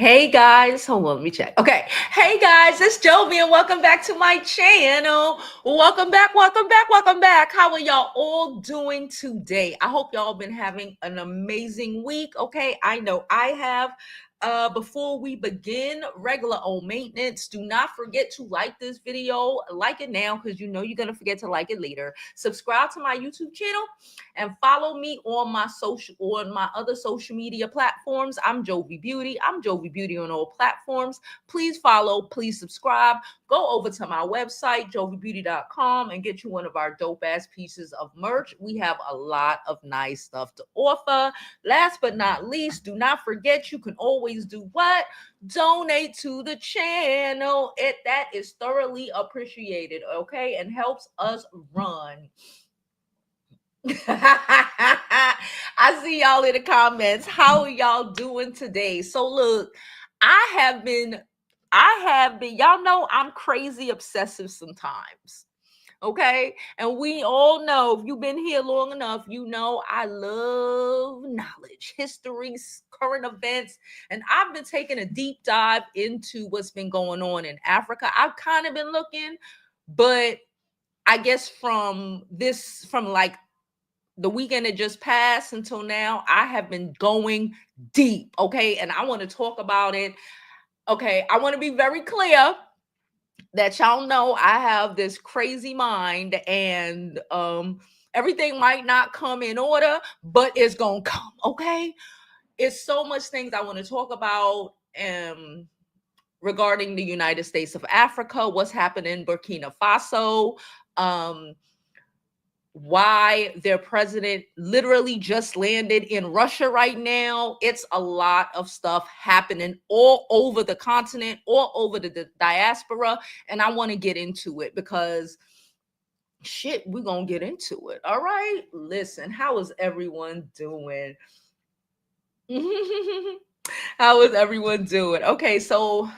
Hey guys, hold on, let me check. Okay, hey guys, it's Jovi and welcome back to my channel. Welcome back, welcome back, welcome back. How are y'all all doing today? I hope y'all been having an amazing week. Okay, I know I have. Before we begin regular old maintenance, do not forget to like this video. Like it now because you know you're gonna forget to like it later. Subscribe to my YouTube channel and follow me on my other social media platforms. I'm Jovi Beauty. I'm Jovi Beauty on all platforms. Please follow, please subscribe. Go over to my website, jovibeauty.com, and get you one of our dope ass pieces of merch. We have a lot of nice stuff to offer. Last but not least, do not forget you can always do what? Donate to the channel. That is thoroughly appreciated, okay? And helps us run. I see y'all in the comments. How are y'all doing today? So look, y'all know I'm crazy obsessive sometimes. Okay. And we all know, if you've been here long enough, you know I love knowledge, histories, current events. And I've been taking a deep dive into what's been going on in Africa. I've kind of been looking, but I guess from like the weekend that just passed until now, I have been going deep. Okay. And I want to talk about it. Okay. I want to be very clear that y'all know I have this crazy mind, and everything might not come in order, but it's gonna come. Okay. It's so much things I want to talk about regarding the United States of Africa, what's happening in Burkina Faso, why their president literally just landed in Russia right now. It's a lot of stuff happening all over the continent, all over the diaspora. And I want to get into it because shit, we're going to get into it. All right. Listen, how is everyone doing? How is everyone doing? Okay. So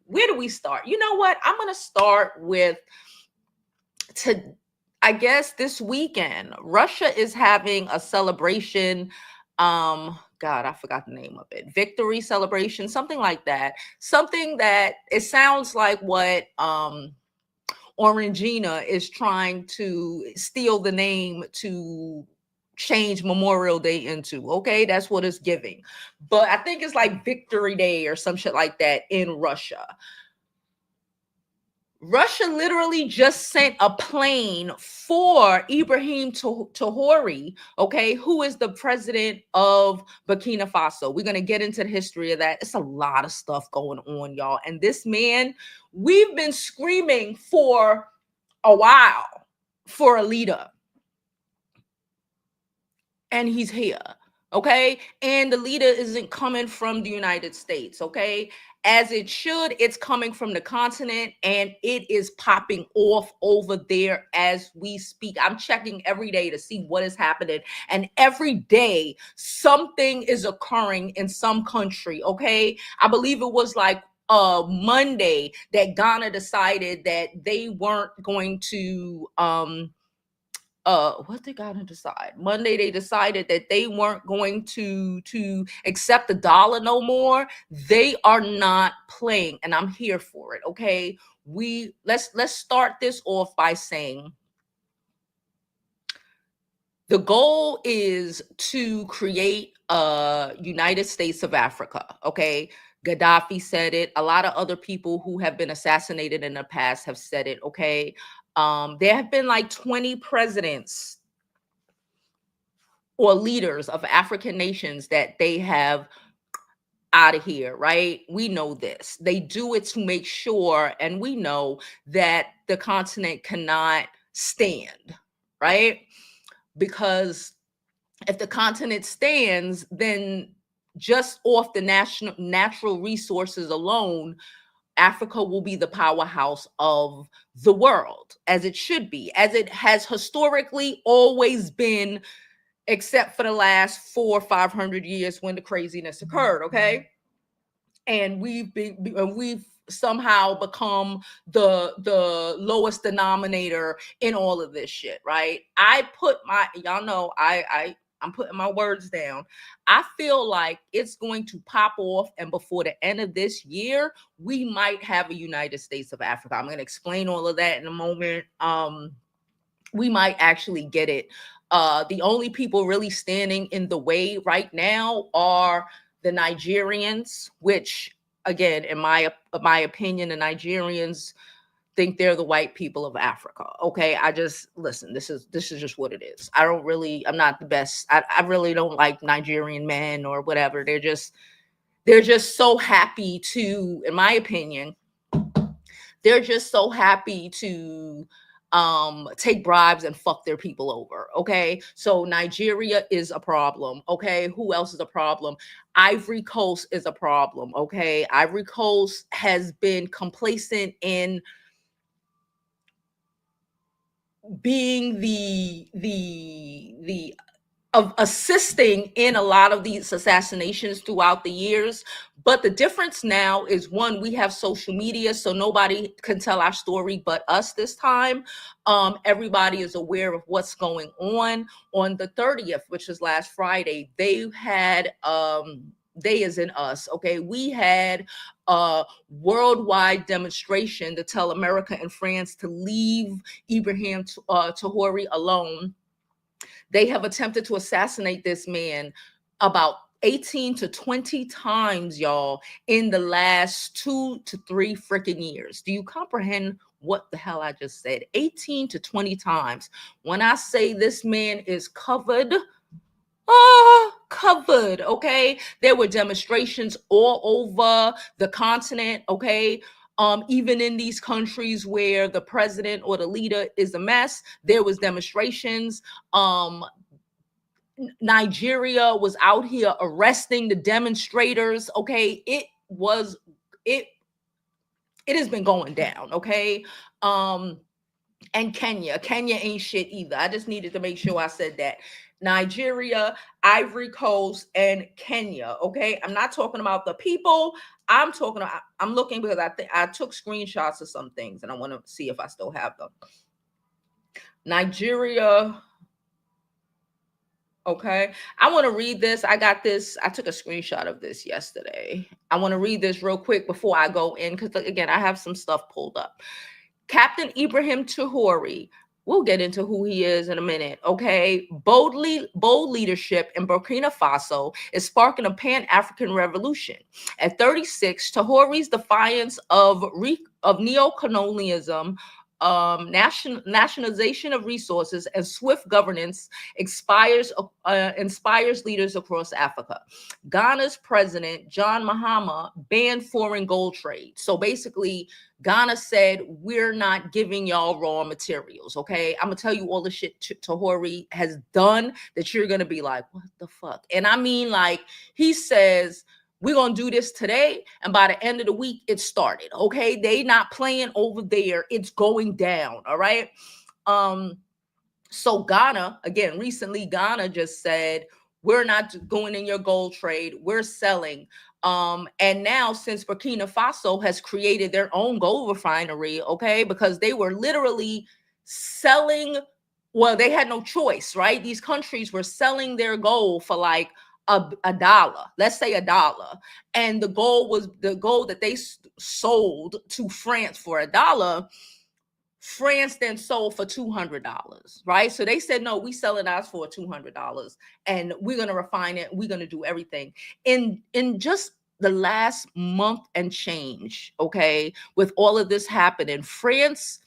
where do we start? You know what? I'm going to start with I guess this weekend, Russia is having a celebration. God, I forgot the name of it. Victory celebration, something like that. Something that it sounds like what Orangina is trying to steal the name to change Memorial Day into. Okay, that's what it's giving. But I think it's like Victory Day or some shit like that in Russia. Russia literally just sent a plane for Ibrahim Traoré, okay, who is the president of Burkina Faso. We're going to get into the history of that. It's a lot of stuff going on, y'all. And this man, we've been screaming for a while for a leader. And he's here, okay? And the leader isn't coming from the United States, okay? As it should, it's coming from the continent, and it is popping off over there as we speak. I'm checking every day to see what is happening, and every day something is occurring in some country, okay? I believe it was like Monday that Ghana decided that they weren't going to what they got to decide Monday. They decided that they weren't going to accept the dollar no more. They are not playing, and I'm here for it. Okay, let's start this off by saying the goal is to create a United States of Africa. Okay, Gaddafi said it. A lot of other people who have been assassinated in the past have said it. Okay, there have been like 20 presidents or leaders of African nations that they have out of here, right? We know this. They do it to make sure, and we know that the continent cannot stand, right? Because if the continent stands, then just off the natural resources alone, Africa will be the powerhouse of the world, as it should be, as it has historically always been, except for the last 400 or 500 years when the craziness occurred. Okay. And we've somehow become the lowest denominator in all of this shit, right? Y'all know, I'm putting my words down. I feel like it's going to pop off, and before the end of this year, we might have a United States of Africa. I'm going to explain all of that in a moment. We might actually get it. The only people really standing in the way right now are the Nigerians, which, again, in my opinion, the Nigerians think they're the white people of Africa. Okay, I just listen. This is just what it is. I'm not the best. I really don't like Nigerian men or whatever. They're just so happy to, in my opinion, they're just so happy to take bribes and fuck their people over. Okay, so Nigeria is a problem. Okay, who else is a problem? Ivory Coast is a problem. Okay, Ivory Coast has been complacent in being the of assisting in a lot of these assassinations throughout the years. But the difference now is, one, we have social media, so nobody can tell our story but us this time. Everybody is aware of what's going on. On the 30th, which was last Friday, they had they as in us, okay, we had a worldwide demonstration to tell America and France to leave Ibrahim Traoré alone. They have attempted to assassinate this man about 18 to 20 times, y'all, in the last 2 to 3 freaking years. Do you comprehend what the hell I just said? 18 to 20 times. When I say this man is covered, covered, okay? There were demonstrations all over the continent, okay? Even in these countries where the president or the leader is a mess, there was demonstrations. Nigeria was out here arresting the demonstrators. Okay, it it has been going down. Okay, and Kenya ain't shit either. I just needed to make sure I said that. Nigeria, Ivory Coast, and Kenya. Okay, I'm not talking about the people. I'm looking because I took screenshots of some things and I want to see if I still have them. Nigeria. Okay, I want to read this. I got this. I took a screenshot of this yesterday. I want to read this real quick before I go in because, again, I have some stuff pulled up. Captain Ibrahim Traoré, we'll get into who he is in a minute, okay? Bold leadership in Burkina Faso is sparking a pan-African revolution. At 36, Traoré's defiance of neocolonialism, nationalization of resources, and swift governance inspires leaders across Africa. Ghana's president, John Mahama, banned foreign gold trade. So basically, Ghana said, we're not giving y'all raw materials, okay? I'm going to tell you all the shit Traoré has done that you're going to be like, what the fuck? And I mean, like, he says, we're going to do this today, and by the end of the week, it started, okay? They not playing over there. It's going down, all right? So Ghana, again, recently, Ghana just said, we're not going in your gold trade. We're selling. And now, since Burkina Faso has created their own gold refinery, okay, because they were literally selling, well, they had no choice, right? These countries were selling their gold for like a dollar, let's say $1. And the gold that they sold to France for $1. France then sold for $200, right? So they said, no, we sell it ours for $200 and we're going to refine it. We're going to do everything. In just the last month and change, okay, with all of this happening, France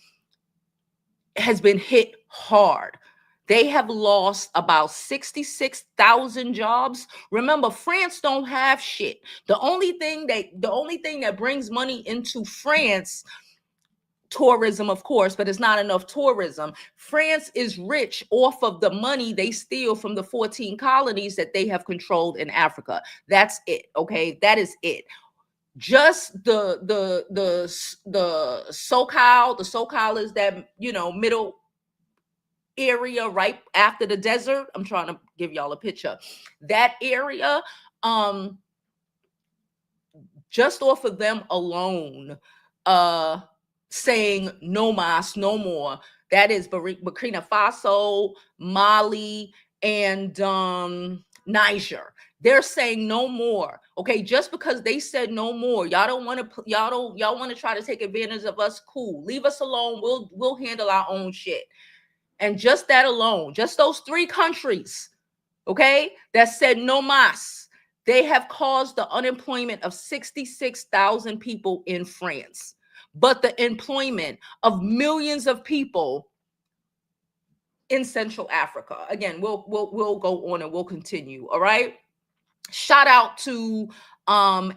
has been hit hard. They have lost about 66,000 jobs. Remember, France don't have shit. The only thing that brings money into France, tourism, of course, but it's not enough tourism. France is rich off of the money they steal from the 14 colonies that they have controlled in Africa. That's it. Okay, that is it. Just the SoCal is that, middle area right after the desert. I'm trying to give y'all a picture. That area, just off of them alone, saying no mas, no more. That is Burkina Faso, Mali, and Niger. They're saying no more. Okay, just because they said no more, y'all want to try to take advantage of us. Cool, leave us alone. We'll handle our own shit. And just that alone, just those 3 countries, okay, that said no mas, they have caused the unemployment of 66,000 people in France, but the employment of millions of people in Central Africa. Again, we'll go on and we'll continue. All right. Shout out to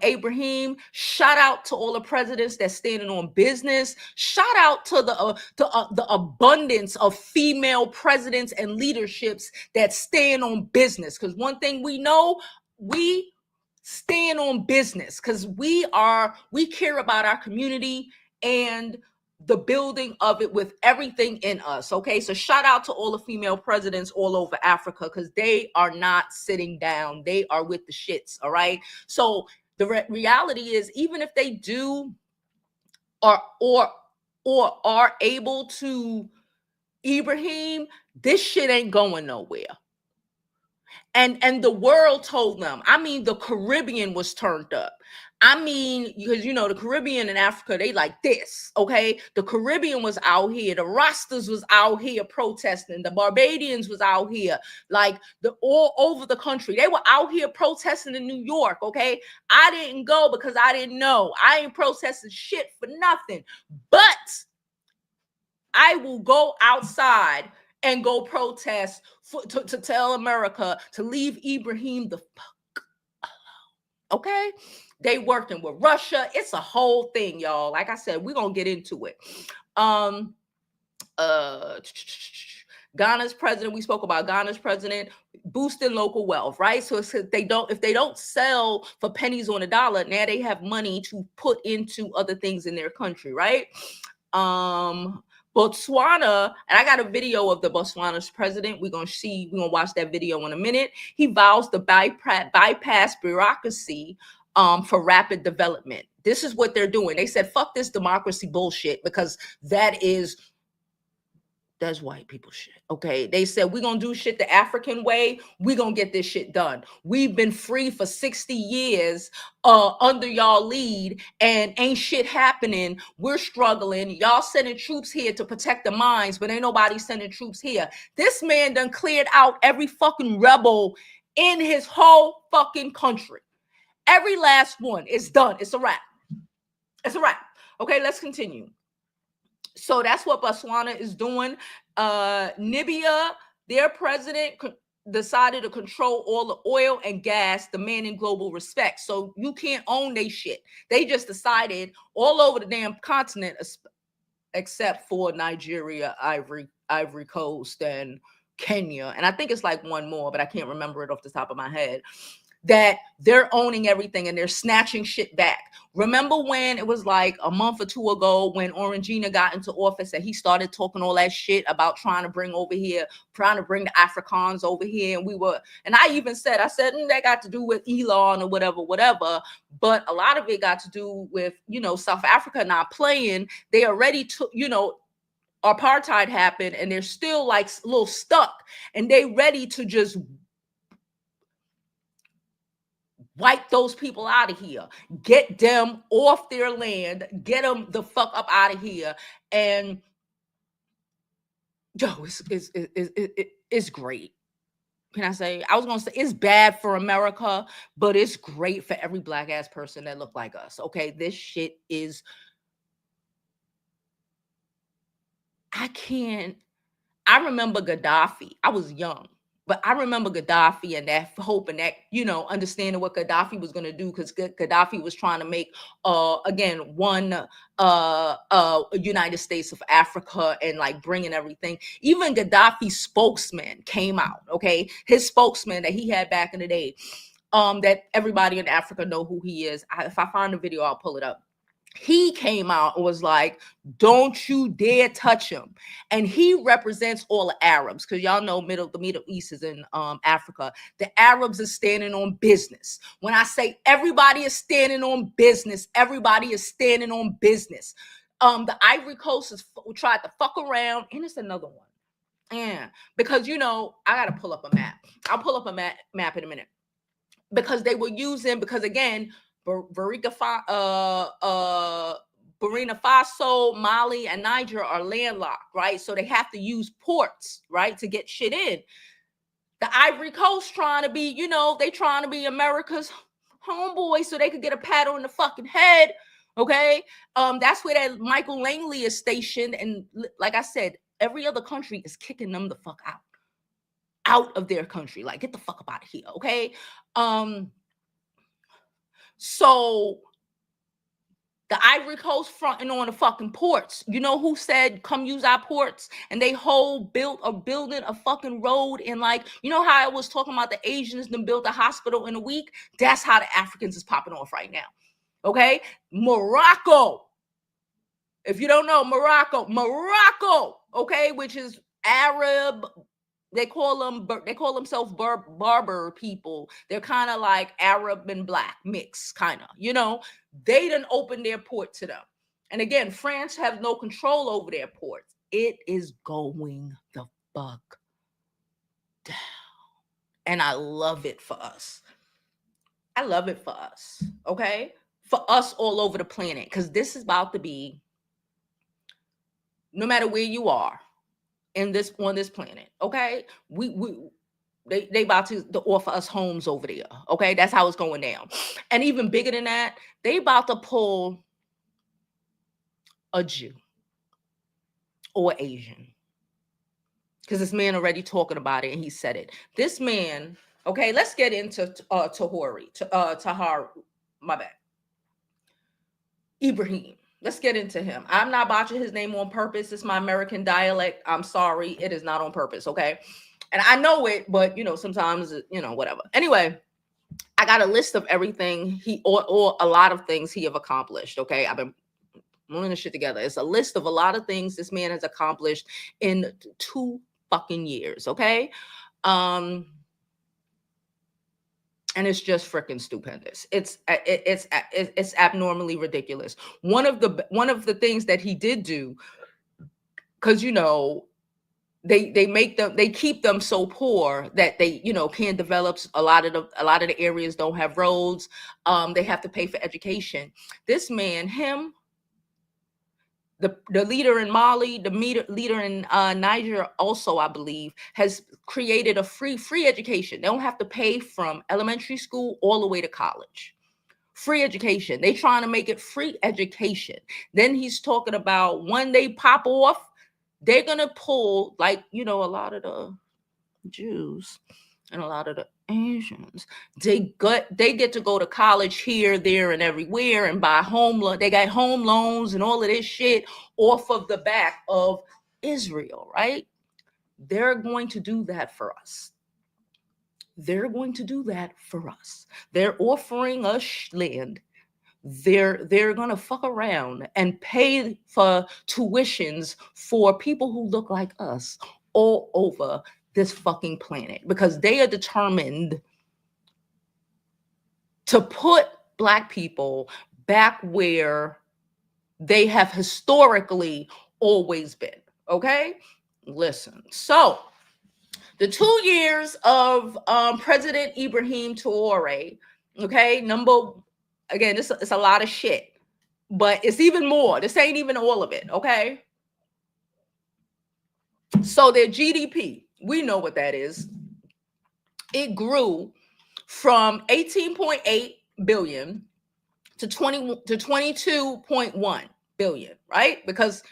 Abraham. Shout out to all the presidents that's standing on business. Shout out to the abundance of female presidents and leaderships that stand on business. Because one thing we know, we stand on business because we care about our community and the building of it with everything in us. Okay, so shout out to all the female presidents all over Africa because they are not sitting down. They are with the shits. All right. So the reality is, even if they do or are able to, Ibrahim, this shit ain't going nowhere. And the world told them. I mean, the Caribbean was turned up. I mean, because the Caribbean and Africa, they like this, okay? The Caribbean was out here. The Rastas was out here protesting. The Barbadians was out here, like all over the country. They were out here protesting in New York, okay? I didn't go because I didn't know. I ain't protesting shit for nothing. But I will go outside and go protest to tell America to leave Ibrahim the fuck alone. Okay? They working with Russia. It's a whole thing, y'all. Like I said, we're gonna get into it. Ghana's president, we spoke about Ghana's president boosting local wealth, right? So if they don't sell for pennies on a dollar, now they have money to put into other things in their country, right? Botswana, and I got a video of the Botswana's president. We're gonna watch that video in a minute. He vows to bypass bureaucracy for rapid development. This is what they're doing. They said, fuck this democracy bullshit, because that's white people shit. Okay. They said, we're going to do shit the African way. We're going to get this shit done. We've been free for 60 years under y'all lead and ain't shit happening. We're struggling. Y'all sending troops here to protect the mines, but ain't nobody sending troops here. This man done cleared out every fucking rebel in his whole fucking country. Every last one. It's done. It's a wrap. It's a wrap. Okay, let's continue. So that's what Botswana is doing. Namibia, their president decided to control all the oil and gas, demanding global respect. So you can't own they shit. They just decided all over the damn continent, except for Nigeria, Ivory Coast, and Kenya. And I think it's like one more, but I can't remember it off the top of my head. That they're owning everything and they're snatching shit back. Remember when it was like a month or 2 ago when Orangina got into office and he started talking all that shit about trying to bring the Afrikaans over here. And I even said, that got to do with Elon or whatever. But a lot of it got to do with, South Africa not playing. They already took, apartheid happened and they're still like a little stuck and they ready to just wipe those people out of here, get them off their land, get them the fuck up out of here. And it's great. Can I say? I was going to say it's bad for America, but it's great for every black ass person that look like us. Okay. This shit is, I remember Gaddafi. I was young. But I remember Gaddafi and that hope and that, understanding what Gaddafi was going to do, because Gaddafi was trying to make, one United States of Africa and like bringing everything. Even Gaddafi's spokesman came out, okay? His spokesman that he had back in the day, that everybody in Africa know who he is. If I find the video, I'll pull it up. He came out and was like, don't you dare touch him. And he represents all the Arabs, because y'all know the Middle East is in Africa. The Arabs are standing on business. When I say everybody is standing on business, everybody is standing on business. The Ivory Coast tried to fuck around, and it's another one. Yeah, because I gotta pull up a map. I'll pull up a map in a minute. Because they were using, because again, Burkina Faso, Mali, and Niger are landlocked, right? So they have to use ports, right, to get shit in. The Ivory Coast trying to be, they trying to be America's homeboy so they could get a pat on the fucking head. Okay. That's where that Michael Langley is stationed. And like I said, every other country is kicking them the fuck out of their country. Like, get the fuck up out of here. Okay. So the Ivory Coast fronting on the fucking ports. You know who said, come use our ports? And they built a building, a fucking road in, like, how I was talking about the Asians then built a hospital in a week? That's how the Africans is popping off right now. Okay? Morocco. If you don't know, Morocco, okay, which is Arab. They call themselves Berber people. They're kind of like Arab and black mix, kind of. They didn't open their port to them. And again, France has no control over their ports. It is going the fuck down. And I love it for us. I love it for us, okay? For us all over the planet, because this is about to be, no matter where you are on this planet, okay? They about to offer us homes over there, okay? That's how it's going down. And even bigger than that, they about to pull a Jew or Asian, because this man already talking about it and he said it. This man, okay, let's get into Tahar, my bad, Ibrahim. Let's get into him. I'm not botching his name on purpose. It's my American dialect. I'm sorry. It is not on purpose, okay? And I know it, but, sometimes, whatever. Anyway, I got a list of everything or a lot of things he have accomplished, okay? I've been pulling this shit together. It's a list of a lot of things this man has accomplished in 2 fucking years, okay? And it's just freaking stupendous. It's abnormally ridiculous. One of the things that he did do, because they keep them so poor that they can't develop. A lot of the areas don't have roads. They have to pay for education. This man, the leader in Mali, the leader in Niger also, I believe, has created a free education. They don't have to pay from elementary school all the way to college. Free education. They trying to make it free education. Then he's talking about when they pop off, they're going to pull, like, a lot of the Jews and a lot of the Asians, they get to go to college here, there, and everywhere and buy home loan. They got home loans and all of this shit off of the back of Israel, right? They're going to do that for us. They're going to do that for us. They're offering us land. They're going to fuck around and pay for tuitions for people who look like us all over this fucking planet, because they are determined to put Black people back where they have historically always been. Okay? Listen. So, the 2 years of President Ibrahim Traore, okay, again, it's a lot of shit, but it's even more. This ain't even all of it, okay? So their GDP, we know what that is. It grew from 18.8 billion to 22.1 billion, right? Because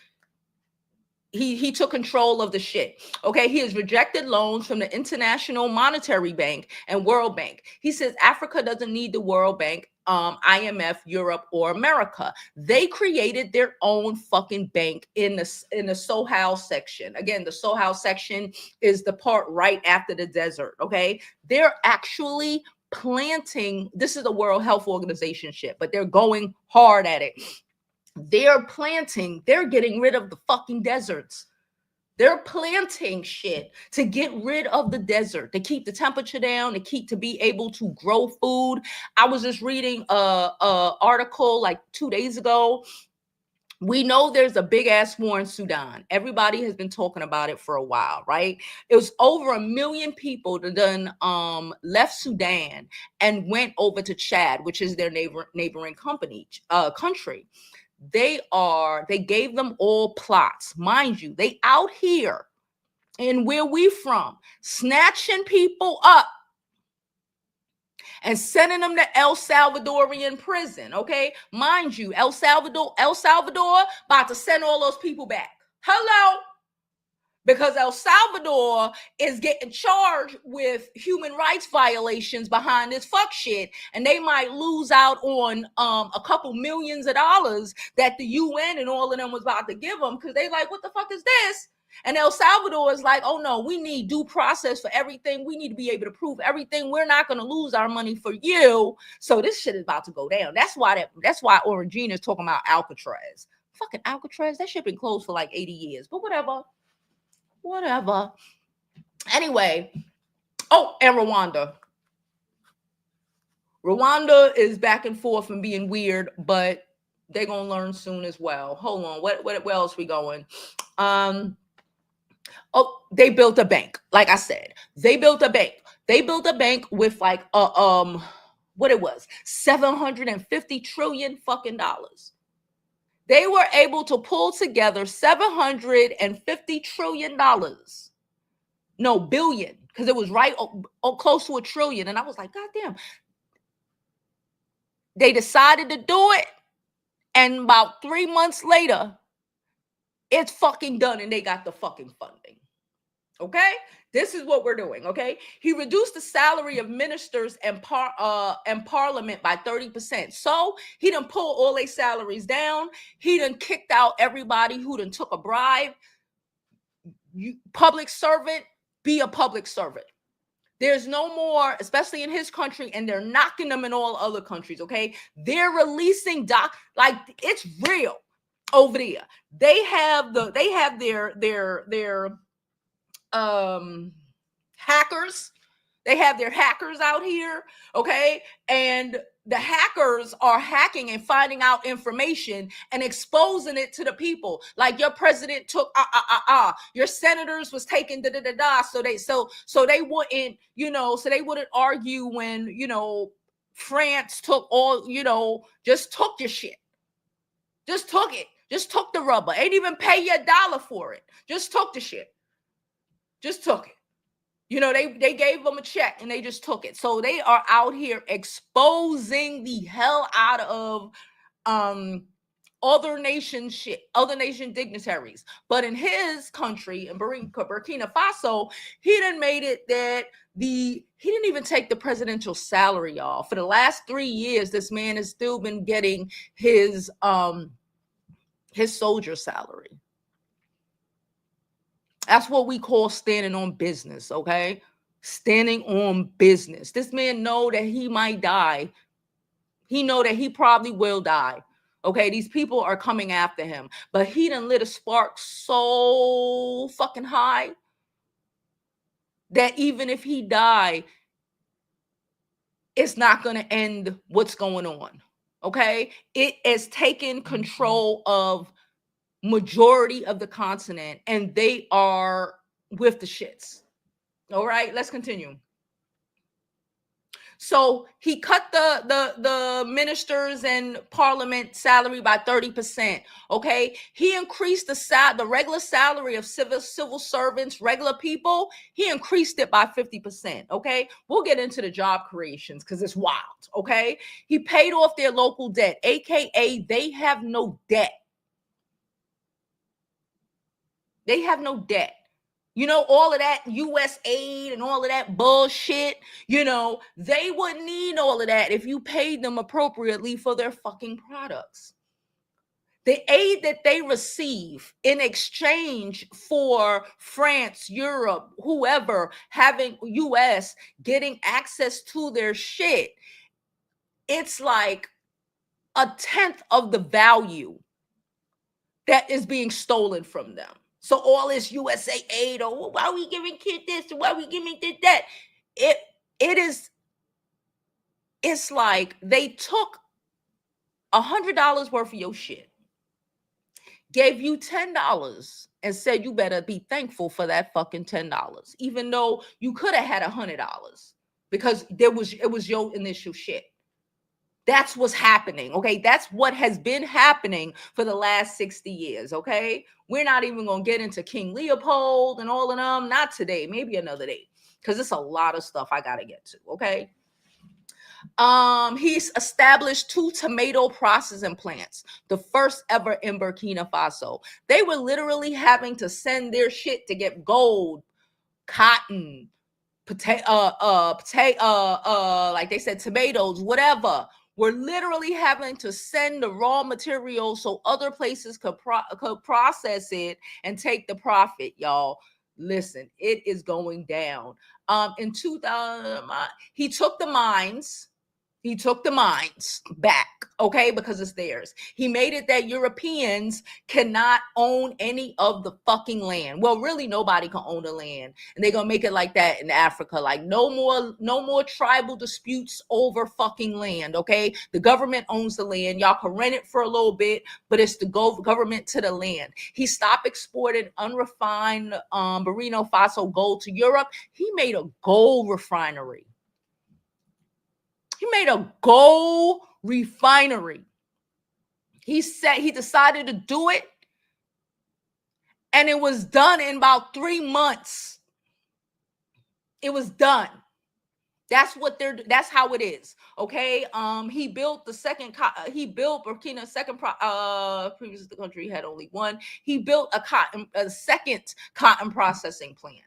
he took control of the shit. Okay, he has rejected loans from the International Monetary Bank and World Bank. He says Africa doesn't need the World Bank, IMF, Europe, or America. They created their own fucking bank in the Sohal section. Again, the Sohal section is the part right after the desert. Okay, they're actually planting. This is the World Health Organization shit, but they're going hard at it. They're getting rid of the fucking deserts. They're planting shit to get rid of the desert, to keep the temperature down, to be able to grow food. I was just reading a article like 2 days ago We know there's a big ass war in Sudan. Everybody has been talking about it for a while, right? It was over 1 million people that done left Sudan and went over to Chad, which is their neighboring country. They gave them all plots. Mind you, they out here and where we from, snatching people up and sending them to El Salvadorian prison. Okay, mind you, El Salvador about to send all those people back. Hello. Because El Salvador is getting charged with human rights violations behind this fuck shit, and they might lose out on a couple millions of dollars that the UN and all of them was about to give them, because they like, what the fuck is this? And El Salvador is like, oh no, we need due process for everything. We need to be able to prove everything. We're not going to lose our money for you. So this shit is about to go down. That's why Orangina is talking about Alcatraz. Fucking Alcatraz, that shit been closed for like 80 years. But whatever. Anyway, oh, and Rwanda is back and forth and being weird, but they're gonna learn soon as well. Hold on, where else we going? Oh, they built a bank. Like I said, they built a bank with like what it was, 750 trillion fucking dollars. They were able to pull together 750 trillion dollars. No, billion, because it was right close to $1 trillion. And I was like, God damn. They decided to do it. And about 3 months later, it's fucking done and they got the fucking funding. Okay? This is what we're doing, okay? He reduced the salary of ministers and parliament by 30%. So he done pulled all their salaries down. He done kicked out everybody who done took a bribe. Public servant, be a public servant. There's no more, especially in his country, and they're knocking them in all other countries, okay? They're releasing like it's real over there. They have their hackers. They have their hackers out here, okay? And the hackers are hacking and finding out information and exposing it to the people. Like your president took your senators was taking so they wouldn't, so they wouldn't argue when, France took all, just took your shit. Just took it. Just took the rubber. Ain't even pay you $1 for it. Just took the shit. Just took it. They gave them a check and they just took it. So they are out here exposing the hell out of other nation dignitaries. But in his country, in Burkina Faso, he done made it that he didn't even take the presidential salary off. For the last 3 years, this man has still been getting his soldier salary. That's what we call standing on business, okay? Standing on business. This man know that he might die. He know that he probably will die. Okay, these people are coming after him. But he done lit a spark so fucking high that even if he die, it's not going to end what's going on. Okay? It has taken control of majority of the continent, and they are with the shits. All right, let's continue. So he cut the ministers and parliament salary by 30%. Okay, he increased the regular salary of civil servants, regular people. He increased it by 50%. Okay, we'll get into the job creations because it's wild. Okay, he paid off their local debt, aka they have no debt. They have no debt. All of that U.S. aid and all of that bullshit, they wouldn't need all of that if you paid them appropriately for their fucking products. The aid that they receive in exchange for France, Europe, whoever, having U.S. getting access to their shit, it's like 1/10 of the value that is being stolen from them. So all this USA aid, or why are we giving kid this, or why are we giving kid that? It's like they took $100 worth of your shit gave you $10 and said you better be thankful for that fucking $10, even though you could have had $100 because it was your initial shit. That's what's happening, okay? That's what has been happening for the last 60 years, okay? We're not even going to get into King Leopold and all of them. Not today, maybe another day, because it's a lot of stuff I got to get to, okay? He's established 2 tomato processing plants, the first ever in Burkina Faso. They were literally having to send their shit to get gold, cotton, like they said, tomatoes, whatever. We're literally having to send the raw materials so other places could process it and take the profit, y'all. Listen, it is going down. In 2000, he took the mines. He took the mines back, okay, because it's theirs. He made it that Europeans cannot own any of the fucking land. Well, really, nobody can own the land, and they're gonna make it like that in Africa. Like no more tribal disputes over fucking land. Okay, the government owns the land. Y'all can rent it for a little bit, but it's the government to the land. He stopped exporting unrefined Burkina Faso gold to Europe. He made a gold refinery. He made a gold refinery. He said he decided to do it, and it was done in about 3 months. It was done. That's how it is. Okay. He built he built Burkina previous the country had only one. He built a second cotton processing plant.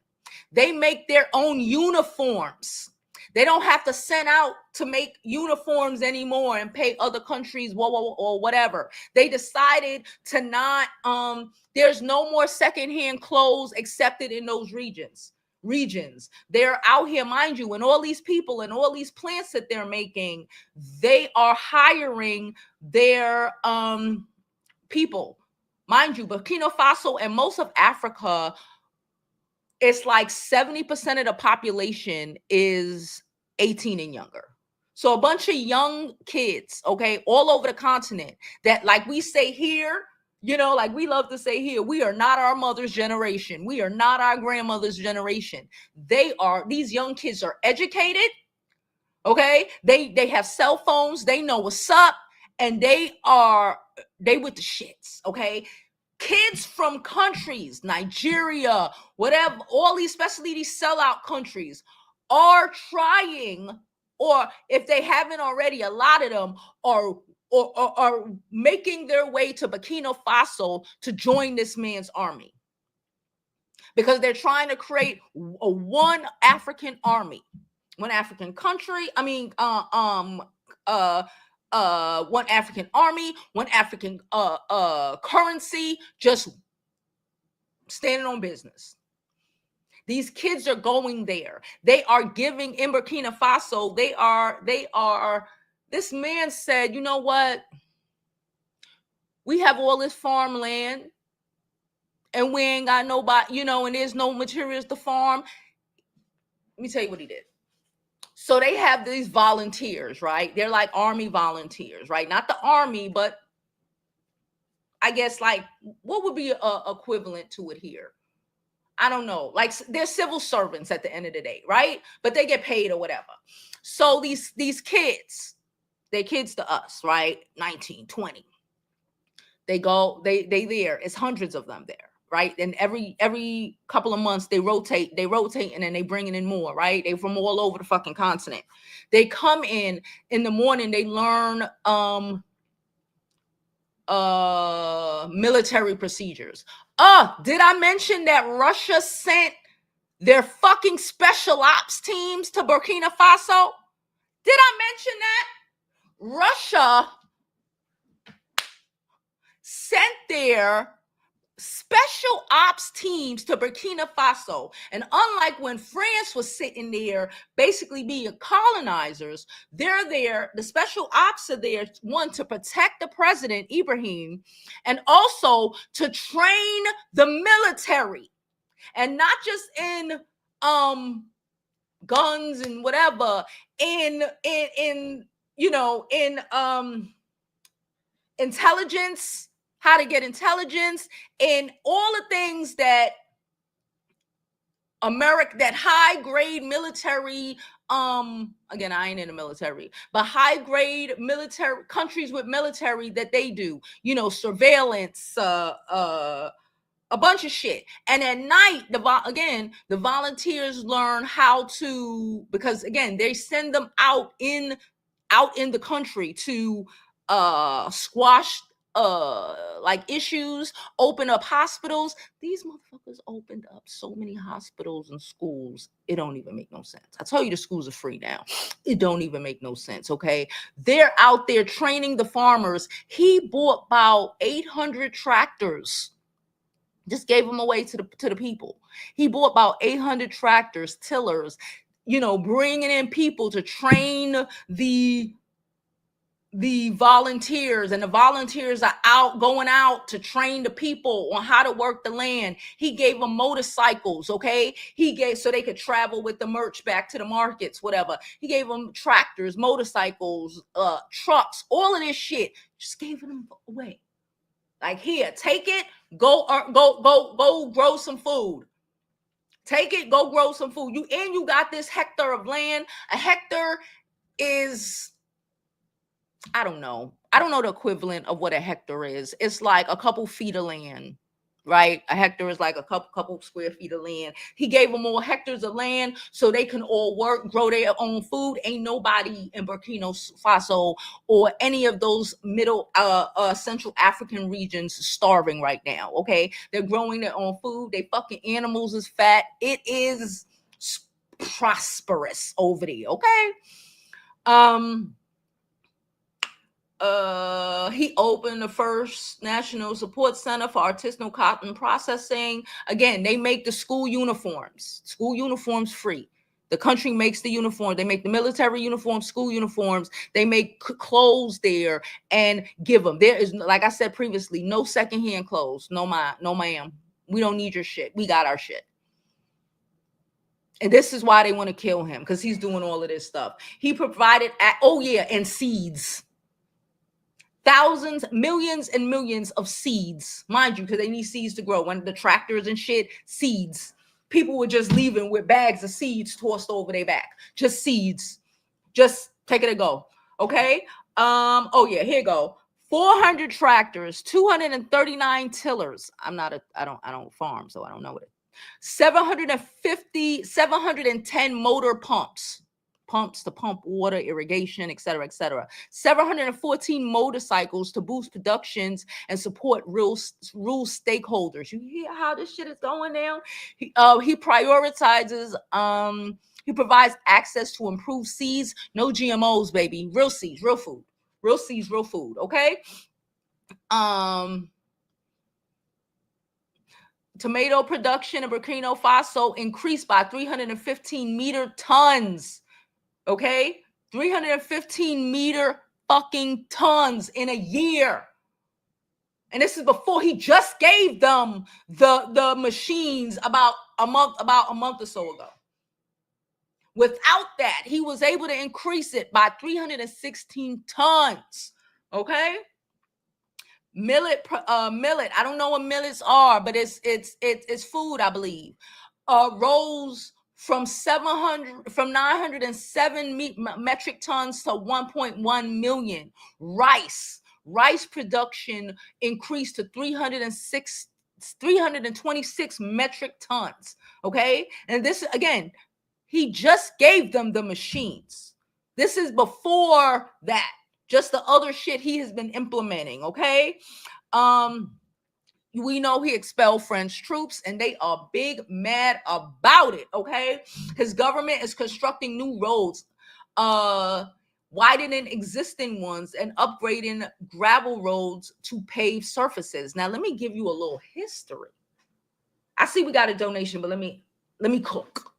They make their own uniforms. They don't have to send out to make uniforms anymore and pay other countries or whatever. They decided to not, there's no more secondhand clothes accepted in those regions. They're out here, mind you, and all these people and all these plants that they're making, they are hiring their people. Mind you, Burkina Faso and most of Africa, it's like 70% of the population is 18 and younger. So a bunch of young kids, okay, all over the continent that, like we say here, like we love to say here, we are not our mother's generation. We are not our grandmother's generation. These young kids are educated, okay? They have cell phones. They know what's up, and they with the shits, okay? Kids from countries, Nigeria, whatever, all these, especially these sellout countries, are trying, or if they haven't already, a lot of them are making their way to Burkina Faso to join this man's army, because they're trying to create one African army, one African country. I mean, one African army, one African currency, just standing on business. These kids are going there. They are giving in Burkina Faso. They are, this man said, you know what? We have all this farmland and we ain't got nobody, and there's no materials to farm. Let me tell you what he did. So they have these volunteers, right? They're like army volunteers, right? Not the army, but I guess like what would be equivalent to it here? I don't know. Like they're civil servants at the end of the day, right? But they get paid or whatever. So these kids, they're kids to us, right? 19, 20. They there. It's hundreds of them there, right? And every couple of months they rotate and then they bringing in more, right? They from all over the fucking continent. They come in the morning, they learn military procedures. Did I mention that Russia sent their fucking special ops teams to Burkina Faso? Did I mention that? Russia sent their special ops teams to Burkina Faso. And unlike when France was sitting there basically being colonizers, they're there, the special ops are there, one, to protect the president, Ibrahim, and also to train the military. And not just in guns and whatever, in intelligence, how to get intelligence, and all the things that that high grade military, again, I ain't in the military, but high grade military countries with military that they do, surveillance, a bunch of shit. And at night, the volunteers learn how to, because again, they send them out in the country to squash like issues, open up hospitals. These motherfuckers opened up so many hospitals and schools, it don't even make no sense. I tell you, the schools are free now. It don't even make no sense. Okay, they're out there training the farmers. He bought about 800 tractors, just gave them away to the people. He bought about 800 tractors, tillers, bringing in people to train the volunteers, and the volunteers are going out to train the people on how to work the land. He gave them motorcycles, okay? He gave, so they could travel with the merch back to the markets, whatever. He gave them tractors, motorcycles, trucks, all of this shit. Just gave them away. Like, here, take it, go grow some food. Take it, go grow some food. You got this hectare of land. A hectare is, I don't know the equivalent of what a hectare is. It's like a couple feet of land, right? A hectare is like a couple square feet of land. He gave them all hectares of land so they can all work, grow their own food. Ain't nobody in Burkina Faso or any of those middle Central African regions starving right now, okay? They're growing their own food. They fucking animals is fat. It is prosperous over there, okay? He opened the first national support center for artisanal cotton processing. Again, they make the school uniforms free. The country makes the uniform. They make the military uniforms, school uniforms. They make clothes there and give them. There is, like I said previously, no secondhand clothes. No, ma'am. We don't need your shit. We got our shit. And this is why they want to kill him, because he's doing all of this stuff. He provided, and seeds. Thousands, millions and millions of seeds, mind you, because they need seeds to grow. When the tractors and shit, seeds. People were just leaving with bags of seeds tossed over their back. Just seeds. Just take it and go. Okay. Here you go. 400 tractors, 239 tillers. I don't farm, so I don't know it. 710 motor pumps to pump water, irrigation, etc., etc. 714 motorcycles to boost productions and support rural stakeholders. You hear how this shit is going now? He prioritizes. He provides access to improved seeds, no GMOs, baby, real seeds, real food, real seeds, real food. Okay. Tomato production in Burkina Faso increased by 315 meter tons. Okay, 315 meter fucking tons in a year. And this is before he just gave them the machines about a month or so ago. Without that, he was able to increase it by 316 tons. Okay. Millet. I don't know what millets are, but it's food, I believe. Rose from 907 metric tons to 1.1 million. Rice production increased to 326 metric tons. Okay, and this again, he just gave them the machines. This is before that. Just the other shit he has been implementing, okay? We know he expelled French troops, and they are big mad about it, okay? His government is constructing new roads, widening existing ones, and upgrading gravel roads to paved surfaces. Now, let me give you a little history. I see we got a donation, but let me cook.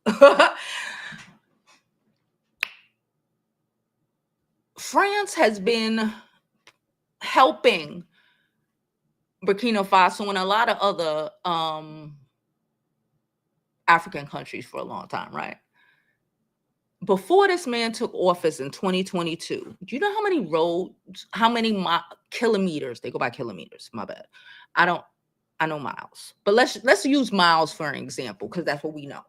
France has been helping Burkina Faso and a lot of other African countries for a long time, right? before this man took office in 2022, do you know how many roads, how many kilometers? They go by kilometers. My bad. I know miles, but let's use miles for an example because that's what we know.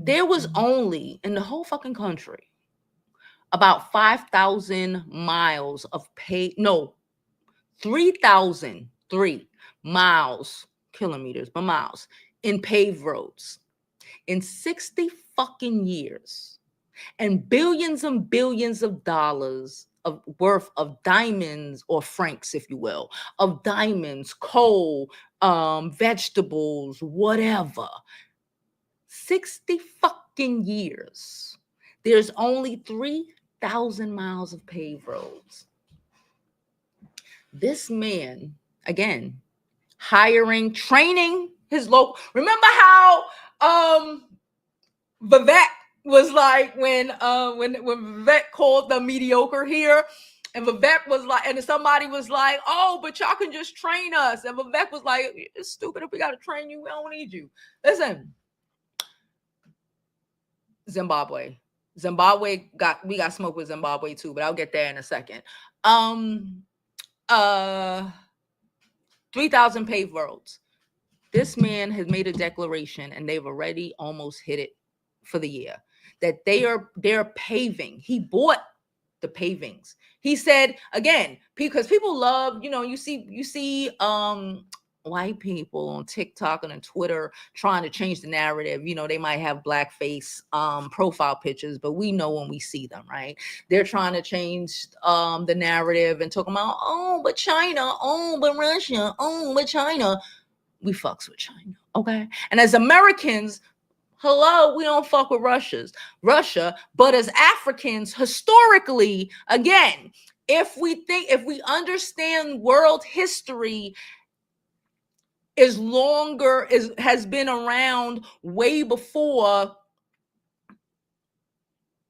There was only in the whole fucking country about 5,000 miles of 3,003 miles, kilometers, but miles in paved roads in 60 fucking years, and billions of dollars of worth of diamonds, or francs, if you will, of diamonds, coal, vegetables, whatever. 60 fucking years. There's only 3,000 miles of paved roads. This man, again, hiring, training his local. Remember how Vivek was like when Vivek called them mediocre here, and Vivek was like, and somebody was like, oh, but y'all can just train us, and Vivek was like, it's stupid if we got to train you, we don't need you. Listen, Zimbabwe we got smoke with Zimbabwe too, but I'll get there in a second. 3,000 paved roads. This man has made a declaration, and they've already almost hit it for the year, that they're paving. He bought the pavings. He said, again, because people love, you see white people on TikTok and on Twitter trying to change the narrative. They might have blackface profile pictures, but we know when we see them, right? They're trying to change the narrative and talking about, oh, but China, oh, but Russia, oh, but China. We fucks with China, okay? And as Americans, hello, we don't fuck with Russia, but as Africans, historically, again, if we understand world history has been around way before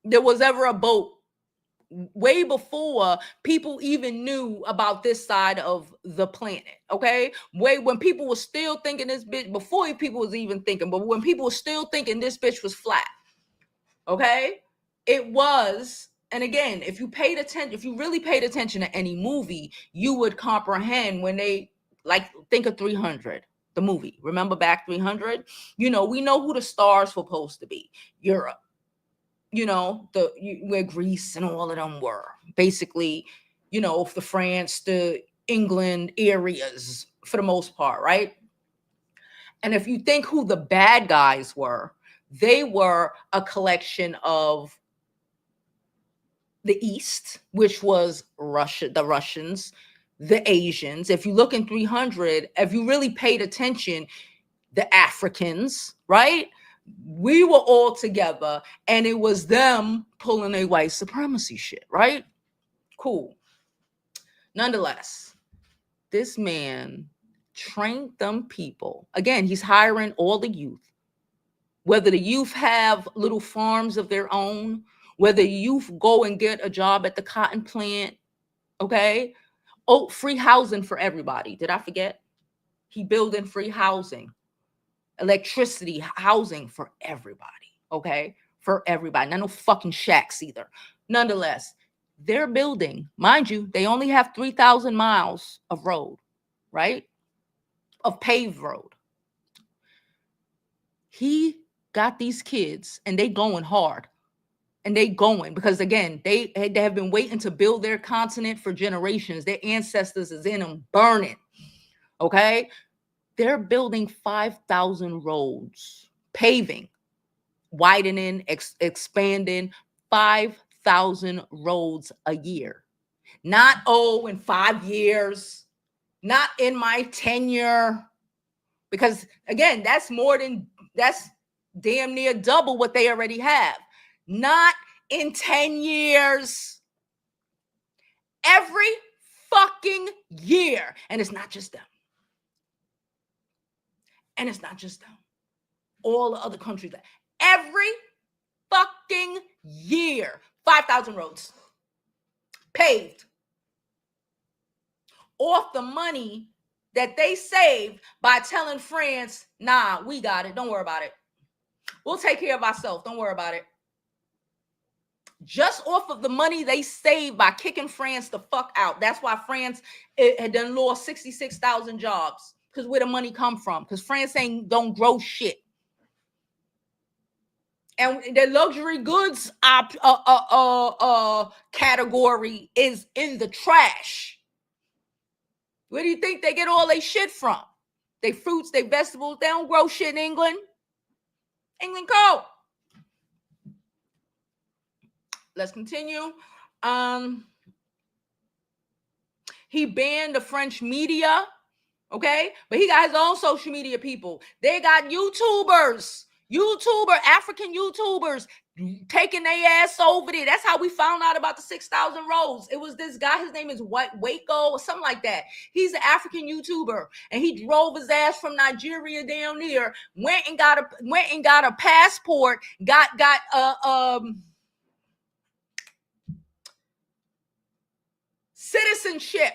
there was ever a boat, way before people even knew about this side of the planet, okay? When people were still thinking this bitch, before people was even thinking, but when people were still thinking this bitch was flat, okay? It was, and again, if you really paid attention to any movie, you would comprehend when they, like, think of 300, the movie. Remember back 300? We know who the star's supposed to be. Europe. Where Greece and all of them were. Basically, the France, the England areas for the most part, right? And if you think who the bad guys were, they were a collection of the East, which was Russia, the Russians, the Asians. If you look in 300, if you really paid attention, the Africans, right? We were all together, and it was them pulling a white supremacy shit, right? Cool. Nonetheless, this man trained them people. Again, he's hiring all the youth. Whether the youth have little farms of their own, whether youth go and get a job at the cotton plant, okay? Oh, free housing for everybody. Did I forget? He building free housing. Electricity, housing for everybody, okay? For everybody. Not no fucking shacks either. Nonetheless, they're building, mind you, they only have 3,000 miles of road, right? Of paved road. He got these kids, and they going hard. And they going because, again, they have been waiting to build their continent for generations. Their ancestors is in them burning, okay? They're building 5,000 roads, paving, widening, expanding 5,000 roads a year. Not, in 5 years, not in my tenure, because, again, that's damn near double what they already have. Not in 10 years. Every fucking year. And it's not just them. And it's not just them. All the other countries. Every fucking year. 5,000 roads. Paved. Off the money that they saved by telling France, nah, we got it. Don't worry about it. We'll take care of ourselves. Don't worry about it. Just off of the money they saved by kicking France the fuck out. That's why France had done lost 66,000 jobs. Because where the money come from? Because France don't grow shit. And the luxury goods category is in the trash. Where do you think they get all their shit from? They fruits, they vegetables. They don't grow shit in England. England cold. Let's continue. He banned the French media, okay? But he got his own social media people. They got African YouTubers taking their ass over there. That's how we found out about the 6,000 rows. It was this guy, his name is Waco or something like that. He's an African YouTuber, and he drove his ass from Nigeria down there, went and got a passport, got citizenship.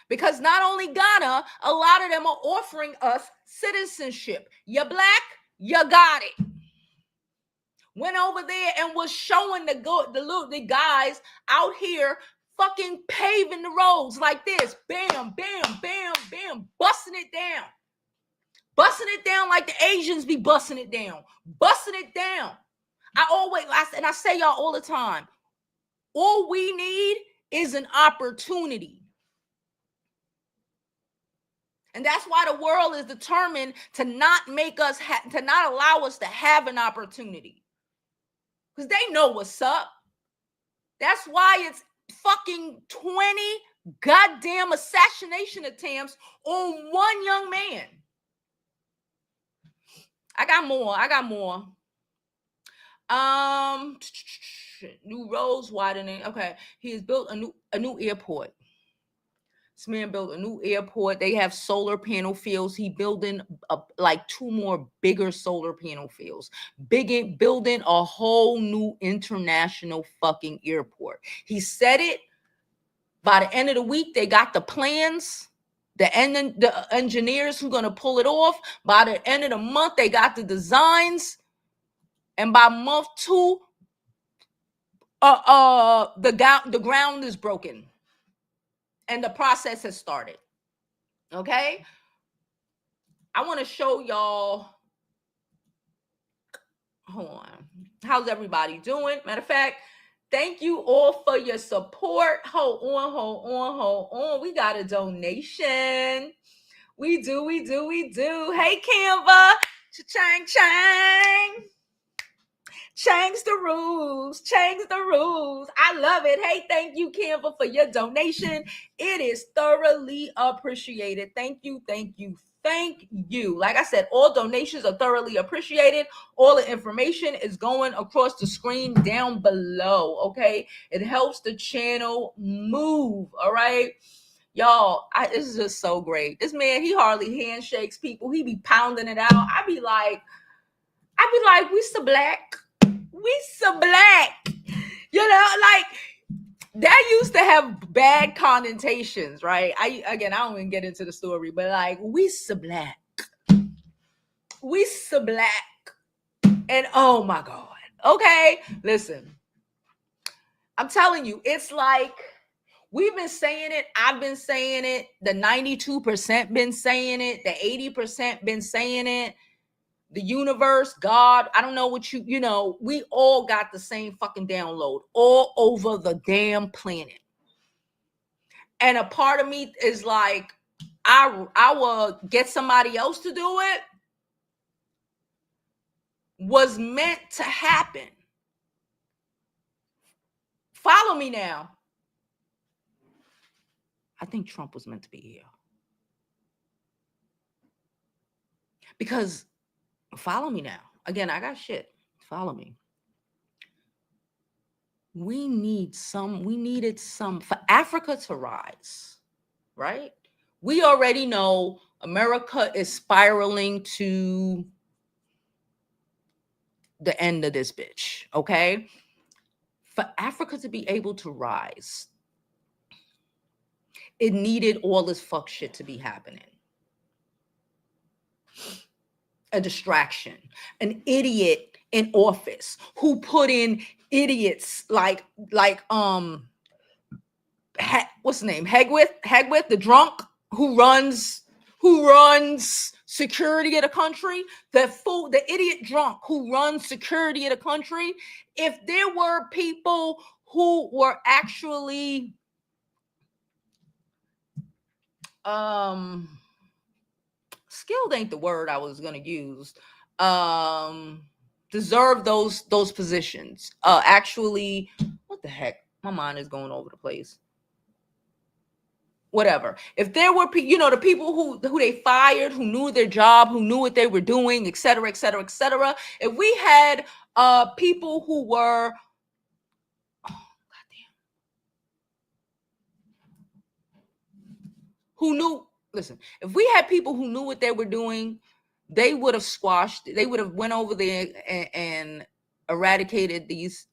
Because not only Ghana, a lot of them are offering us citizenship. You're black, you got it. Went over there and was showing the guys out here fucking paving the roads like this. Bam, bam, bam, bam. Busting it down. Busting it down like the Asians be busting it down. Busting it down. I say y'all all the time, all we need is an opportunity. And that's why the world is determined to not make us, to not allow us to have an opportunity. Because they know what's up. That's why it's fucking 20 goddamn assassination attempts on one young man. I got more. New roads widening. Okay. He has built a new airport. This man built a new airport. They have solar panel fields. He building like 2 more bigger solar panel fields. Building a whole new international fucking airport. He said it. By the end of the week, they got the plans. The engineers who are going to pull it off. By the end of the month, they got the designs. And by month 2, the ground is broken. And the process has started. Okay? I want to show y'all. Hold on. How's everybody doing? Matter of fact, thank you all for your support. Hold on. We got a donation. We do. Hey, Canva. Cha-chang. Change the rules. I love it. Hey, thank you, Canva, for your donation. It is thoroughly appreciated. Thank you. Like I said, all donations are thoroughly appreciated. All the information is going across the screen down below, okay? It helps the channel move, all right? Y'all, this is just so great. This man, he hardly handshakes people. He be pounding it out. I be like, we so black. You know, like that used to have bad connotations, right? I don't even get into the story, but like we so black. And oh my God. Okay, listen. I'm telling you, it's like we've been saying it. I've been saying it. The 92% been saying it. The 80% been saying it. The universe, God, I don't know what you know, we all got the same fucking download all over the damn planet. And a part of me is like, I will get somebody else to do it. Was meant to happen. Follow me now. I think Trump was meant to be here. Because follow me now. Again, I got shit. Follow me. We needed some for Africa to rise, right? We already know America is spiraling to the end of this bitch, okay? For Africa to be able to rise, it needed all this fuck shit to be happening. a distraction, an idiot in office who put in idiots what's the name? Hegwith, the drunk who runs security at a country, the idiot drunk who runs security at a country. If there were people who were actually skilled ain't the word I was gonna use. Deserve those positions. Actually, what the heck? My mind is going over the place. Whatever. If there were, the people who they fired, who knew their job, who knew what they were doing, et cetera, et cetera, et cetera. If we had people who were, who knew. Listen, if we had people who knew what they were doing, they would have squashed. They would have went over there and eradicated these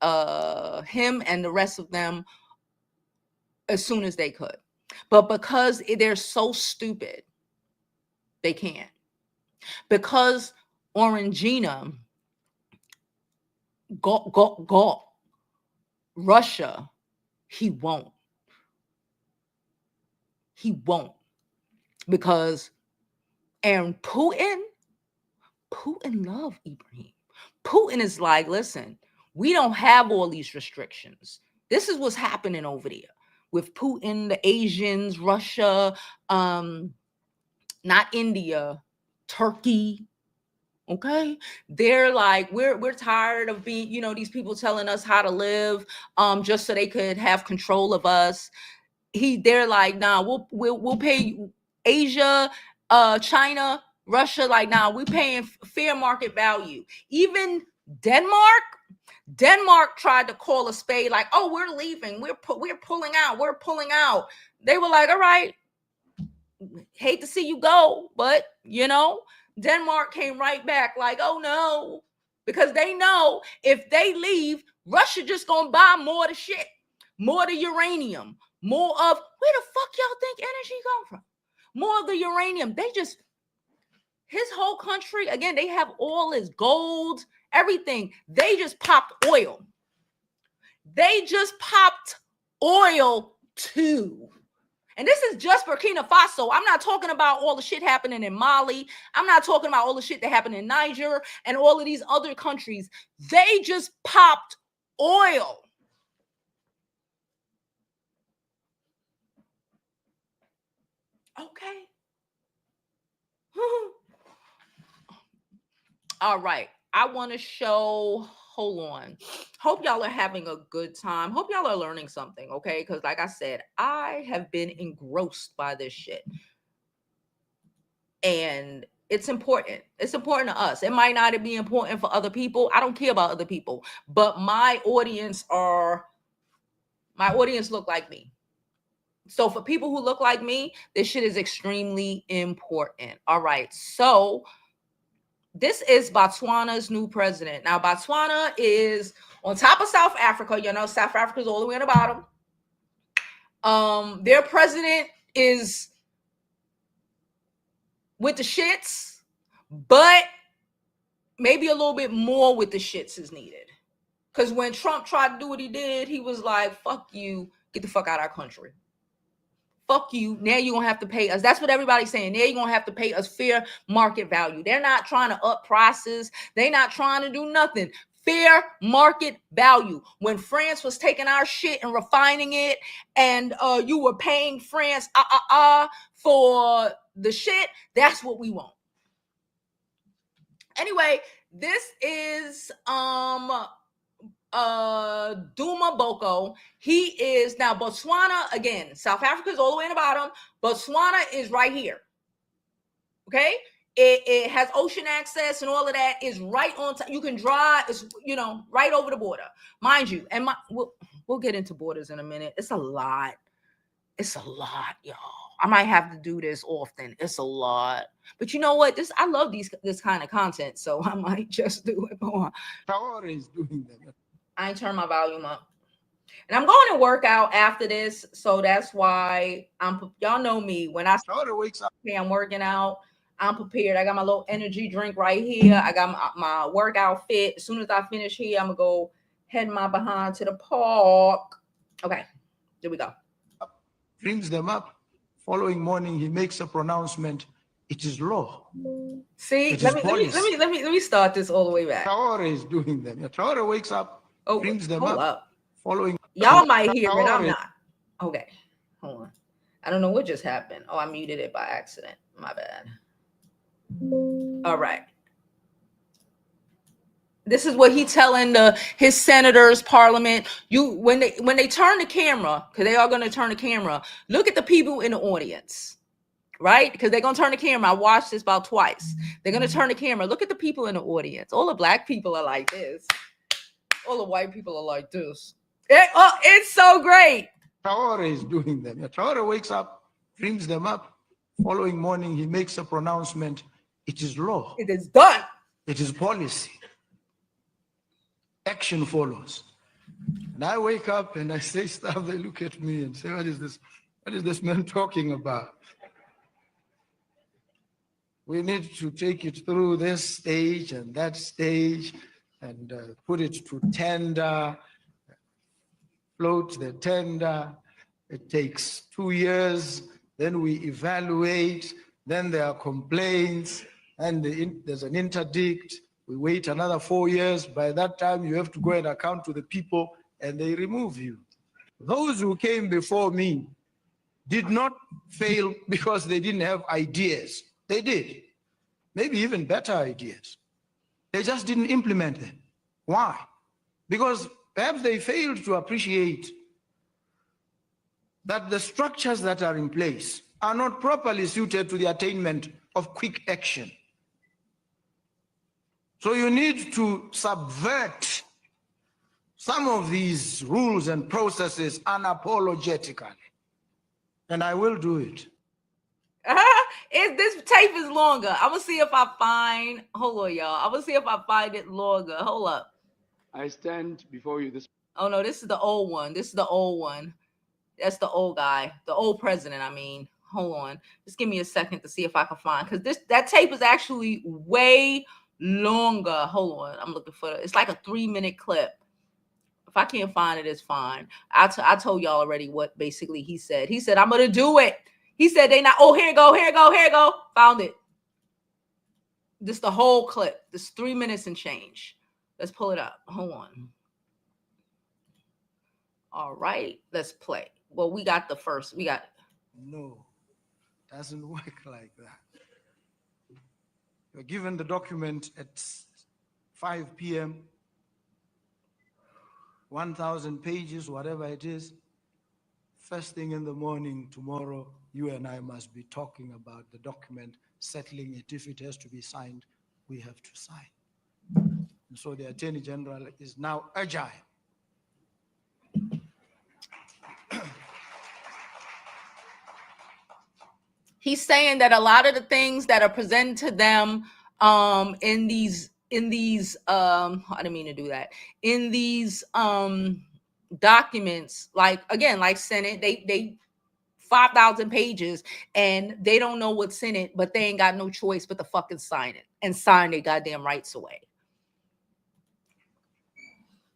him and the rest of them as soon as they could. But because they're so stupid, they can't. Because Orangina got Russia, he won't. He won't. Because and Putin love Ibrahim. Putin is like, listen, we don't have all these restrictions. This is what's happening over there with Putin, the Asians, Russia, not India, Turkey. Okay, they're like, we're tired of being, these people telling us how to live, just so they could have control of us. They're like, nah, we'll pay Asia, China, Russia, like, nah, we paying fair market value. Even Denmark tried to call a spade, like, oh, we're leaving, we're pulling out. They were like, all right, hate to see you go, but Denmark came right back like, oh no, because they know if they leave, Russia just gonna buy more of the shit, more of the uranium, more of, where the fuck y'all think energy come from? More of the uranium. His whole country, again, they have all his gold, everything. They just popped oil. Too. And this is just Burkina Faso. I'm not talking about all the shit happening in Mali. I'm not talking about all the shit that happened in Niger and all of these other countries. They just popped oil. Okay. All right. I want to show, hold on. Hope y'all are having a good time. Hope y'all are learning something, okay? Because like I said, I have been engrossed by this shit. And it's important. It's important to us. It might not be important for other people. I don't care about other people. But my audience look like me. So for people who look like me, this shit is extremely important. All right. So this is Botswana's new president. Now, Botswana is on top of South Africa. South Africa is all the way on the bottom. Their president is with the shits, but maybe a little bit more with the shits is needed. Because when Trump tried to do what he did, he was like, fuck you, get the fuck out of our country. Fuck you. Now you're going to have to pay us. That's what everybody's saying. Now you're going to have to pay us fair market value. They're not trying to up prices. They're not trying to do nothing. Fair market value. When France was taking our shit and refining it, and you were paying France for the shit, that's what we want. Anyway, this is Duma Boko. He is now Botswana again. South Africa is all the way in the bottom. Botswana is right here. Okay, it has ocean access and all of that is right on top. You can drive. It's right over the border, mind you. And we'll get into borders in a minute. It's a lot. It's a lot, y'all. I might have to do this often. It's a lot. But you know what? I love this kind of content, so I might just do it more. Power is doing that. I ain't turn my volume up. And I'm going to work out after this, so that's why y'all know me. When I wakes up, I'm working out, I'm prepared. I got my little energy drink right here. I got my workout fit. As soon as I finish here, I'm gonna go head my behind to the park. Okay, here we go. Brings them up. Following morning, he makes a pronouncement. It is law. See, It is policy. let me start this all the way back. Traore is doing them. Traore wakes up, brings them hold up. up. Following Y'all might hear it. I'm Traore. not. Okay, hold on. I don't know what just happened. Oh, I muted it by accident. My bad. All right. This is what he telling his senators, parliament. You when they turn the camera, because they are going to turn the camera. Look at the people in the audience, right? Because they're going to turn the camera. I watched this about twice. They're going to turn the camera. Look at the people in the audience. All the black people are like this. All the white people are like this. It's so great. Traore is doing them. Traore wakes up, brings them up. Following morning, he makes a pronouncement. It is law. It is done. It is policy. Action follows. And I wake up and I say stuff. They look at me and say, what is this? What is this man talking about? We need to take it through this stage and that stage and put it to tender, float the tender. It takes 2 years. Then we evaluate. Then there are complaints. And there's an interdict. We wait another 4 years. By that time, you have to go and account to the people, and they remove you. Those who came before me did not fail because they didn't have ideas. They did. Maybe even better ideas. They just didn't implement them. Why? Because perhaps they failed to appreciate that the structures that are in place are not properly suited to the attainment of quick action. So you need to subvert some of these rules and processes unapologetically. And I will do it. This tape is longer. I'm gonna see if I find. Hold on, y'all. I'm gonna see if I find it longer. Hold up. I stand before you this. Oh no, this is the old one. This is the old one. That's the old guy, the old president. I mean, hold on. Just give me a second to see if I can find, because that tape is actually way longer. Hold on, I'm looking for it. It's like a 3-minute clip. If I can't find it, it's fine. I told y'all already what basically he said. He said, I'm gonna do it. He said they not. Oh, here you go, here you go, here you go. Found it. This the whole clip. This 3 minutes and change. Let's pull it up. Hold on. All right, let's play. Well, we got the first. We got. No, doesn't work like that. You're given the document at 5 p.m., 1,000 pages, whatever it is. First thing in the morning tomorrow, you and I must be talking about the document, settling it. If it has to be signed, we have to sign. And so the Attorney General is now agile. He's saying that a lot of the things that are presented to them in these I didn't mean to do that, in these documents, like again, like Senate, they 5,000 pages and they don't know what's in it, but they ain't got no choice but to fucking sign it and sign their goddamn rights away.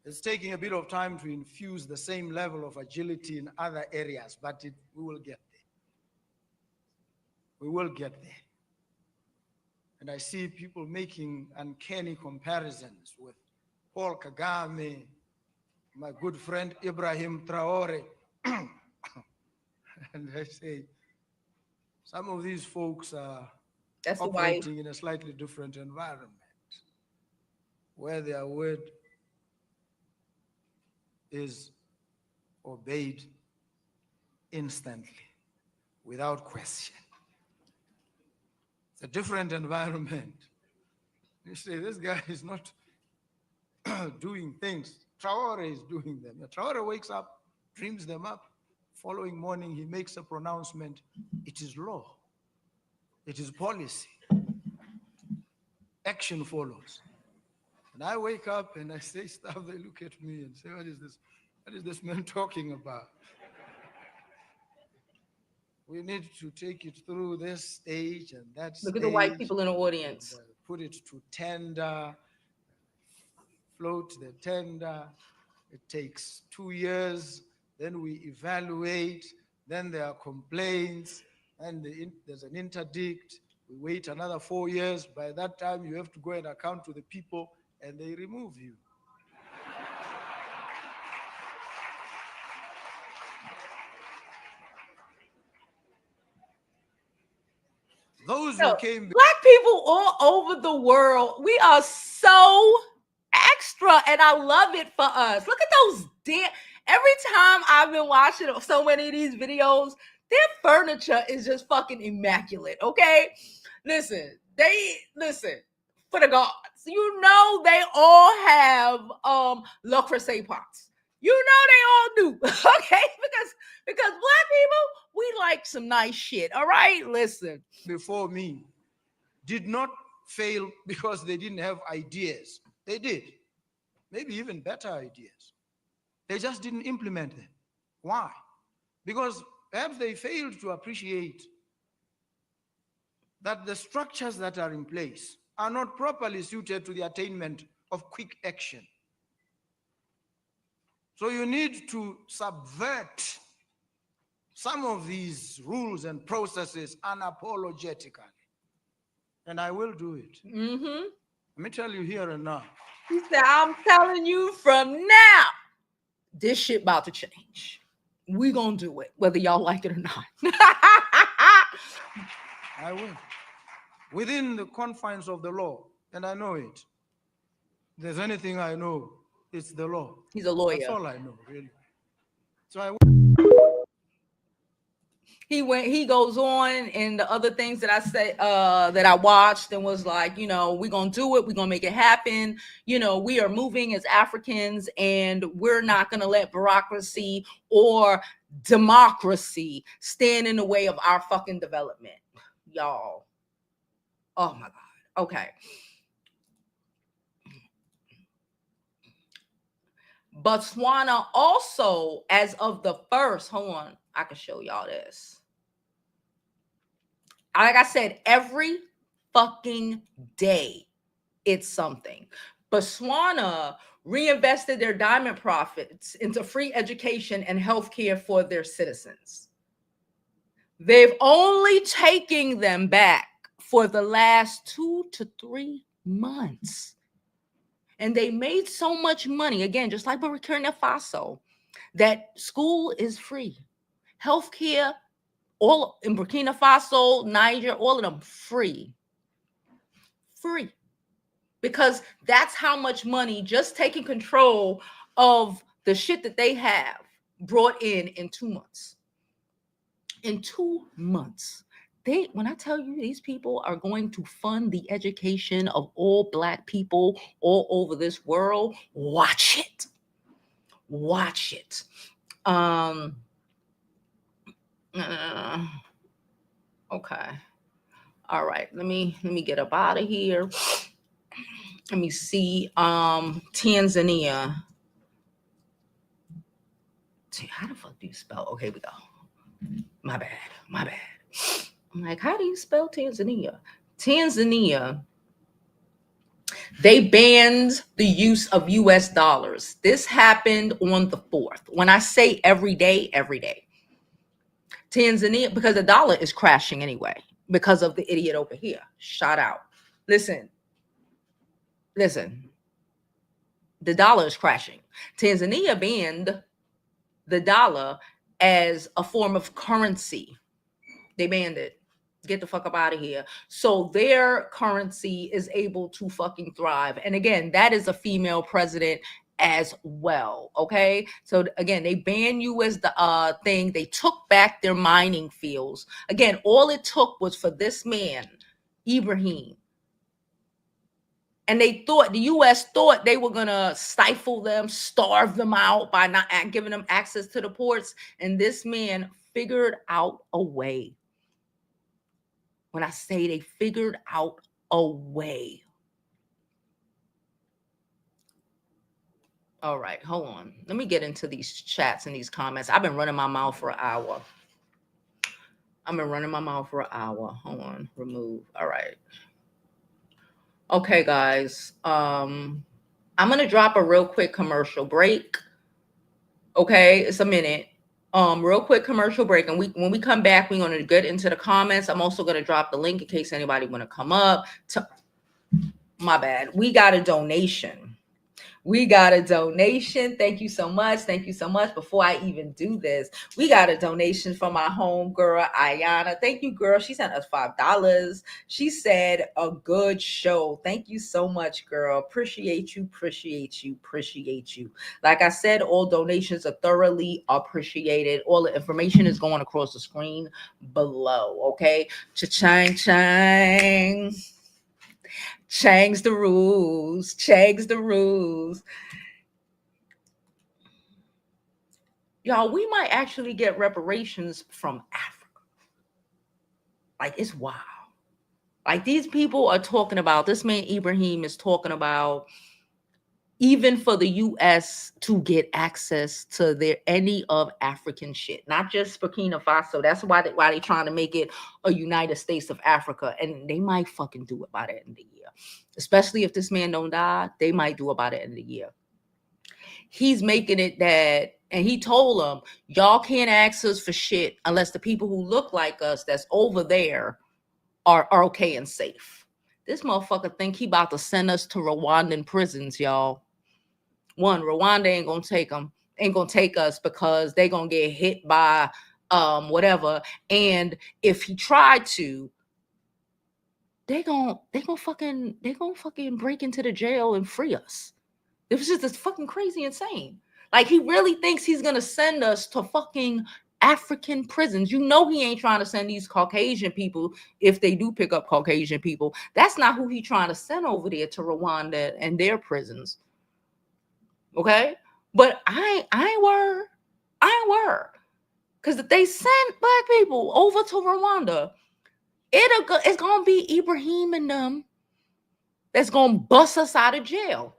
It's taking a bit of time to infuse the same level of agility in other areas, but we will get there. We will get there. And I see people making uncanny comparisons with Paul Kagame, my good friend Ibrahim Traore. And I say, some of these folks are operating in a slightly different environment where their word is obeyed instantly, without question. It's a different environment. You say, this guy is not doing things. Traore is doing them. Traore wakes up, dreams them up. Following morning, he makes a pronouncement. It is law. It is policy. Action follows. And I wake up and I say stuff. They look at me and say, what is this? What is this man talking about? We need to take it through this stage and that Look at the white stage people in the and audience. put it to tender, float the tender. It takes 2 years. Then we evaluate. Then there are complaints. And there's an interdict. We wait another 4 years. By that time, you have to go and account to the people, and they remove you. Those Yo, who came Black people all over the world, we are so extra, and I love it for us. Look at those every time I've been watching so many of these videos, their furniture is just fucking immaculate. Okay, listen, for the gods. You know they all have Le Creuset pots. You know they all do. Okay, because Black people, we like some nice shit. All right, listen. before me did not fail because they didn't have ideas. They did, maybe even better ideas. They just didn't implement them. Why? Because perhaps they failed to appreciate that the structures that are in place are not properly suited to the attainment of quick action. So you need to subvert some of these rules and processes unapologetically. And I will do it. Mm-hmm. Let me tell you here and now. He said, I'm telling you from now, this shit about to change. We gonna do it, whether y'all like it or not. I will. Within the confines of the law, and I know it. If there's anything I know, it's the law. He's a lawyer. That's all I know, really. So I will. He goes on, and the other things that I said that I watched and was like, we're gonna do it, we're gonna make it happen. We are moving as Africans, and we're not gonna let bureaucracy or democracy stand in the way of our fucking development, y'all. Oh my God. Okay. Botswana also, as of the first, hold on, I can show y'all this. Like I said, every fucking day, it's something. Botswana reinvested their diamond profits into free education and healthcare for their citizens. They've only taken them back for the last 2 to 3 months. And they made so much money, again, just like Burkina Faso, that school is free. Healthcare, all in Burkina Faso, Niger, all of them free. Free. Because that's how much money just taking control of the shit that they have brought in 2 months. In 2 months. When I tell you these people are going to fund the education of all Black people all over this world, watch it. Watch it. Okay. All right. Let me get up out of here. Let me see. Tanzania. How the fuck do you spell? Okay, we go. My bad. I'm like, how do you spell Tanzania? Tanzania, they banned the use of US dollars. This happened on the 4th. When I say every day. Tanzania, because the dollar is crashing anyway, because of the idiot over here. Shout out. Listen. The dollar is crashing. Tanzania banned the dollar as a form of currency. They banned it. Get the fuck up out of here. So their currency is able to fucking thrive. And again, that is a female president as well. Okay. So again, they banned you as the thing. They took back their mining fields. Again, all it took was for this man, Ibrahim. And the US thought they were going to stifle them, starve them out by not giving them access to the ports. And this man figured out a way. When I say they figured out a way. All right, hold on. Let me get into these chats and these comments. I've been running my mouth for an hour. I've been running my mouth for an hour. Hold on, remove. All right. Okay, guys. I'm gonna drop a real quick commercial break. Okay, it's a minute. Real quick commercial break, and when we come back, we're gonna get into the comments. I'm also gonna drop the link in case anybody wanna come up. My bad. We got a donation. We got a donation. Thank you so much. Thank you so much. Before I even do this, we got a donation from my home girl, Ayana. Thank you, girl. She sent us $5. She said, a good show. Thank you so much, girl. Appreciate you, appreciate you, appreciate you. Like I said, all donations are thoroughly appreciated. All the information is going across the screen below, okay? Cha-chang, chang. Change the rules. Change the rules. Y'all, we might actually get reparations from Africa. Like, it's wild. Like, these people are talking about, this man Ibrahim is talking about, even for the U.S. to get access to their any of African shit, not just Burkina Faso. That's why they trying to make it a United States of Africa, and they might fucking do it by the end of the year. Especially if this man don't die, they might do it by the end of the year. He's making it that, and he told them, y'all can't ask us for shit unless the people who look like us that's over there are okay and safe. This motherfucker think he about to send us to Rwandan prisons, y'all. One, Rwanda ain't gonna take us because they gonna get hit by whatever. And if he tried to, they gonna fucking break into the jail and free us. It was just this fucking crazy insane. Like, he really thinks he's gonna send us to fucking African prisons. You know he ain't trying to send these Caucasian people, if they do pick up Caucasian people. That's not who he trying to send over there to Rwanda and their prisons. Okay? But I ain't worried. Because if they send black people over to Rwanda, it's gonna be Ibrahim and them that's gonna bust us out of jail.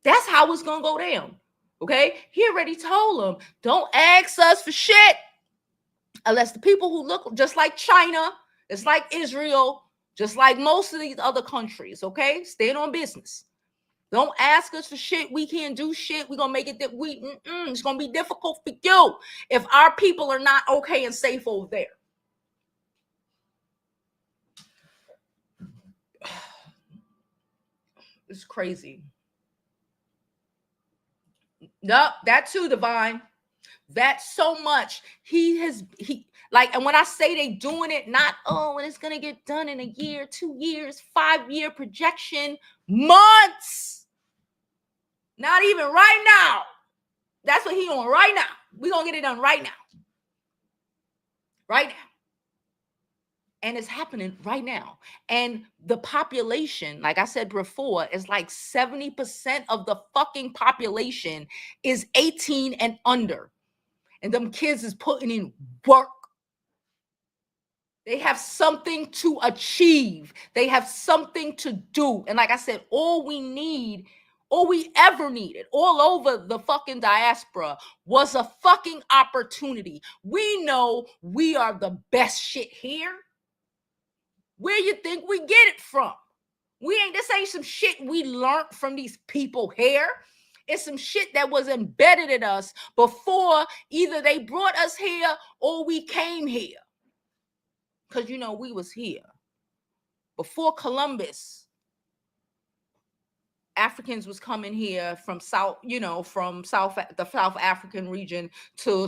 That's how it's gonna go down. Okay? He already told them, don't ask us for shit unless the people who look just like China, it's like Israel, just like most of these other countries, okay? Stand on business. Don't ask us for shit. We can't do shit. We're gonna make it that it's gonna be difficult for you if our people are not okay and safe over there. It's crazy. No, that too, Divine. That's so much. And when I say they doing it, not and it's gonna get done in a year, 2 years, 5-year projection, months. Not even right now. That's what he on right now. We're gonna get it done right now. Right now. And it's happening right now. And the population, like I said before, is like 70% of the fucking population is 18 and under. And them kids is putting in work. They have something to achieve. They have something to do. And like I said, all we ever needed, all over the fucking diaspora, was a fucking opportunity. We know we are the best shit here. Where you think we get it from? This ain't some shit we learned from these people here. It's some shit that was embedded in us before either they brought us here or we came here. Because, we was here. Before Columbus, Africans was coming here from the South African region to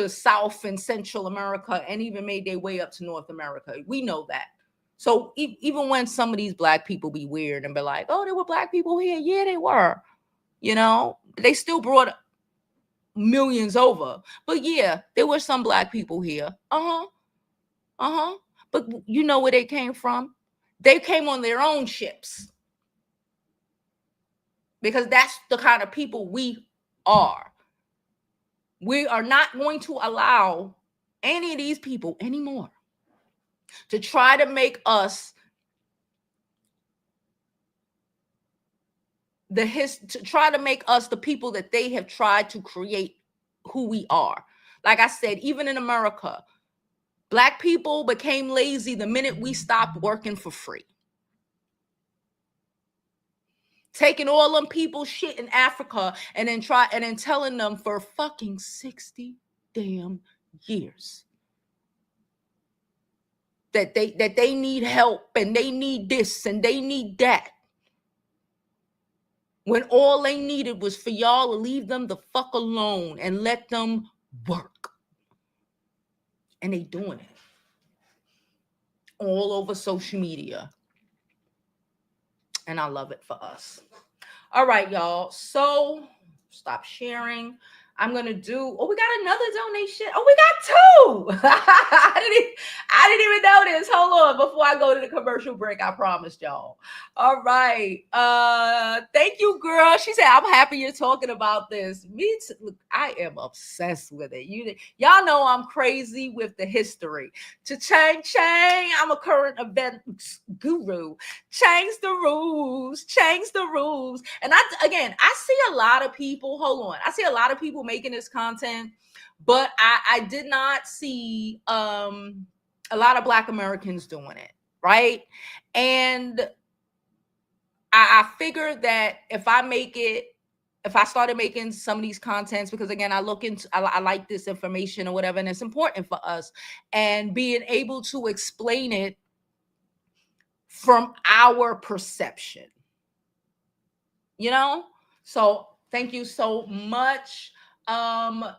South and Central America, and even made their way up to North America. We know that. So even when some of these black people be weird and be like, oh, there were black people here. Yeah, they were. They still brought millions over. But yeah, there were some black people here. But you know where they came from? They came on their own ships. Because that's the kind of people we are. We are not going to allow any of these people anymore to try to make us the people that they have tried to create who we are. Like I said, even in America, Black people became lazy the minute we stopped working for free. Taking all them people's shit in Africa and then telling them for fucking 60 damn years that they need help and they need this and they need that. When all they needed was for y'all to leave them the fuck alone and let them work. And they doing it all over social media. And I love it for us. All right, y'all. So stop sharing. I'm gonna do. Oh, we got another donation. Oh, we got two. I didn't even notice. Hold on, before I go to the commercial break, I promised y'all. All right. Thank you, girl. She said, "I'm happy you're talking about this." Me too. Look, I am obsessed with it. Y'all know I'm crazy with the history. Cha-chang, chang. I'm a current event guru. Change the rules. Change the rules. And I see a lot of people. Hold on. I see a lot of people making this content, but I did not see a lot of Black Americans doing it, right? And I figured that if I started making some of these contents, because again, I like this information or whatever, and it's important for us, and being able to explain it from our perception, you know? So thank you so much. No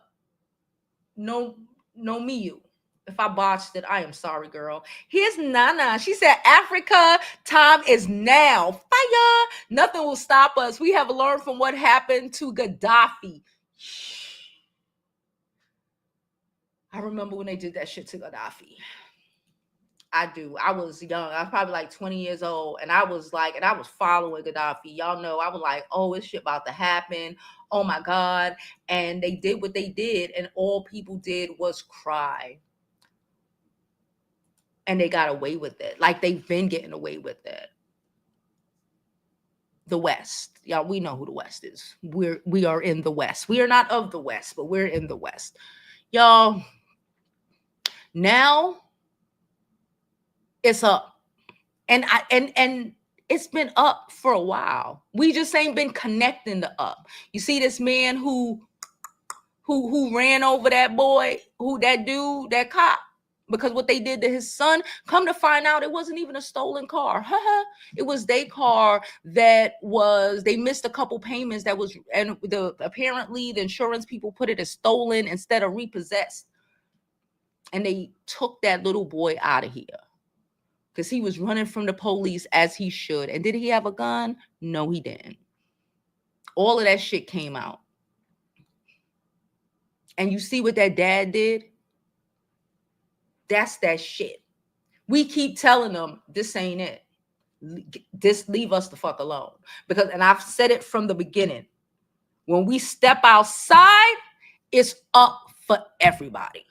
Miu. If I botched it, I am sorry, girl. Here's Nana. She said, Africa, time is now. Fire. Nothing will stop us. We have learned from what happened to Gaddafi. I remember when they did that shit to Gaddafi. I do. I was young. I was probably like 20 years old. And I was following Gaddafi. Y'all know, I was like, oh, this shit about to happen. Oh my God. And they did what they did. And all people did was cry. And they got away with it. Like they've been getting away with it. The West. Y'all, we know who the West is. We are in the West. We are not of the West, but we're in the West. Y'all, now it's up. And it's been up for a while. We just ain't been connecting the up. You see this man who ran over that boy, that cop, because what they did to his son, come to find out it wasn't even a stolen car. It was their car they missed a couple payments and apparently the insurance people put it as stolen instead of repossessed. And they took that little boy out of here because he was running from the police as he should. And did he have a gun? No, he didn't. All of that shit came out. And you see what that dad did? That's that shit. We keep telling them this ain't it. Just leave us the fuck alone. And I've said it from the beginning. When we step outside, it's up for everybody.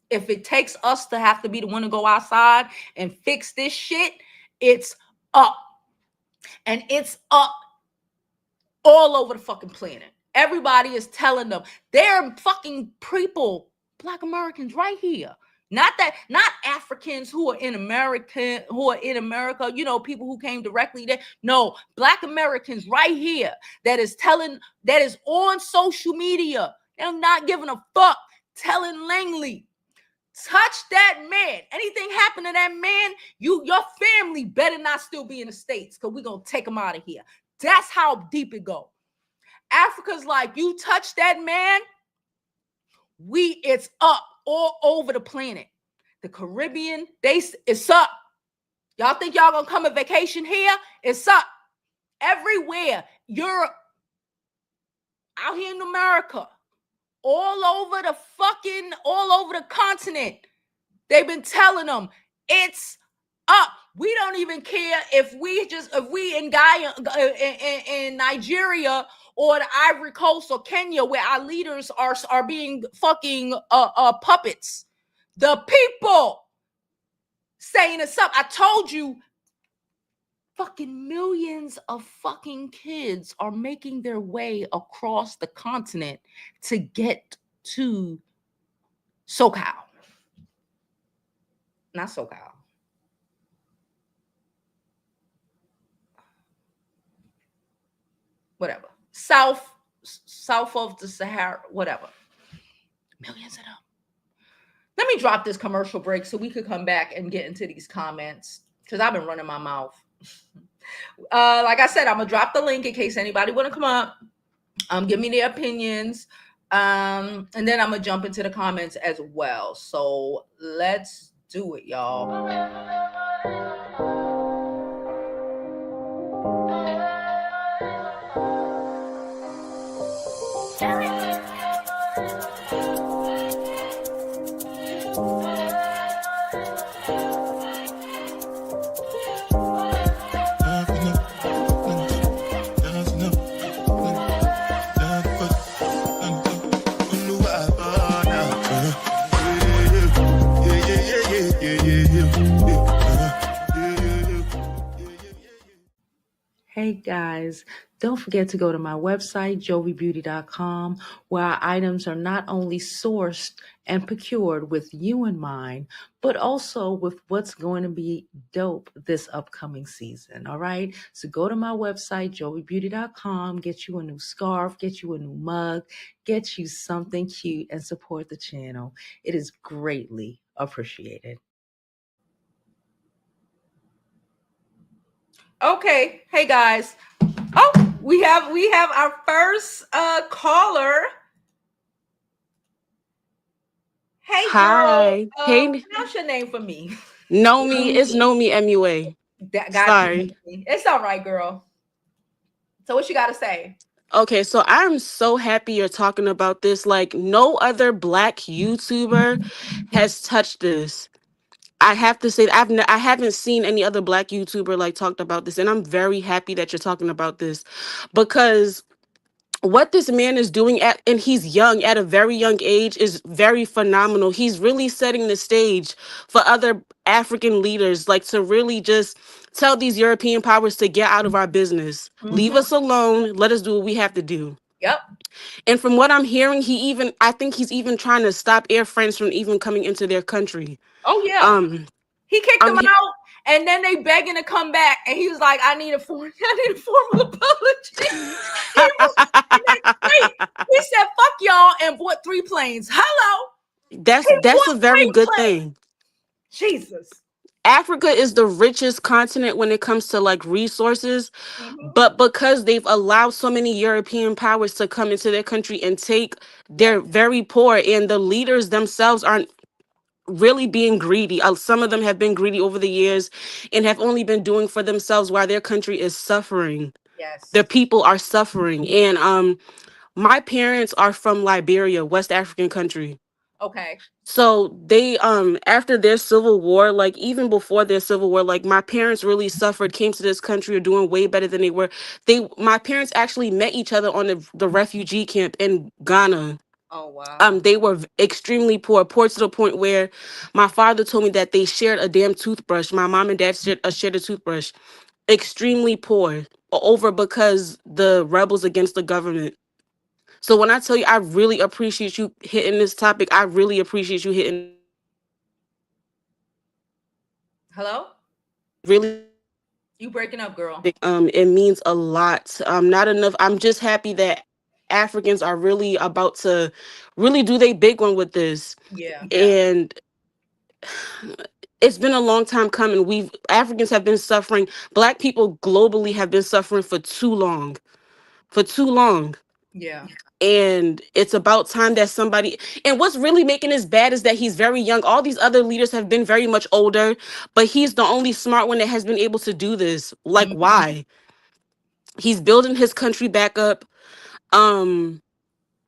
If it takes us to have to be the one to go outside and fix this shit, it's up. And it's up all over the fucking planet. Everybody is telling them they're fucking people, Black Americans right here. Not Africans who are in America, you know, people who came directly there. No, Black Americans right here that is on social media. They're not giving a fuck, telling Langley, touch that man. Anything happen to that man, your family better not still be in the States, because we're going to take them out of here. That's how deep it go. Africa's like, you touch that man, it's up all over the planet. The Caribbean, it's up. Y'all think y'all gonna come on vacation here? It's up. Everywhere. Europe, out here in America, all over the continent. They've been telling them it's up. We don't even care if we in Nigeria or the Ivory Coast or Kenya, where our leaders are being fucking puppets. The people saying it's up. I told you, fucking millions of fucking kids are making their way across the continent to get to SoCal. not SoCal. Whatever. South of the Sahara, whatever. Millions of them. Let me drop this commercial break so we could come back and get into these comments because I've been running my mouth. Like I said, I'm gonna drop the link in case anybody want to come up, give me their opinions, and then I'm gonna jump into the comments as well. So let's do it, y'all. Hey guys, don't forget to go to my website, jovibeauty.com, where our items are not only sourced and procured with you in mind, but also with what's going to be dope this upcoming season. All right. So go to my website, jovibeauty.com, get you a new scarf, get you a new mug, get you something cute, and support the channel. It is greatly appreciated. Okay, hey guys. Oh, we have our first caller. Hey Hi. girl, Hey, pronounce your name for me. Nomi. It's Nomi MUA. That got Sorry. you. It's all right, girl. So what you got to say? Okay, so I'm so happy you're talking about this. Like, no other Black YouTuber has touched this. I have to say, I haven't seen any other Black YouTuber like talked about this, and I'm very happy that you're talking about this because what this man is doing and he's young at a very young age is very phenomenal. He's really setting the stage for other African leaders, like to really just tell these European powers to get out of our business, leave us alone, let us do what we have to do. Yep. And from what I'm hearing, I think he's even trying to stop Air France from even coming into their country. Oh yeah. um He kicked them I'm out, and then they begging to come back, and he was like, I need a formal apology." Wait, he said, "Fuck y'all," and bought 3 planes. Hello, he that's a bought very 3 good planes. thing. Jesus. Africa is the richest continent when it comes to like resources, Mhm. but because they've allowed so many European powers to come into their country and take, they're very poor, and the leaders themselves aren't really being greedy. Some of them have been greedy over the years and have only been doing for themselves while their country is suffering. Yes. Their people are suffering. And my parents are from Liberia, West African country. Okay. So they after their civil war, like even before their civil war, like my parents really suffered, came to this country, are doing way better than they were. My parents actually met each other on the refugee camp in Ghana. Oh wow. They were extremely poor to the point where my father told me that they shared a damn toothbrush. My mom and dad shared a toothbrush. Extremely poor over because the rebels against the government. So when I tell you, I really appreciate you hitting this topic. I really appreciate you hitting Hello? really. You breaking up, girl. It means a lot. Not enough. I'm just happy that Africans are really about to really do they big one with this. Yeah. And it's been a long time coming. Africans have been suffering. Black people globally have been suffering for too long. For too long. Yeah. And it's about time that somebody, and what's really making this bad is that he's very young. All these other leaders have been very much older, but he's the only smart one that has been able to do this. Like, Mhm. why? He's building his country back up. Um,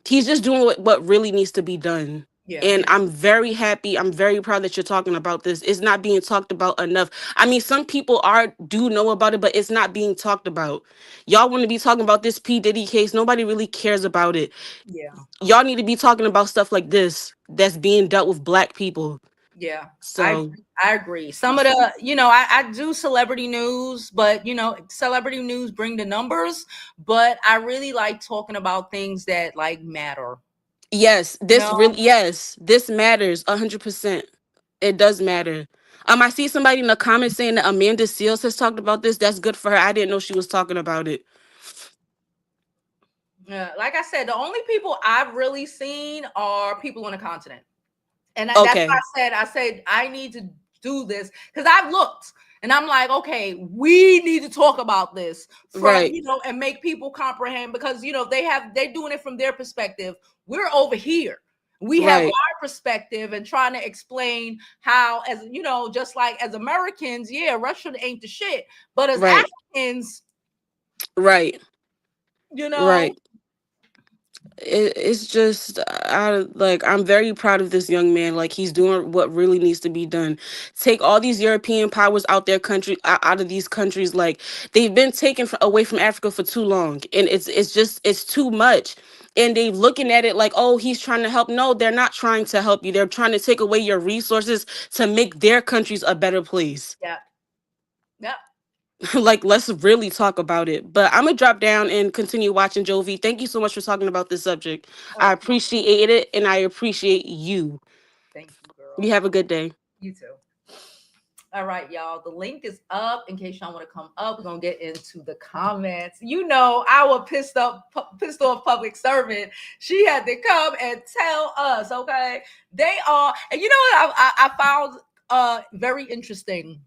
he's just doing what really needs to be done. Yeah. And I'm very happy. I'm very proud that you're talking about this. It's not being talked about enough. I mean, some people do know about it, but it's not being talked about. Y'all want to be talking about this P. Diddy case. Nobody really cares about it. Yeah. Y'all need to be talking about stuff like this that's being dealt with Black people. Yeah. So I agree. Some of the, I do celebrity news, but celebrity news bring the numbers, but I really like talking about things that like matter. yes, You know? this matters 100%. It does matter. I see somebody in the comments saying that Amanda Seals has talked about this. That's good for her. I didn't know she was talking about it. Yeah, like I said, the only people I've really seen are people on the continent. And that's Okay. why I said I need to do this, because I've looked and I'm like, okay, we need to talk about this from, Right. and make people comprehend, because they're doing it from their perspective. We're over here. We have Right. our perspective and trying to explain how, as just like as Americans, yeah, Russia ain't the shit. But as Right. Africans, Right. you know, Right. It's just I'm very proud of this young man. Like, he's doing what really needs to be done. Take all these European powers out out of these countries. Like, they've been taken away from Africa for too long, and it's too much. And they looking at it like, oh, he's trying to help. No, they're not trying to help you. They're trying to take away your resources to make their countries a better place. yeah. Yep. Like, let's really talk about it. But I'm gonna drop down and continue watching Jovi. Thank you so much for talking about this subject. I Oh, appreciate it, and I appreciate you. thank you, girl. You have a good day. You too. All right, y'all. The link is up in case y'all want to come up. We're gonna get into the comments. Our pissed off public servant. She had to come and tell us. Okay, they are, and you know what I found very interesting,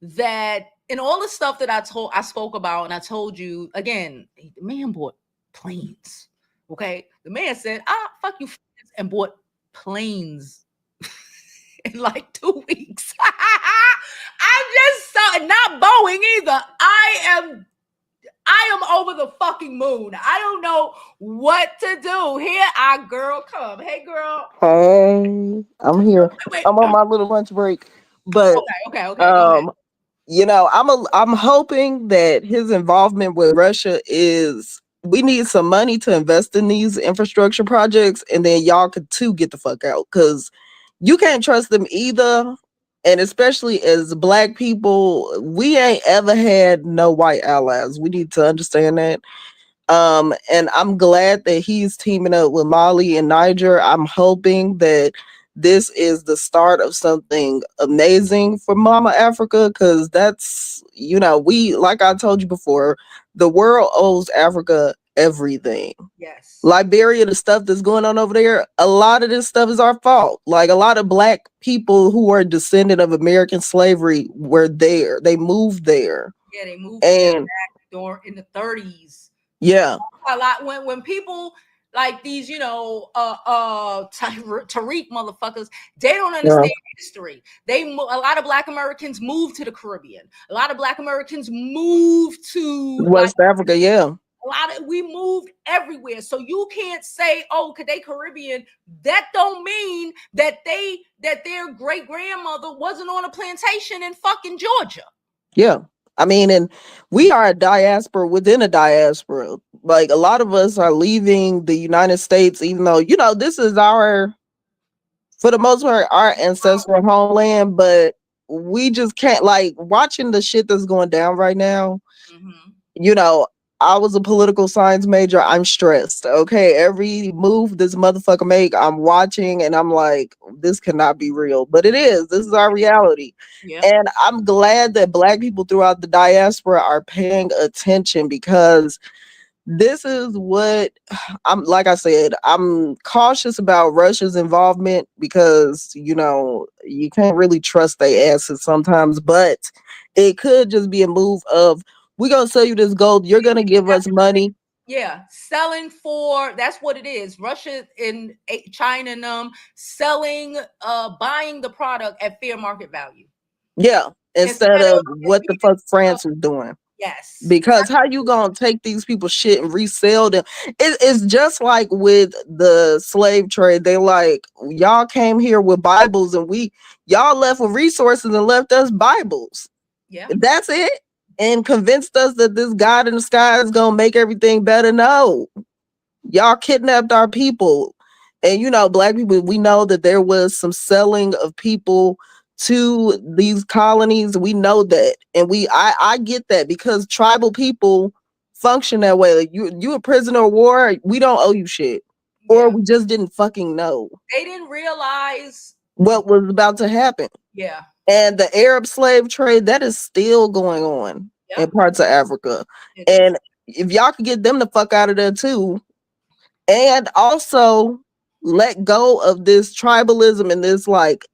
that in all the stuff that I spoke about, and I told you again, the man bought planes. Okay, the man said, fuck you, and bought planes in like 2 weeks. I'm just so, not Boeing either. I am over the fucking moon. I don't know what to do. Here our girl come. Hey girl. Hey, I'm here. Wait. I'm on my little lunch break, but Okay. Go ahead. I'm hoping that his involvement with Russia is, we need some money to invest in these infrastructure projects, and then y'all could too get the fuck out, because you can't trust them either. And especially as Black people, we ain't ever had no white allies. We need to understand that. And I'm glad that he's teaming up with Mali and Niger. I'm hoping that this is the start of something amazing for Mama Africa, because that's, we, like I told you before, the world owes Africa everything. Yes. Liberia, the stuff that's going on over there, a lot of this stuff is our fault. Like, a lot of Black people who are descendant of American slavery were there. They moved there. Yeah, they moved And back door in the 30s. yeah. A lot when people like these, Tariq motherfuckers, they don't understand history. A lot of Black Americans moved to the Caribbean. A lot of Black Americans moved to West Africa, yeah. we moved everywhere. So you can't say, oh, could they Caribbean? That don't mean that their great grandmother wasn't on a plantation in fucking Georgia. Yeah. I mean, and we are a diaspora within a diaspora. Like, a lot of us are leaving the United States, even though, this is for the most part, our ancestral homeland, but we just can't, like, watching the shit that's going down right now. Mm-hmm. I was a political science major. I'm stressed. Okay. Every move this motherfucker make, I'm watching and I'm like, this cannot be real. But it is. This is our reality. Yeah. And I'm glad that Black people throughout the diaspora are paying attention, because this is what like I said, I'm cautious about Russia's involvement, because, you can't really trust their asses sometimes, but it could just be a move of, we're going to sell you this gold. You're going to give us money. Yeah, selling for, that's what it is. Russia and China and them selling, buying the product at fair market value. Yeah, instead of what the fuck France is doing. Yes. Because how you going to take these people's shit and resell them? It's just like with the slave trade. They like, y'all came here with Bibles and y'all left with resources and left us Bibles. Yeah. That's it. And convinced us that this God in the sky is going to make everything better. No, y'all kidnapped our people. And, Black people, we know that there was some selling of people to these colonies. We know that. And I get that, because tribal people function that way. Like, you a prisoner of war, we don't owe you shit. Or we just didn't fucking know. They didn't realize what was about to happen. Yeah. And the Arab slave trade, that is still going on in Yep. parts of Africa. It is. And if y'all could get them the fuck out of there too, and also let go of this tribalism and this like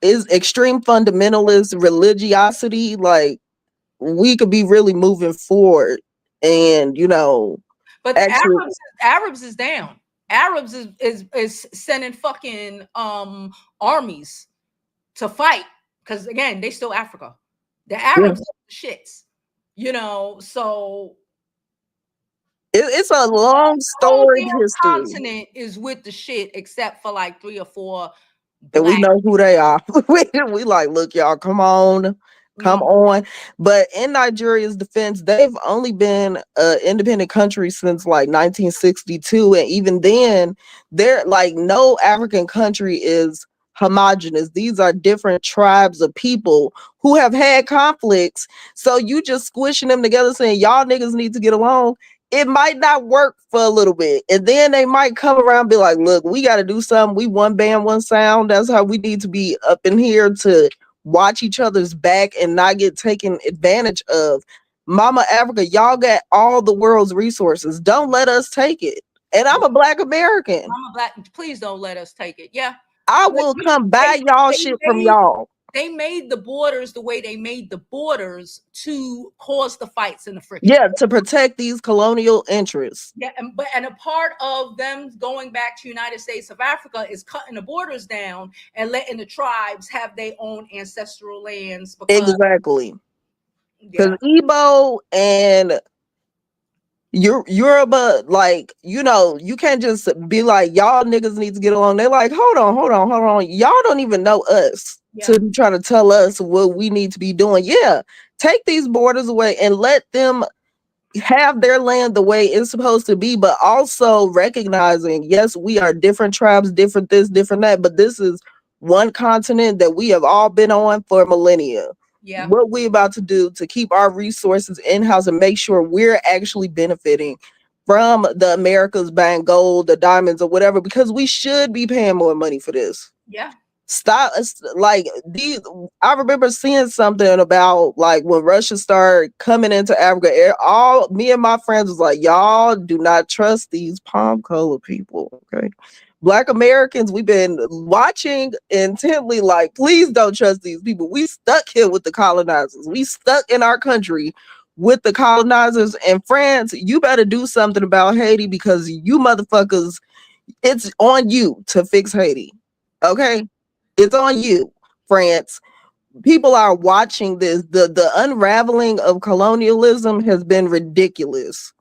is extreme fundamentalist religiosity, like we could be really moving forward and But the actually Arabs is down. Arabs is sending fucking armies to fight because again they still Africa. The Arabs are the shits, So it's a long the whole storied damn history. continent is with the shit except for like 3 or 4 And we black. know who they are. we like, look, y'all, come on. But in Nigeria's defense, they've only been an independent country since like 1962. And even then, they're like no African country is homogenous. These are different tribes of people who have had conflicts. So you just squishing them together saying y'all niggas need to get along. It might not work for a little bit. And then they might come around and be like, look, we got to do something. We one band, one sound. That's how we need to be up in here to watch each other's back and not get taken advantage of. Mama Africa, y'all got all the world's resources. Don't let us take it. And I'm a Black American. I'm a black. Please don't let us take it. Yeah. I will come buy y'all shit from y'all. They made the borders the way they made the borders to cause the fights and the friction. Yeah, to protect these colonial interests. Yeah, and a part of them going back to United States of Africa is cutting the borders down and letting the tribes have their own ancestral lands. Exactly. Because Igbo and Yoruba, like, you can't just be like, y'all niggas need to get along. They're like, hold on. Y'all don't even know us to try to tell us what we need to be doing. Yeah, take these borders away and let them have their land the way it's supposed to be, but also recognizing, yes, we are different tribes, different this, different that, but this is one continent that we have all been on for millennia. Yeah. What we about to do to keep our resources in-house and make sure we're actually benefiting from the Americas buying gold, the diamonds, or whatever, because we should be paying more money for this. Yeah. Stop, like, these. I remember seeing something about like when Russia started coming into Africa, all me and my friends was like, y'all do not trust these palm color people. Okay, Black Americans, we've been watching intently, like, please don't trust these people. We stuck here with the colonizers. We stuck in our country with the colonizers. And France, you better do something about Haiti, because you motherfuckers, it's on you to fix Haiti. Okay, it's on you, France. People are watching this. The unraveling of colonialism has been ridiculous.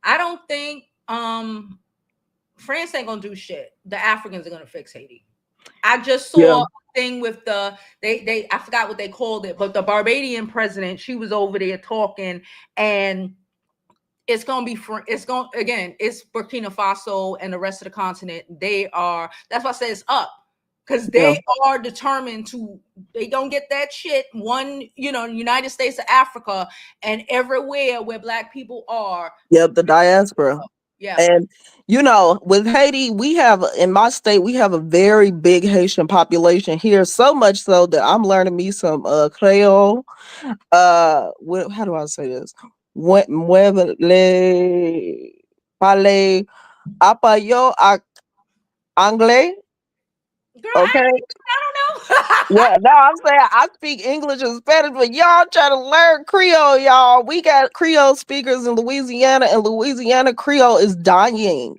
I don't think France ain't gonna do shit. The Africans are gonna fix Haiti. I just saw a thing with they I forgot what they called it, but the Barbadian president, she was over there talking, and it's gonna be it's Burkina Faso and the rest of the continent. That's why I say it's up. Because they are determined they don't get that shit. United States of Africa and everywhere where Black people are. Yep, the diaspora. Yeah. And with Haiti, in my state, we have a very big Haitian population here, so much so that I'm learning me some Creole. How do I say this? Mueve le parle apayo anglais. Girl, okay. I don't know. Yeah, no, I'm saying I speak English and Spanish, but y'all try to learn Creole, y'all. We got Creole speakers in Louisiana, and Louisiana Creole is dying.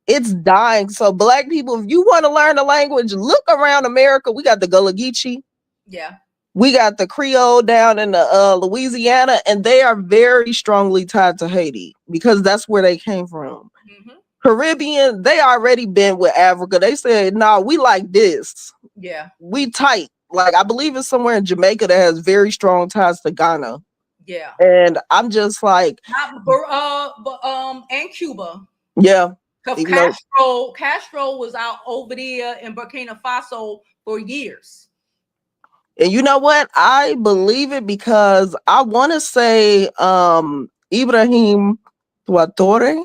It's dying. So Black people, if you want to learn the language, look around America. We got the Gullah Geechee. Yeah. We got the Creole down in Louisiana, and they are very strongly tied to Haiti because that's where they came from. Mm-hmm. Caribbean, they already been with Africa. They said, nah, we like this. Yeah. We tight. Like, I believe it's somewhere in Jamaica that has very strong ties to Ghana. Yeah. And I'm just like, and Cuba. Yeah. Because Castro was out over there in Burkina Faso for years. And you know what? I believe it because I want to say Ibrahim Traoré.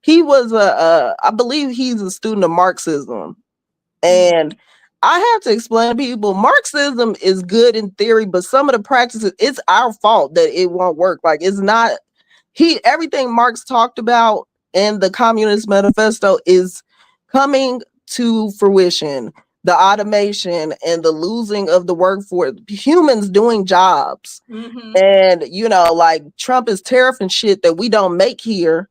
He was I believe he's a student of Marxism. And I have to explain to people, Marxism is good in theory, but some of the practices, it's our fault that it won't work. Like, it's not, everything Marx talked about in the Communist Manifesto is coming to fruition. The automation and the losing of the workforce, humans doing jobs. And, like Trump is tariffing shit that we don't make here.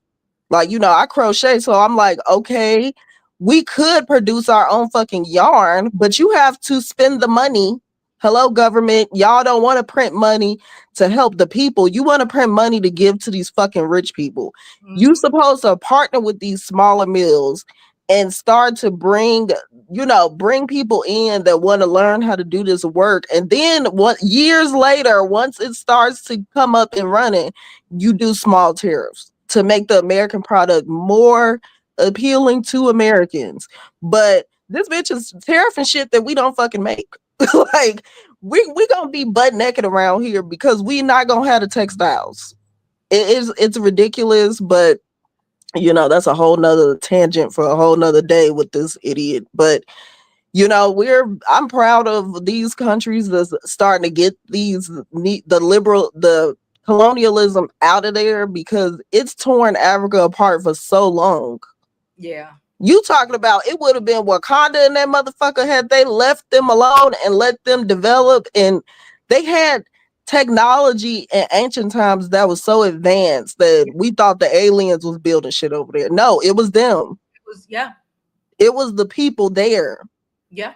Like, I crochet. So I'm like, okay, we could produce our own fucking yarn, but you have to spend the money. Hello, government. Y'all don't want to print money to help the people. You want to print money to give to these fucking rich people. You supposed to partner with these smaller mills and start to bring people in that want to learn how to do this work. And then years later, once it starts to come up and running, you do small tariffs to make the American product more appealing to Americans. But this bitch is tariffing shit that we don't fucking make. Like, we gonna be butt naked around here because we not gonna have the textiles. It's ridiculous, but that's a whole nother tangent for a whole nother day with this idiot. But I'm proud of these countries that's starting to get the colonialism out of there, because it's torn Africa apart for so long. Yeah. You talking about it would have been Wakanda and that motherfucker had they left them alone and let them develop, and they had technology in ancient times that was so advanced that we thought the aliens was building shit over there. No, it was them. It was the people there. Yeah.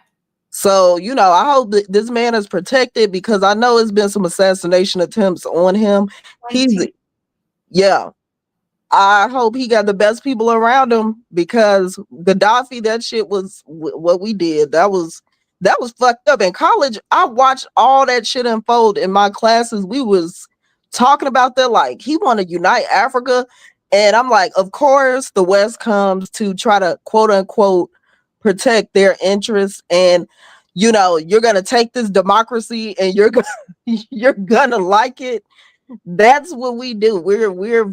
So, I hope that this man is protected, because I know it's been some assassination attempts on him. I hope he got the best people around him, because Gaddafi, that shit was what we did. That was fucked up. In college, I watched all that shit unfold in my classes. We was talking about that, like, he want to unite Africa. And I'm like, of course, the West comes to try to, quote unquote, protect their interests. And, you're going to take this democracy and you're going to like it. That's what we do. We're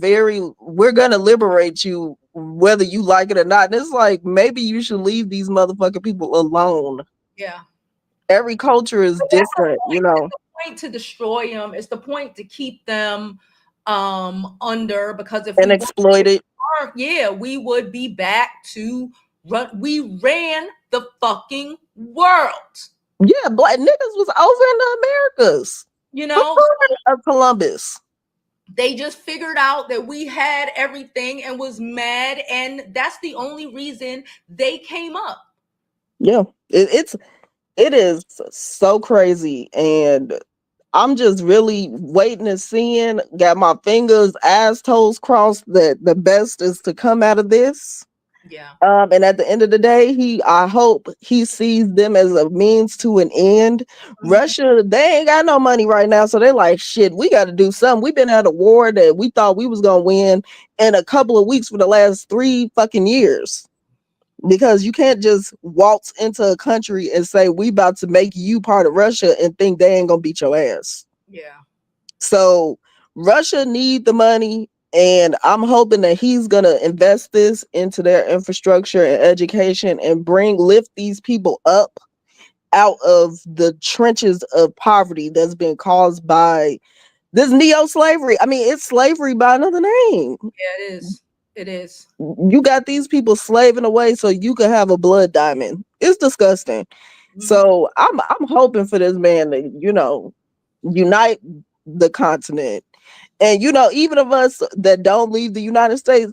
gonna liberate you whether you like it or not. And it's like, maybe you should leave these motherfucking people alone. Yeah. Every culture is different, It's the point to destroy them. It's the point to keep them under, because if and exploit it. We would be back to we ran the fucking world. Yeah, black niggas was over in the Americas. Of Columbus. They just figured out that we had everything and was mad, and that's the only reason they came up. Yeah, it is so crazy, and I'm just really waiting and seeing. Got my fingers, ass, toes crossed that the best is to come out of this. Yeah. And at the end of the day, I hope he sees them as a means to an end. Russia, they ain't got no money right now, so they're like, shit, we got to do something. We've been at a war that we thought we was gonna win in a couple of weeks for the last 3 fucking years. Because you can't just waltz into a country and say we about to make you part of Russia and think they ain't gonna beat your ass. Yeah. So Russia need the money. And I'm hoping that he's going to invest this into their infrastructure and education and lift these people up out of the trenches of poverty that's been caused by this neo-slavery. I mean, it's slavery by another name. Yeah, it is. It is. You got these people slaving away so you can have a blood diamond. It's disgusting. So I'm hoping for this man to, unite the continent. And, even of us that don't leave the United States,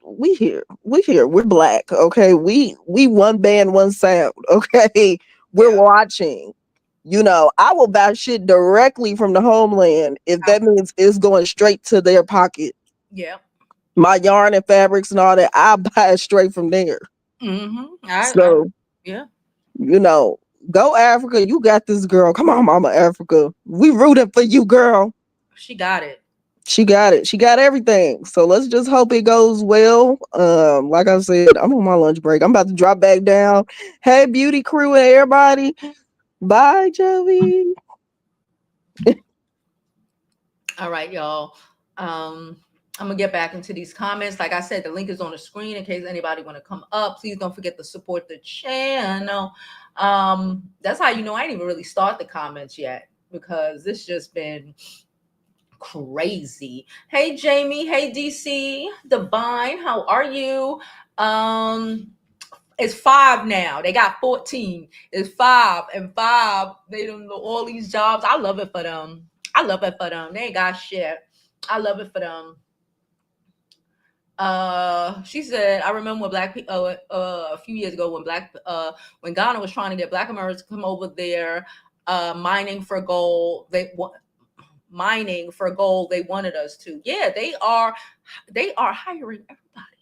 we here, we're black. Okay. We one band, one sound. Okay. We're watching, I will buy shit directly from the homeland if that means it's going straight to their pocket. Yeah. My yarn and fabrics and all that, I'll buy it straight from there. Go Africa. You got this, girl. Come on, Mama Africa. We rooting for you, girl. She got it. She got it. She got everything. So let's just hope it goes well. Like I said, I'm on my lunch break. I'm about to drop back down. Hey, beauty crew and everybody. Bye, Jovi. All right, y'all. I'm gonna get back into these comments. Like I said, the link is on the screen in case anybody want to come up. Please don't forget to support the channel. That's how you know I didn't even really start the comments yet, because this just been crazy. Hey Jamie, hey DC, Divine, how are you? It's 5 now. They got 14. It's 5 and 5. They don't know all these jobs. I love it for them. I love it for them. They ain't got shit. I love it for them. She said, I remember when black people a few years ago when Ghana was trying to get black Americans to come over there mining for gold. They wanted us to. Yeah, they are hiring everybody.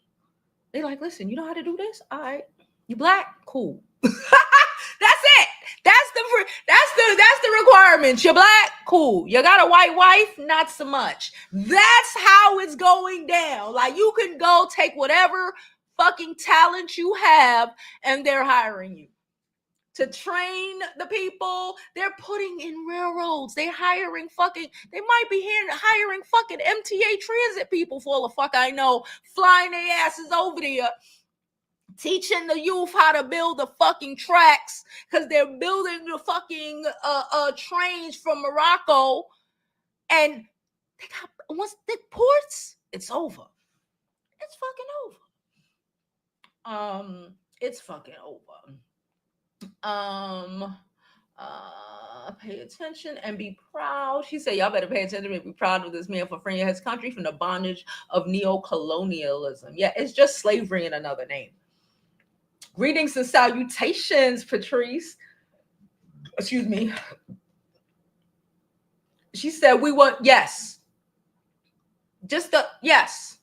They like, listen, you know how to do this? All right. You black? Cool. That's it. That's the requirements. You're black? Cool. You got a white wife? Not so much. That's how it's going down. Like, you can go take whatever fucking talent you have, and they're hiring you to train the people. They're putting in railroads. They're hiring they might be hiring fucking MTA transit people, for all the fuck I know, flying their asses over there, teaching the youth how to build the fucking tracks, because they're building the fucking trains from Morocco. And they got, once the ports, it's over. It's fucking over. It's fucking over. Pay attention and be proud. She said, y'all better pay attention and be proud of this man for freeing his country from the bondage of neo-colonialism. Yeah, it's just slavery in another name. Greetings and salutations, Patrice. Excuse me. She said, we want, yes. Yes.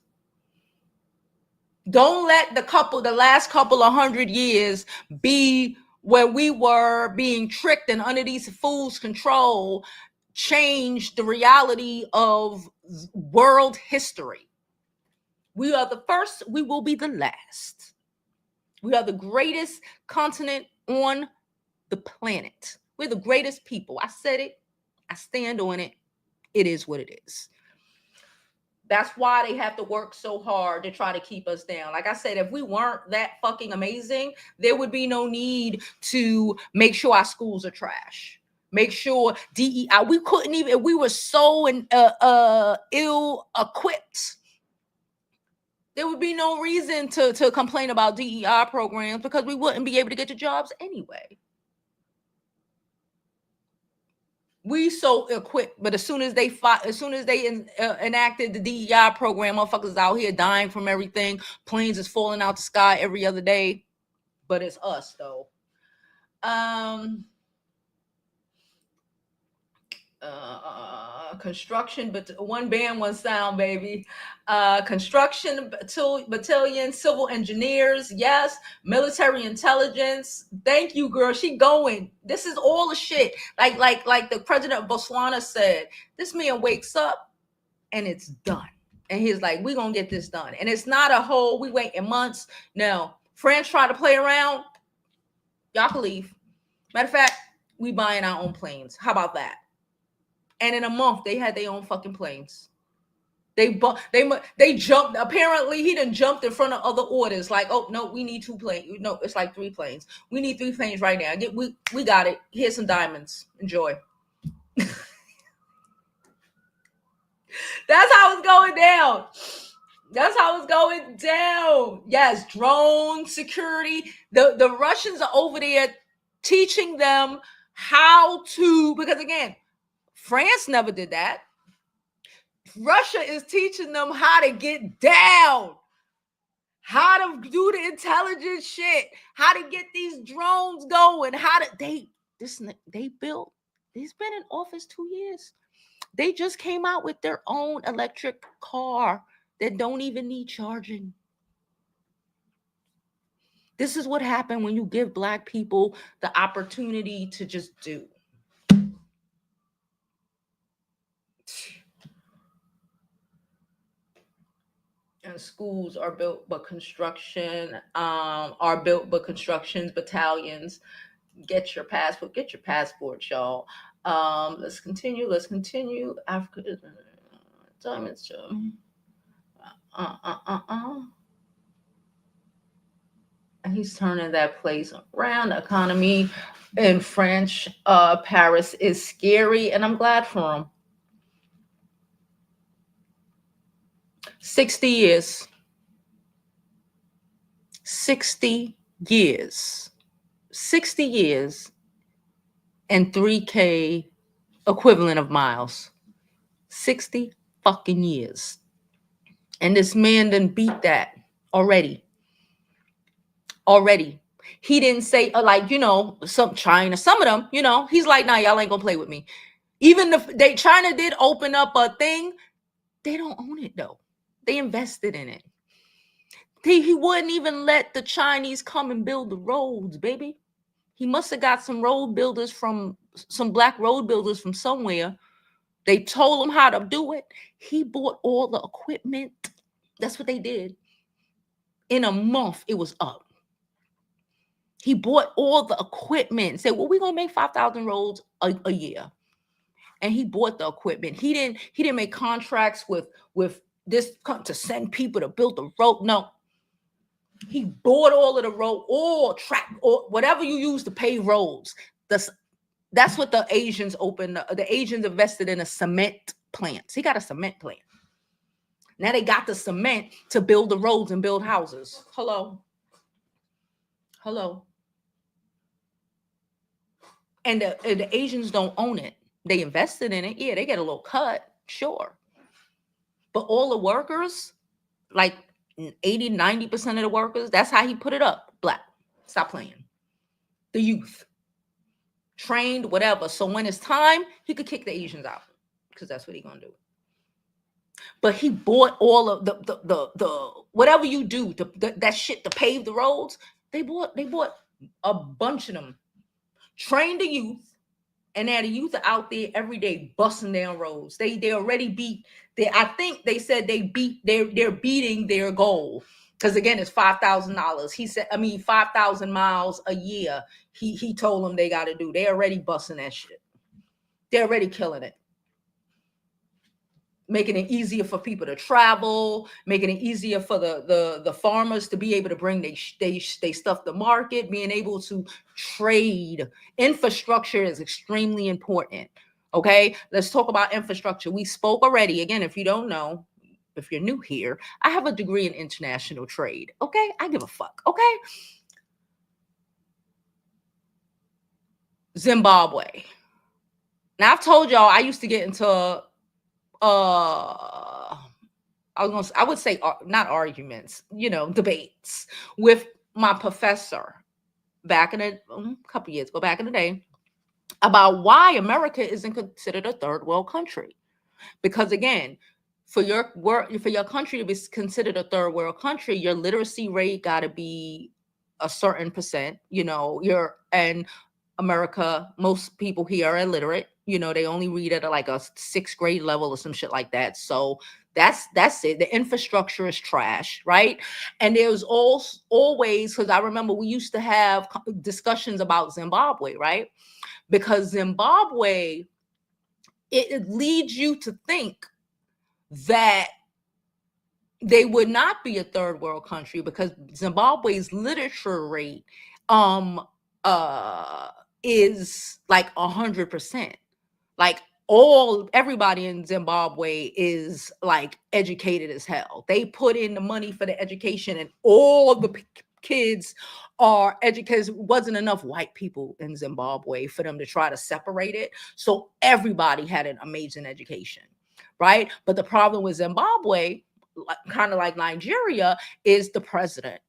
Don't let the last couple of 100 years be when we were being tricked and under these fools' control, change the reality of world history. We are the first, we will be the last. We are the greatest continent on the planet. We're the greatest people. I said it. I stand on it. It is what it is. That's why they have to work so hard to try to keep us down. Like I said, if we weren't that fucking amazing, there would be no need to make sure our schools are trash. Make sure DEI, we couldn't even, we were so ill-equipped. There would be no reason to complain about DEI programs, because we wouldn't be able to get the jobs anyway. We so equipped, but as soon as they enacted the DEI program, motherfuckers out here dying from everything. Planes is falling out the sky every other day, but it's us though. Construction, but one band, one sound, baby. Construction battalion, civil engineers, yes. Military intelligence. Thank you, girl. She going. This is all the shit. Like the president of Botswana said, this man wakes up and it's done. And he's like, we're gonna get this done. And it's not a whole, we waiting months. No. France tried to play around. Y'all can leave. Matter of fact, we buying our own planes. How about that? And in a month, they had their own fucking planes. They jumped. Apparently, he done jumped in front of other orders. Like, oh no, we need 2 planes. No, it's like 3 planes. We need 3 planes right now. We got it. Here's some diamonds. Enjoy. That's how it's going down. That's how it's going down. Yes, drone security. The Russians are over there teaching them how to, because again, France never did that. Russia is teaching them how to get down, how to do the intelligence shit, how to get these drones going, they built, he's been in office 2 years. They just came out with their own electric car that don't even need charging. This is what happened when you give Black people the opportunity to just do. And schools are built, but constructions battalions. Get your passport, y'all. Let's continue. Africa diamonds. He's turning that place around. The economy in French, Paris is scary, and I'm glad for him. 60 years. 60 years. 60 years and 3K equivalent of miles. 60 fucking years. And this man didn't beat that already. He didn't say, like, some China, some of them, he's like, nah, y'all ain't gonna play with me. Even if China did open up a thing, they don't own it though. They invested in it. He wouldn't even let the Chinese come and build the roads, baby. He must have got some black road builders from somewhere. They told him how to do it. He bought all the equipment. That's what they did. In a month, it was up. He bought all the equipment. Said, well, we're going to make 5,000 roads a year. And he bought the equipment. He didn't make contracts with this to send people to build the road. No. He bought all of the road, all track, or whatever you use to pave roads. That's what the Asians opened. The Asians invested in a cement plant. He got a cement plant. Now they got the cement to build the roads and build houses. Hello. And the Asians don't own it. They invested in it. Yeah, they get a little cut, sure. But all the workers, like 80, 90% of the workers, that's how he put it up. Black. Stop playing. The youth. Trained, whatever. So when it's time, he could kick the Asians out. Because that's what he's going to do. But he bought all of the whatever you do, that shit to pave the roads. They bought a bunch of them. Trained the youth, and now the youth are out there every day busting down roads. They already beat. I think they said they're beating their goal, because again it's $5,000. He said, 5,000 miles a year. He told them they got to do. They already busting that shit. They're already killing it. Making it easier for people to travel, making it easier for the farmers to be able to bring they stuff to market, being able to trade. Infrastructure is extremely important. Okay, let's talk about infrastructure. We spoke already. Again, if you don't know, if you're new here, I have a degree in international trade. Okay, I give a fuck. Okay, Zimbabwe. Now I've told y'all I used to get into I would say not arguments, debates with my professor back in a couple years ago, back in the day, about why America isn't considered a third world country. Because again, for your country to be considered a third world country, your literacy rate got to be a certain percent. And America, most people here are illiterate. They only read at like a 6th grade level or some shit like that. So that's it. The infrastructure is trash, right? And there's always, because I remember we used to have discussions about Zimbabwe, right? Because Zimbabwe, it leads you to think that they would not be a third world country, because Zimbabwe's literature rate is like 100%. Like everybody in Zimbabwe is like educated as hell. They put in the money for the education, and all the kids are educated. There wasn't enough white people in Zimbabwe for them to try to separate it. So everybody had an amazing education, right? But the problem with Zimbabwe, kind of like Nigeria, is the president.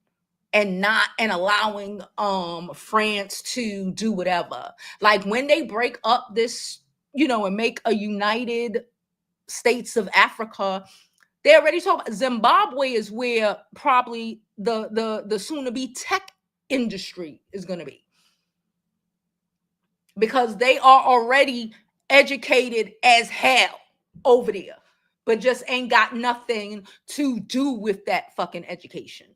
And allowing France to do whatever. Like when they break up this, and make a United States of Africa, they already talk about Zimbabwe is where probably the soon-to-be tech industry is going to be, because they are already educated as hell over there, but just ain't got nothing to do with that fucking education.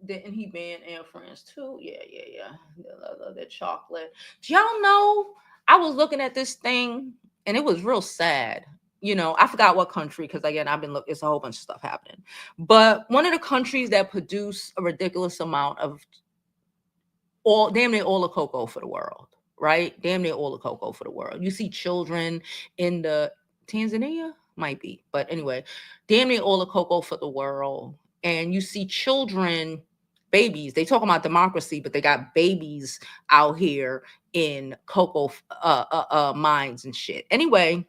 Didn't he ban Air France too? Yeah. The chocolate. Do y'all know? I was looking at this thing and it was real sad. You know, I forgot what country, because again, I've been looking, it's a whole bunch of stuff happening. But one of the countries that produce a ridiculous amount of damn near all the cocoa for the world, right? Damn near all the cocoa for the world. You see children in the Tanzania, might be, but anyway, damn near all the cocoa for the world. And you see children, babies. They talk about democracy, but they got babies out here in cocoa mines and shit. Anyway,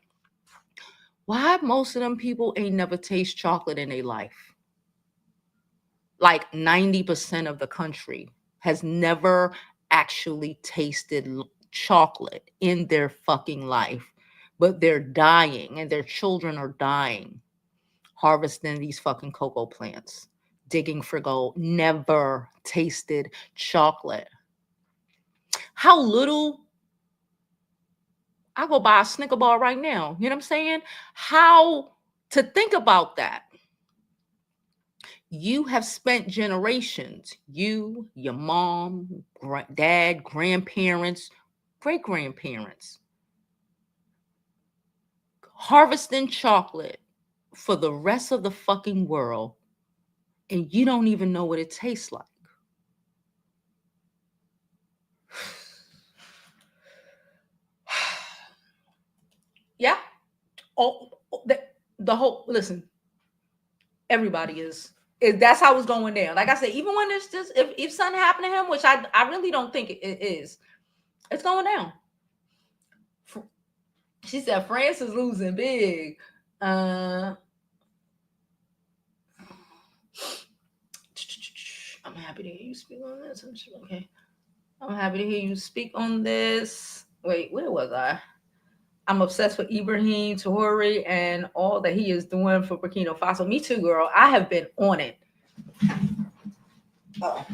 why most of them people ain't never taste chocolate in their life? Like 90% of the country has never actually tasted chocolate in their fucking life, but they're dying and their children are dying harvesting these fucking cocoa plants, digging for gold, never tasted chocolate. How little, I go buy a Snicker bar right now. You know what I'm saying? How to think about that. You have spent generations, you, your mom, dad, grandparents, great grandparents, harvesting chocolate for the rest of the fucking world, and you don't even know what it tastes like. Yeah. Oh, the whole, listen, everybody is that's how it's going down. Like I said, even when it's just, if something happened to him, which I really don't think it is, it's going down. She said France is losing big. I'm happy to hear you speak on this. Okay. I'm happy to hear you speak on this. Wait, where was I? I'm obsessed with Ibrahim Traore and all that he is doing for Burkina Faso. Me too, girl. I have been on it. Oh.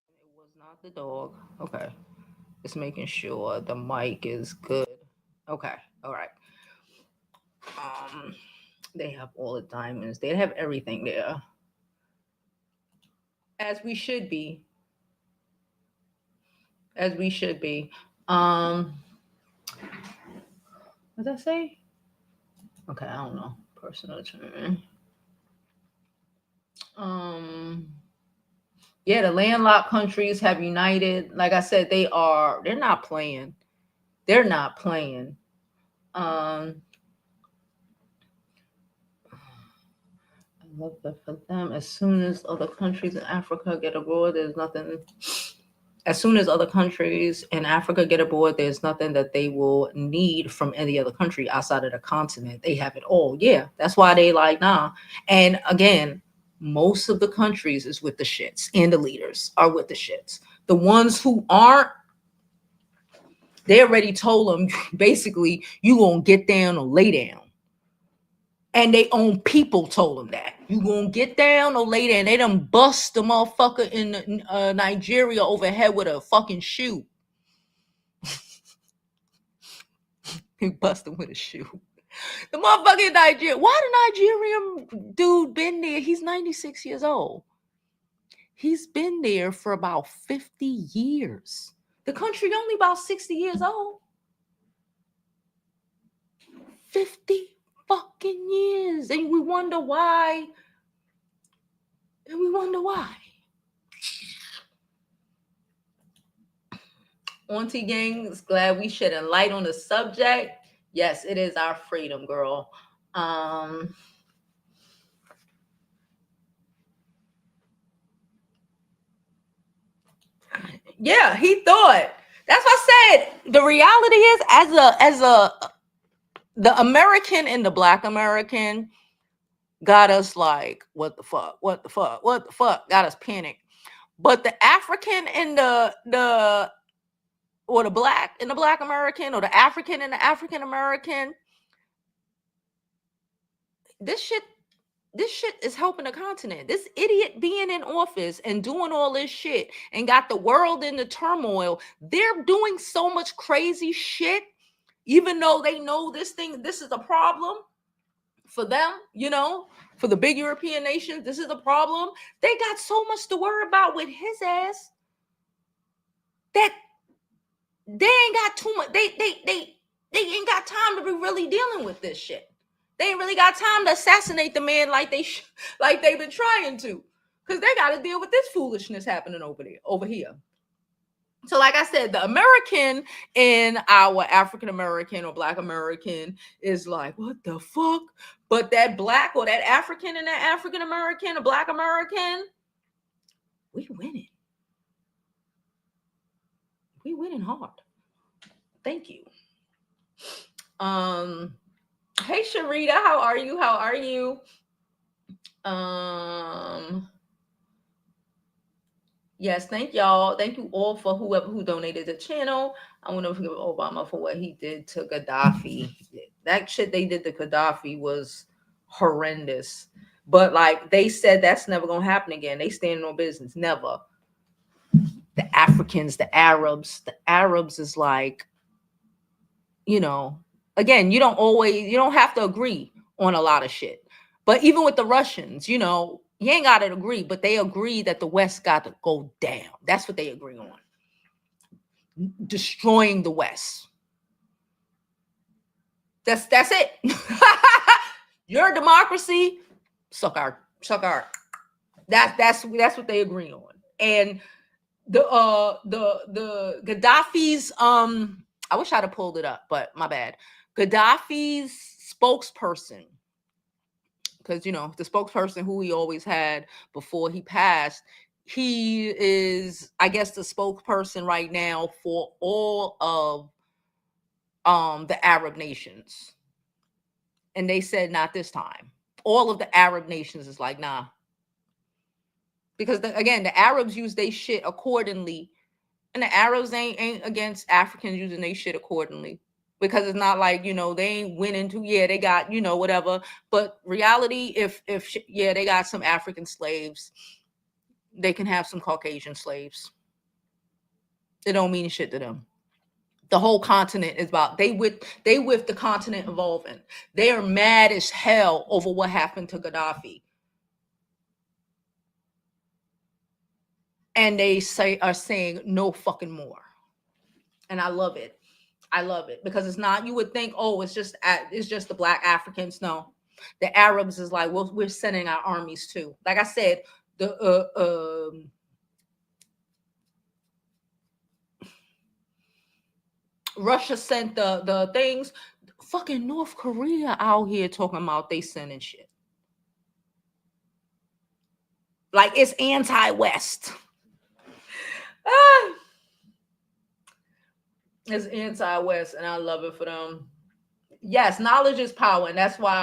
It was not the dog. Okay. Just making sure the mic is good. Okay. All right. They have all the diamonds. They have everything there. As we should be. As we should be. What did I say? Okay, I don't know. Personal turn. Yeah, the landlocked countries have united. Like I said, they're not playing. They're not playing. I love that for them. As soon as other countries in Africa get aboard, there's nothing. As soon as other countries in Africa get aboard, there's nothing that they will need from any other country outside of the continent. They have it all. Yeah, that's why they like, nah. And again, most of the countries is with the shits, and the leaders are with the shits. The ones who aren't, they already told them, basically, you gonna get down or lay down. And they own people told them that. You gonna get down or lay down. They done bust the motherfucker in Nigeria overhead with a fucking shoe. He bust him with a shoe. The motherfucking Nigeria. Why the Nigerian dude been there? He's 96 years old. He's been there for about 50 years. The country only about 60 years old. 50 fucking years. And we wonder why. Auntie gang is glad we shedding light on the subject. Yes, it is our freedom, girl. Yeah, he thought. That's what I said. The reality is, the American and the Black American got us like, what the fuck, got us panicked. But the African and the Black and the Black American, or the African and the African American, this shit is helping the continent. This idiot being in office and doing all this shit and got the world in the turmoil. They're doing so much crazy shit, even though they know this is a problem for them, for the big European nations. This is a problem. They got so much to worry about with his ass. that they ain't got too much. They ain't got time to be really dealing with this shit. They ain't really got time to assassinate the man like like they've been trying to, because they got to deal with this foolishness happening over here. So, like I said, the American in our African American or Black American is like, what the fuck? But that Black or that African and that African American or Black American, we winning. We winning hard. Thank you. Hey Sharita, how are you? How are you? Yes, thank y'all. Thank you all for whoever who donated to the channel. I want to forgive Obama for what he did to Gaddafi. That shit they did to Gaddafi was horrendous. But like they said, that's never gonna happen again. They standing on business. Never. The Africans, the Arabs is like, you know, again, you don't have to agree on a lot of shit. But even with the Russians, you know, you ain't got to agree, but they agree that the West got to go down. That's what they agree on. Destroying the West. That's it. You're a democracy. Suck our. That's what they agree on. And the Gaddafi's I wish I'd have pulled it up, but my bad. Gaddafi's spokesperson, because you know the spokesperson who he always had before he passed, he is, I guess, the spokesperson right now for all of the Arab nations. And they said not this time. All of the Arab nations is like, nah. Because again, the Arabs use their shit accordingly. And the Arabs ain't against Africans using their shit accordingly. Because it's not like, you know, they ain't winning to, yeah, they got, you know, whatever. But reality, if yeah, they got some African slaves, they can have some Caucasian slaves. It don't mean shit to them. The whole continent is about, they with the continent evolving. They are mad as hell over what happened to Gaddafi. And they are saying no fucking more. And I love it. I love it because it's not, you would think, oh, it's just the Black Africans. No, the Arabs is like, well, we're sending our armies too. Like I said, Russia sent the things. Fucking North Korea out here talking about they sending shit. Like it's anti-West. It's anti-West, and I love it for them. Yes, knowledge is power, and that's why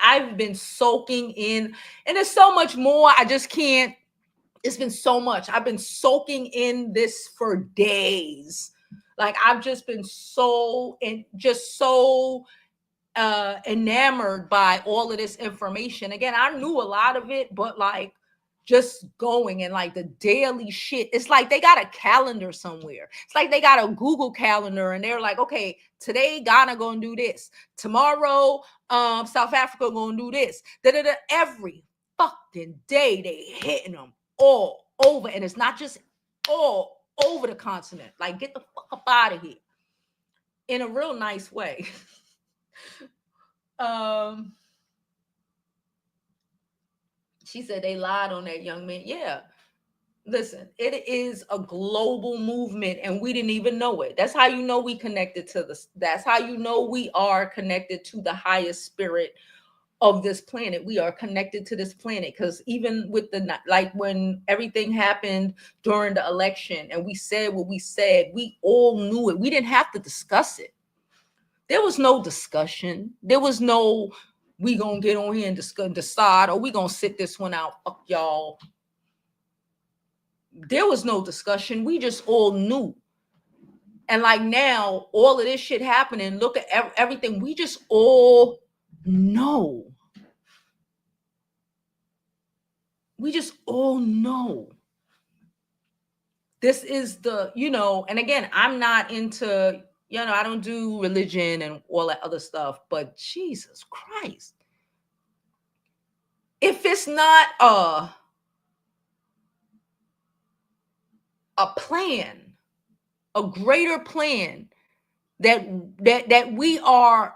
I've been soaking in, and there's so much more. I just can't. It's been so much. I've been soaking in this for days. Like I've just been so enamored by all of this information. Again, I knew a lot of it, but like just going and like the daily shit. It's like they got a calendar somewhere. It's like they got a Google calendar and they're like, okay, today Ghana gonna do this. Tomorrow, South Africa gonna do this. Every fucking day they hitting them all over. And it's not just all over the continent. Like get the fuck up out of here. In a real nice way. She said they lied on that young man. Yeah. Listen, it is a global movement and we didn't even know it. That's how you know we connected to this. That's how you know we are connected to the highest spirit of this planet. We are connected to this planet because even with like when everything happened during the election and we said what we said, we all knew it. We didn't have to discuss it. There was no discussion. There was no, we gonna get on here and decide, or we gonna sit this one out. Fuck y'all. There was no discussion. We just all knew. And like now, all of this shit happening, look at everything. We just all know. We just all know. This is the, you know, and again, I'm not into, you know, I don't do religion and all that other stuff, but Jesus Christ. If it's not a plan, a greater plan that we are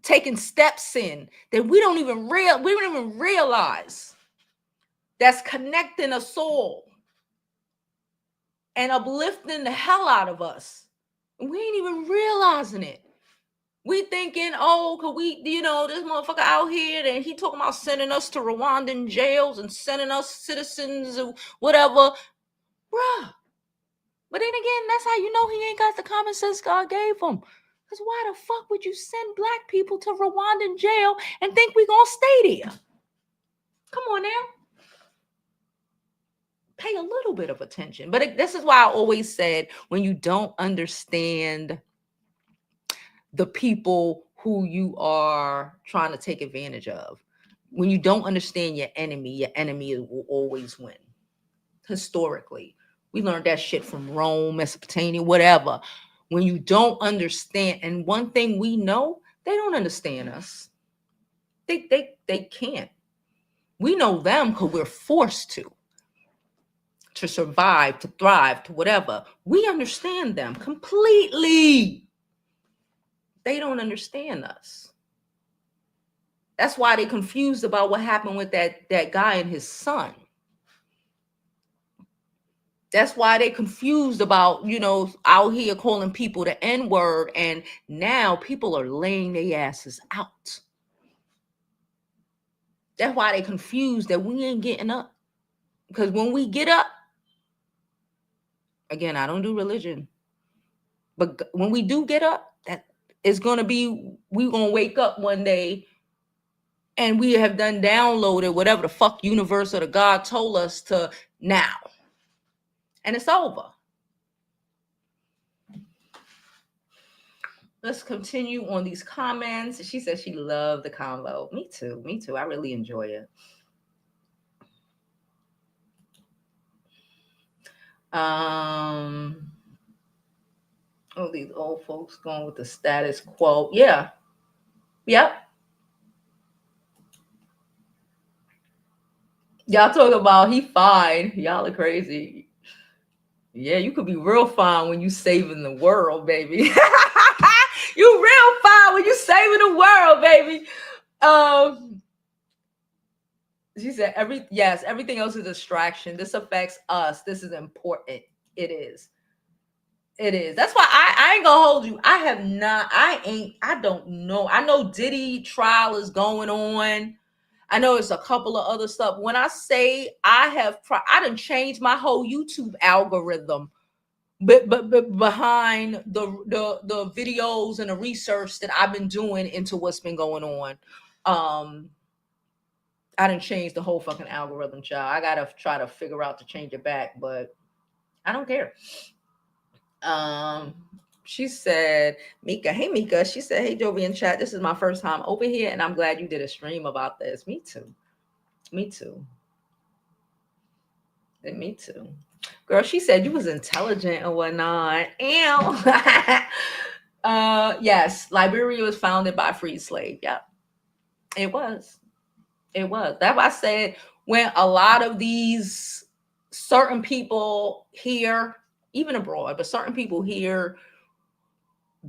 taking steps in that we don't even realize, that's connecting us all and uplifting the hell out of us. We ain't even realizing it. We thinking, oh, cause we, this motherfucker out here, and he talking about sending us to Rwandan jails and sending us citizens or whatever, bruh. But then again, that's how you know he ain't got the common sense God gave him. Because why the fuck would you send black people to Rwandan jail and think we gonna stay there? Come on now. Pay a little bit of attention. But this is why I always said, when you don't understand the people who you are trying to take advantage of, when you don't understand your enemy will always win. Historically, we learned that shit from Rome, Mesopotamia, whatever. When you don't understand, and one thing we know, they don't understand us. They can't. We know them because we're forced to survive, to thrive, to whatever. We understand them completely. They don't understand us. That's why they're confused about what happened with that guy and his son. That's why they're confused about, out here calling people the N-word, and now people are laying their asses out. That's why they're confused that we ain't getting up. Because when we get up, again, I don't do religion, but when we do get up, that is going to be, we're going to wake up one day and we have done downloaded whatever the fuck universe or the God told us to now. And it's over. Let's continue on these comments. She said she loved the convo. Me too. I really enjoy it. Oh, these old folks going with the status quo. Yeah. Yep. Y'all talking about he fine. Y'all are crazy. Yeah, you could be real fine when you saving the world, baby. You real fine when you saving the world, baby. She said, everything else is a distraction. This affects us. This is important. It is. That's why I ain't gonna hold you. I don't know. I know Diddy trial is going on. I know it's a couple of other stuff. When I say I done changed my whole YouTube algorithm, but behind the videos and the research that I've been doing into what's been going on. I didn't change the whole fucking algorithm, child. I gotta try to figure out to change it back, but I don't care. She said, Mika, hey Mika. She said, hey Jovi in chat. This is my first time over here, and I'm glad you did a stream about this. Me too. Girl, she said you was intelligent and whatnot. Yes, Liberia was founded by a free slave. Yep. It was. That's why I said, when a lot of these certain people here, even abroad, but certain people here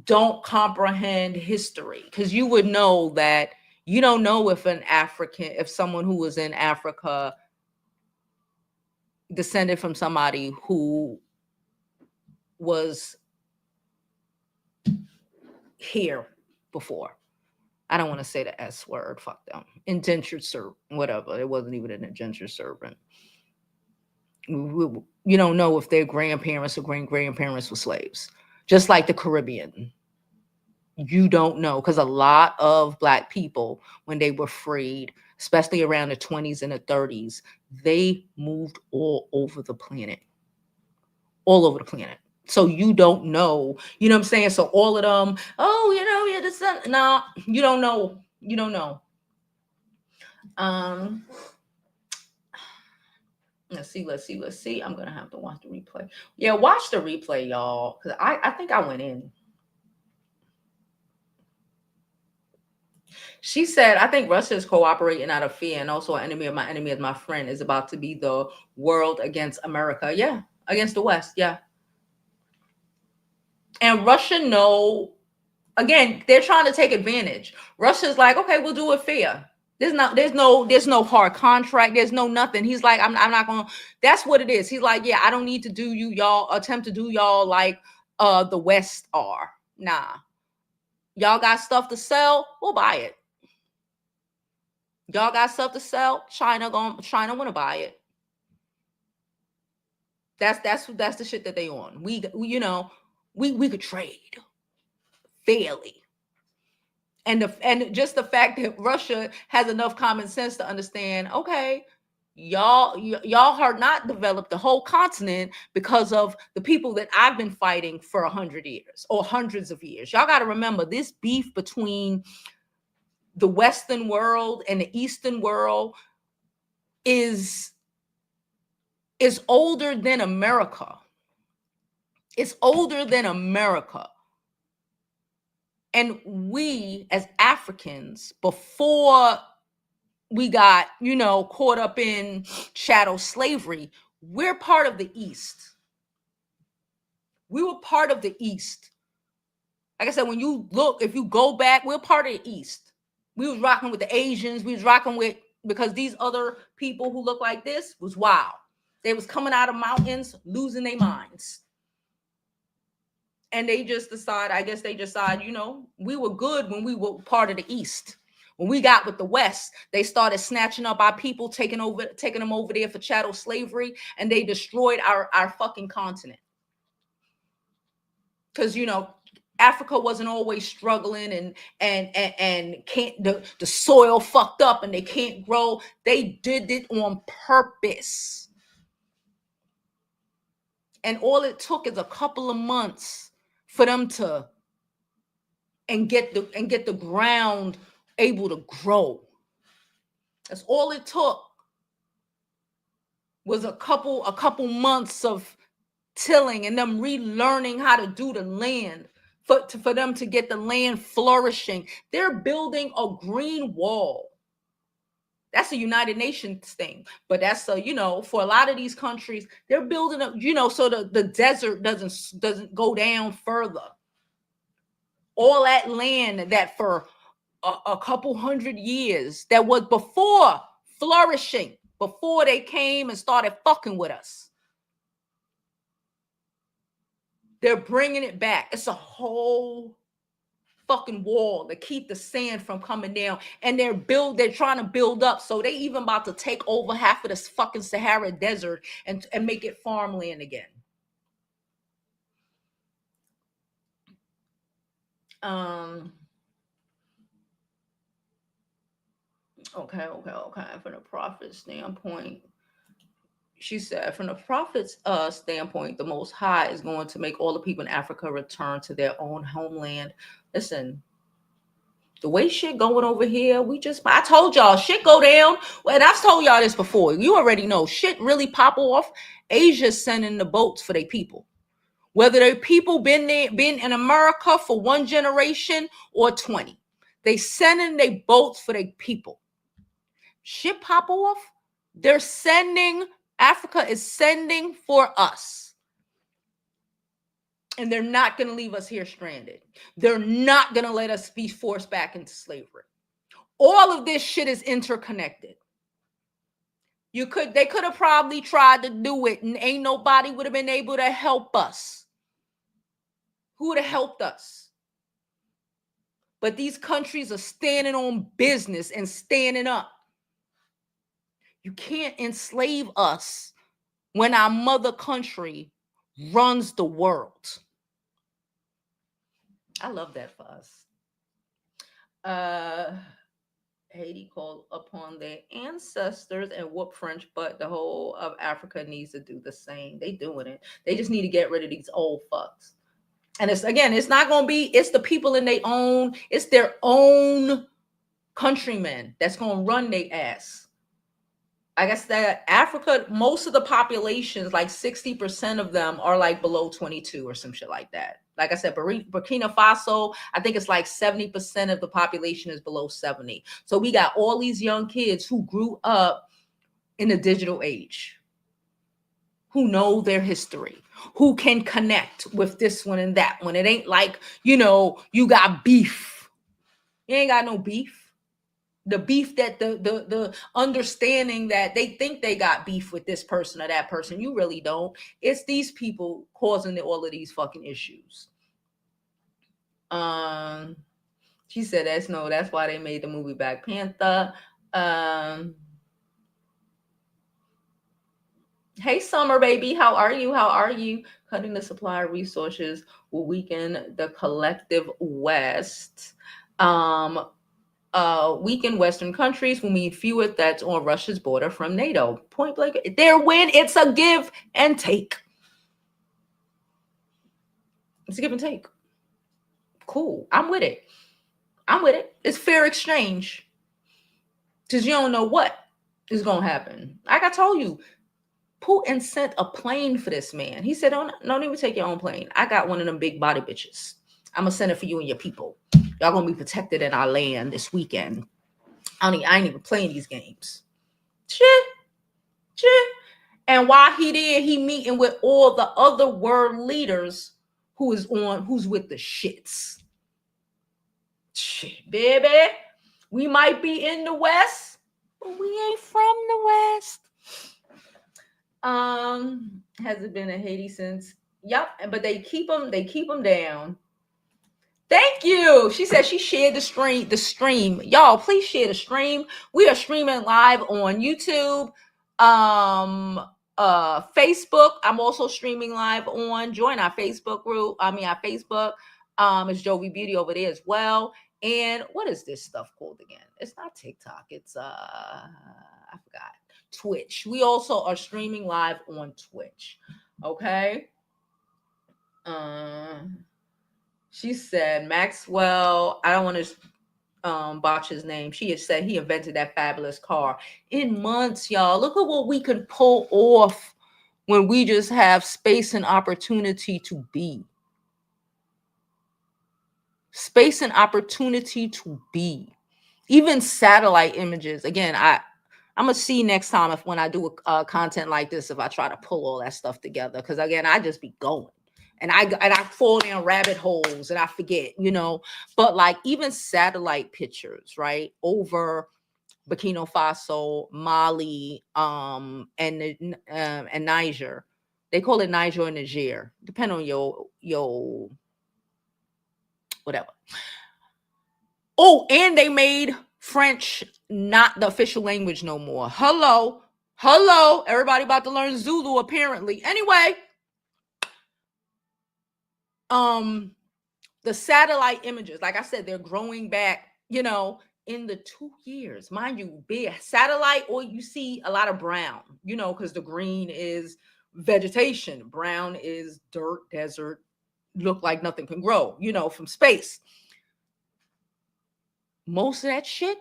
don't comprehend history, because you would know that you don't know if someone who was in Africa descended from somebody who was here before. I don't want to say the S word. Fuck them. Indentured servant, whatever. It wasn't even an indentured servant. You don't know if their grandparents or great-grandparents were slaves. Just like the Caribbean. You don't know, because a lot of Black people, when they were freed, especially around the 20s and the 30s, they moved all over the planet. So you don't know, you know what I'm saying? So all of them, you're the son. No, you don't know. Let's see. I'm gonna have to watch the replay. Yeah, watch the replay, y'all, because I think I went in. She said, I think Russia is cooperating out of fear, and also an enemy of my enemy is my friend is about to be the world against America. Yeah, against the West. Yeah. And Russia know, again, they're trying to take advantage. Russia's like, okay, we'll do it fair. There's no hard contract. There's no nothing. He's like, I'm not gonna. That's what it is. He's like, yeah, I don't need to do y'all attempt to do y'all like the West are. Nah, y'all got stuff to sell. We'll buy it. Y'all got stuff to sell. China wanna buy it. That's the shit that they on. We could trade fairly. And just the fact that Russia has enough common sense to understand, okay, y'all are not developed the whole continent because of the people that I've been fighting for 100 years or hundreds of years. Y'all got to remember, this beef between the Western world and the Eastern world is older than America. It's older than America. And we as Africans, before we got, caught up in chattel slavery, we're part of the East. We were part of the East. Like I said, when you look, if you go back, we're part of the East. We was rocking with the Asians. We was rocking with, because these other people who look like this was wild. They was coming out of mountains, losing their minds. And they just decide, we were good when we were part of the East. When we got with the West, they started snatching up our people, taking them over there for chattel slavery, and they destroyed our fucking continent. Because Africa wasn't always struggling and can't the soil fucked up and they can't grow. They did it on purpose. And all it took is a couple of months for them to get the ground able to grow. That's all it took, was a couple months of tilling and them relearning how to do the land for them to get the land flourishing. They're building a green wall. That's a United Nations thing, but that's for a lot of these countries, they're building up, so the desert doesn't go down further. All that land that for a couple hundred years that was before flourishing, before they came and started fucking with us, they're bringing it back. It's a whole fucking wall to keep the sand from coming down, and they're trying to build up. So they even about to take over half of this fucking Sahara desert and make it farmland again. Okay. From the prophet standpoint, she said, from the prophet's standpoint, the Most High is going to make all the people in Africa return to their own homeland. Listen, the way shit going over here, I told y'all, shit go down. And I've told y'all this before. You already know, shit really pop off. Asia's sending the boats for their people. Whether their people been in America for one generation or 20. They sending their boats for their people. Shit pop off. Africa is sending for us. And they're not going to leave us here stranded. They're not going to let us be forced back into slavery. All of this shit is interconnected. They could have probably tried to do it and ain't nobody would have been able to help us. Who would have helped us? But these countries are standing on business and standing up. You can't enslave us when our mother country runs the world. I love that for us. Haiti called upon their ancestors and whoop French, but the whole of Africa needs to do the same. They doing it. They just need to get rid of these old fucks. And it's not going to be, it's the people in it's their own countrymen that's going to run their ass. I guess that Africa, most of the populations, like 60% of them are like below 22 or some shit like that. Like I said, Burkina Faso, I think it's like 70% of the population is below 70. So we got all these young kids who grew up in the digital age, who know their history, who can connect with this one and that one. It ain't like, you know, you got beef. You ain't got no beef. The beef that the understanding that they think they got beef with this person or that person, you really don't. It's these people causing all of these fucking issues. She said that's why they made the movie Black Panther. Hey, Summer baby, how are you? How are you? Cutting the supply of resources will weaken the collective West. Weaken Western countries will mean fewer threats on Russia's border from NATO. Point blank, their win. It's a give and take. It's a give and take. Cool. I'm with it. I'm with it. It's fair exchange. Because you don't know what is going to happen. Like I told you, Putin sent a plane for this man. He said, don't even take your own plane. I got one of them big body bitches. I'm going to send it for you and your people. Y'all going to be protected in our land this weekend. I ain't even playing these games. Shit. And while he meeting with all the other world leaders who's with the shits. Shit, baby. We might be in the West, but we ain't from the West. Has it been in Haiti since? Yep, but they keep them down. Thank you. She said she shared the stream. Y'all, please share the stream. We are streaming live on YouTube, Facebook. I'm also streaming live on. Join our Facebook group. Our Facebook. It's Jovi Beauty over there as well. And what is this stuff called again? It's not TikTok. It's I forgot. Twitch. We also are streaming live on Twitch. Okay. She said Maxwell, I don't want to botch his name. She had said he invented that fabulous car in months, y'all. Look at what we can pull off when we just have space and opportunity to be. Space and opportunity to be. Even satellite images. Again, I'm gonna see next time when I do content like this, if I try to pull all that stuff together. Because again, I just be going. And I fall down rabbit holes and I forget, you know. But like even satellite pictures, right, over Burkina Faso, Mali, and Niger. They call it Niger or Niger, depending on your whatever. Oh, and they made French not the official language no more. Hello, everybody about to learn Zulu apparently. Anyway. The satellite images, like I said, they're growing back, you know, in the 2 years. Mind you, be a satellite or you see a lot of brown, you know, because the green is vegetation. Brown is dirt, desert, look like nothing can grow, you know, from space. Most of that shit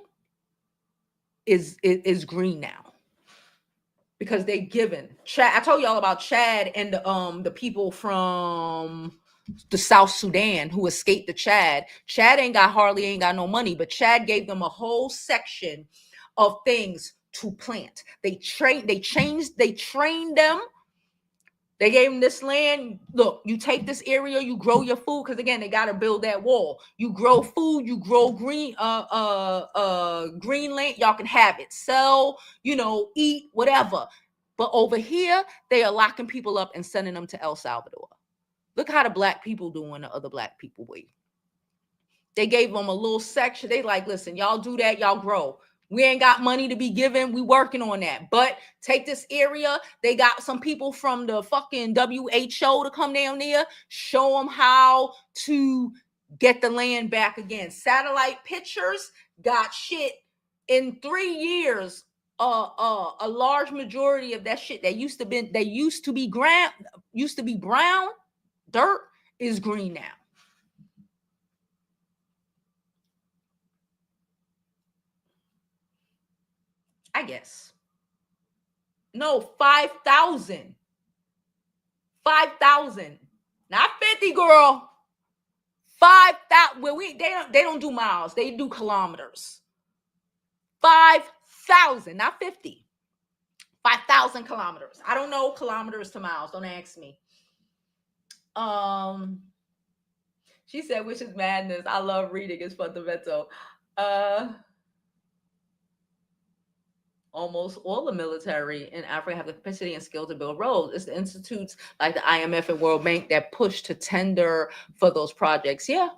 is green now. Because they given. Chad, I told y'all about Chad and the people from the South Sudan who escaped to Chad. Chad ain't got no money, but Chad gave them a whole section of things to plant. They trained them. They gave them this land. Look, you take this area, you grow your food, because again, they gotta build that wall. You grow food, you grow green land, y'all can have it, sell, you know, eat, whatever. But over here, they are locking people up and sending them to El Salvador. Look how the black people doing the other black people way. They gave them a little section. They like, listen, y'all do that, y'all grow. We ain't got money to be given. We working on that. But take this area. They got some people from the fucking WHO to come down there, show them how to get the land back again. Satellite pictures got shit in 3 years. A large majority of that shit that used to be brown dirt is green now. I guess. No, 5,000. 5,000. Not 50, girl. 5,000. Well, they don't do miles. They do kilometers. 5,000, not 50. 5,000 kilometers. I don't know kilometers to miles. Don't ask me. She said, which is madness. I love reading. It's fundamental. Almost all the military in Africa have the capacity and skill to build roads. It's the institutes like the IMF and World Bank that push to tender for those projects. Yeah.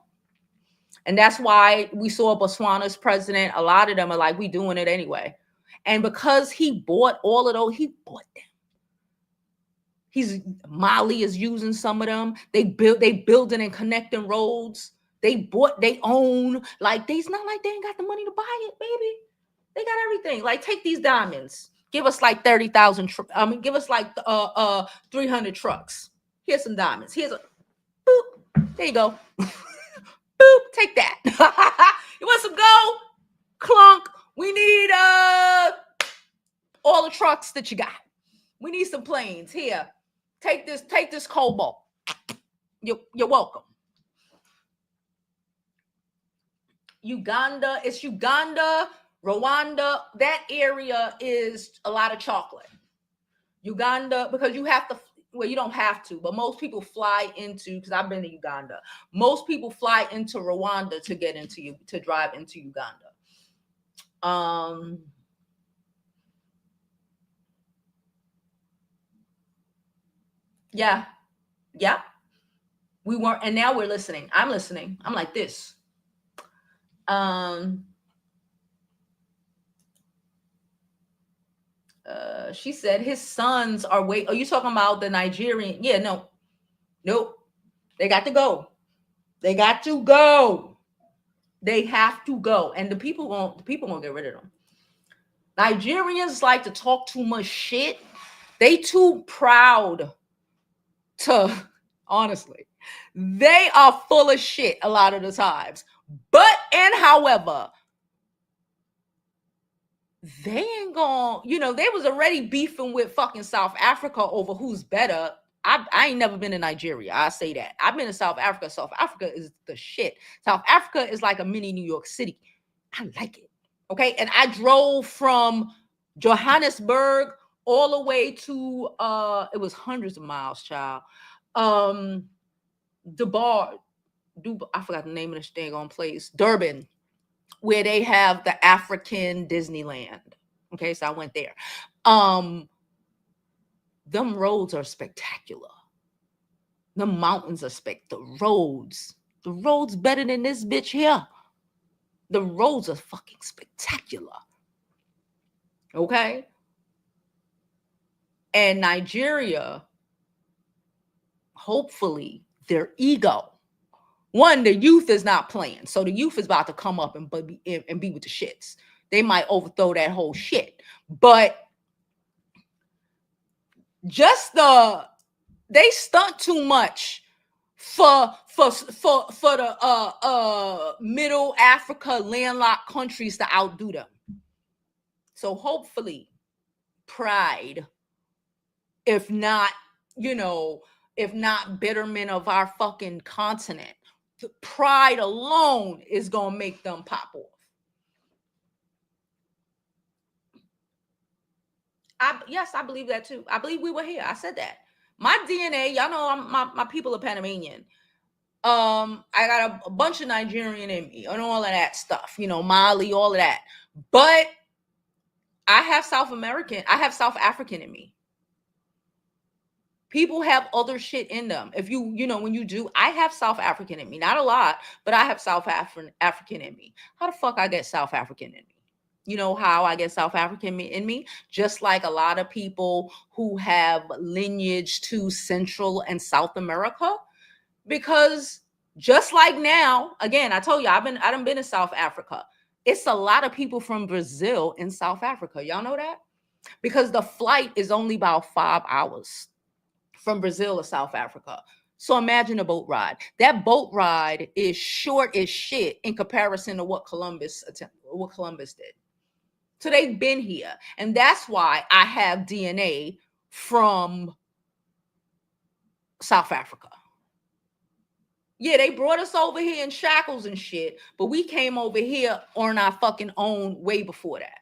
And that's why we saw Botswana's president. A lot of them are like, we doing it anyway. And because he bought all of those, he bought them. Mali is using some of them. They building and connecting roads. They own. Like, they's not like they ain't got the money to buy it, baby. They got everything. Like, take these diamonds. Give us like 30,000. Give us like 300 trucks. Here's some diamonds. Here's a boop. There you go. Boop. Take that. You want some gold? Clunk. We need all the trucks that you got. We need some planes. Here. Take this cobalt. You're welcome. Uganda, Rwanda, that area is a lot of chocolate. Uganda, because you have to, well, you don't have to, but most people fly into, because I've been to Uganda, most people fly into Rwanda to drive into Uganda. Yeah. We weren't, and now we're listening. I'm listening. I'm like this. She said his sons are are you talking about the Nigerian? Yeah, nope. They got to go. They have to go. And the people won't get rid of them. Nigerians like to talk too much shit. They too proud to, honestly, they are full of shit a lot of the times. However, they ain't gonna, they was already beefing with fucking South Africa over who's better. I ain't never been to Nigeria. I say that. I've been to South Africa. South Africa is the shit. South Africa is like a mini New York City. I like it. Okay. And I drove from Johannesburg all the way to, it was hundreds of miles, child. I forgot the name of this dang on place. Durban, where they have the African Disneyland. Okay, so I went there. Them roads are spectacular. The mountains are the roads better than this bitch here. The roads are fucking spectacular. Okay? And Nigeria, hopefully, their ego. One, the youth is not playing. So the youth is about to come up and be with the shits. They might overthrow that whole shit. But they stunt too much for the middle Africa landlocked countries to outdo them. So hopefully pride, if not betterment of our fucking continent, the pride alone is gonna make them pop off. Yes, I believe that too. I believe we were here. I said that. My DNA, y'all know my people are Panamanian. I got a bunch of Nigerian in me and all of that stuff, Mali, all of that. But I have South African in me. People have other shit in them. If when you do, I have South African in me. Not a lot, but I have South African in me. How the fuck I get South African in me? You know how I get South African in me? Just like a lot of people who have lineage to Central and South America. Because just like now, again, I told you, I done been to South Africa. It's a lot of people from Brazil in South Africa. Y'all know that? Because the flight is only about 5 hours from Brazil to South Africa. So imagine a boat ride. That boat ride is short as shit in comparison to what Columbus did. So they've been here. And that's why I have DNA from South Africa. Yeah, they brought us over here in shackles and shit, but we came over here on our fucking own way before that.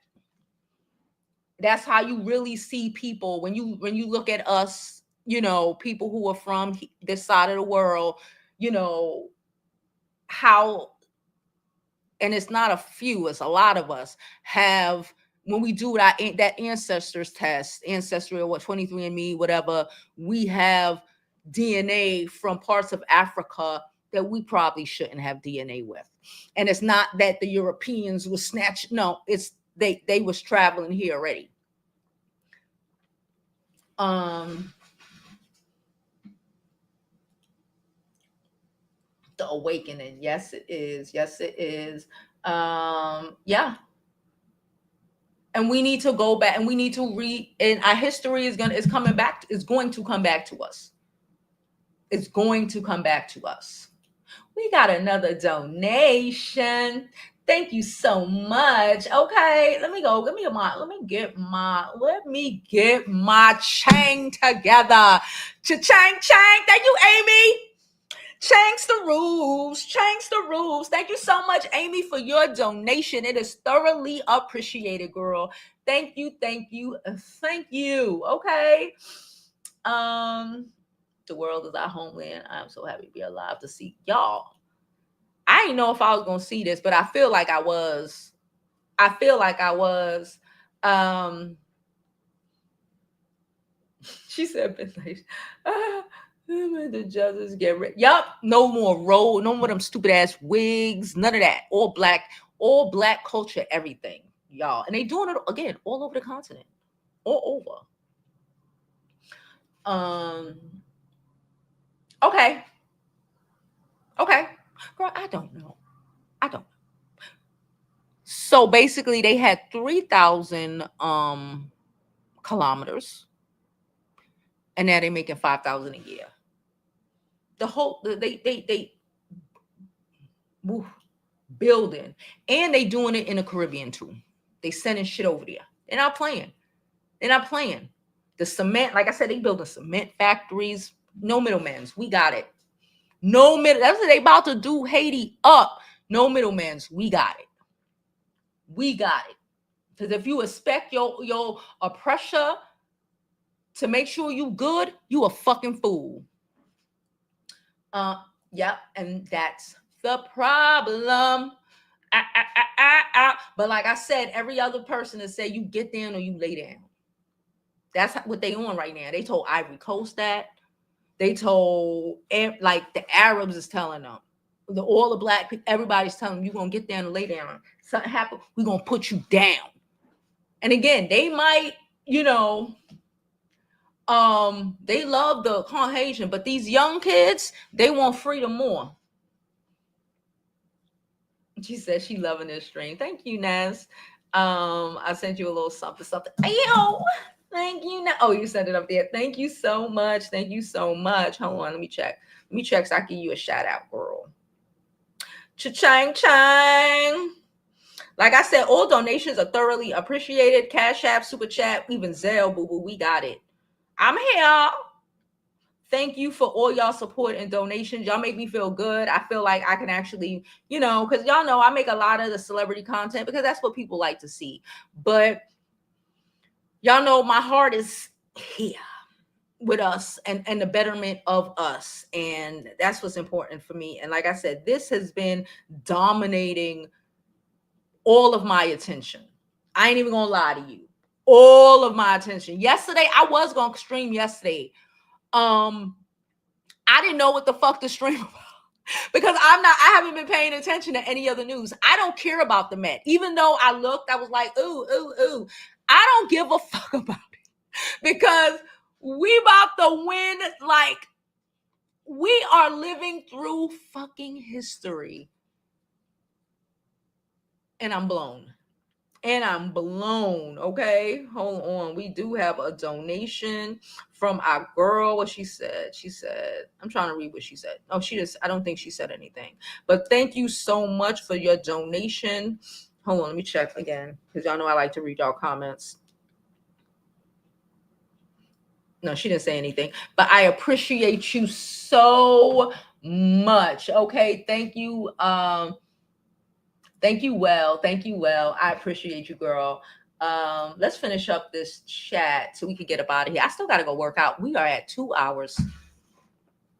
That's how you really see people when you look at us, you know, people who are from this side of the world, you know, how, and it's not a few, it's a lot of us have, when we do that ancestors test, ancestry or what, 23andMe, whatever, we have DNA from parts of Africa that we probably shouldn't have DNA with. And it's not that the Europeans was snatched. No, it's they was traveling here already. The awakening. Yes, it is. Yes, it is. Yeah. And we need to go back and we need to read, and our history is coming back, is going to come back to us. It's going to come back to us. We got another donation. Thank you so much. Okay, let me go. Let me get my chang together. Cha-chang, chang. Thank you, Amy. Change the rules. Change the rules. Thank you so much, Amy, for your donation. It is thoroughly appreciated, girl. Thank you, thank you, thank you. Okay. The world is our homeland. I'm so happy to be alive to see y'all. I didn't know if I was gonna see this, but I feel like I was. She said midnight. The judges get rid. Yup, no more roll, no more them stupid ass wigs, none of that. All black culture, everything, y'all. And they doing it again all over the continent. All over. Okay. Girl, I don't know. So basically they had 3,000 kilometers, and now they're making 5,000 a year. The whole they building, and they doing it in the Caribbean too. They sending shit over there. They're not playing. The cement, like I said, they building cement factories. No middlemans. We got it. No middle. That's what they about to do Haiti up. No middlemans. We got it. Because if you expect your oppressor to make sure you good, you a fucking fool. Yeah, and that's the problem. But like I said, every other person that say you get down or you lay down. That's what they on right now. They told Ivory Coast that. They told, like, the Arabs is telling them. All the black people, everybody's telling them, you're going to get down and lay down. Something happen, we're going to put you down. And again, they might, you know, they love the Caucasian, but these young kids, they want freedom more. She said she loving this stream. Thank you, Naz. I sent you a little something. Ayo, thank you. Oh, you sent it up there. Thank you so much. Hold on, let me check so I can give you a shout out, girl. Cha-chang, chang. Like I said, all donations are thoroughly appreciated. Cash App, Super Chat, even Zelle, boo-boo. We got it. I'm here. Thank you for all y'all support and donations. Y'all make me feel good. I feel like I can actually, you know, because y'all know I make a lot of the celebrity content because that's what people like to see. But y'all know my heart is here with us and the betterment of us. And that's what's important for me. And like I said, this has been dominating all of my attention. I ain't even gonna lie to you. All of my attention. Yesterday, I was gonna stream yesterday. I didn't know what the fuck to stream about because I haven't been paying attention to any other news. I don't care about the Met. Even though I looked, I was like, ooh. I don't give a fuck about it because we about to win. Like, we are living through fucking history. And I'm blown. Okay, hold on. We do have a donation from our girl. What she said, I'm trying to read what she said. Oh, I don't think she said anything, but thank you so much for your donation. Hold on, let me check again because y'all know I like to read y'all comments. No, she didn't say anything, but I appreciate you so much. Okay, thank you. Thank you, well. I appreciate you, girl. Let's finish up this chat so we can get up out of here. I still got to go work out. We are at 2 hours.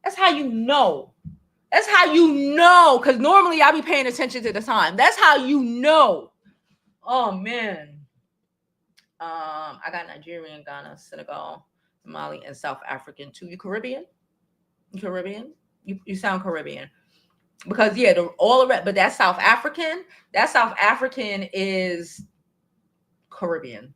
That's how you know. That's how you know. Because normally I'll be paying attention to the time. That's how you know. Oh, man. I got Nigerian, Ghana, Senegal, Somali, and South African too. You Caribbean? You Caribbean? You sound Caribbean. Because yeah, all the rest, but that South African is Caribbean.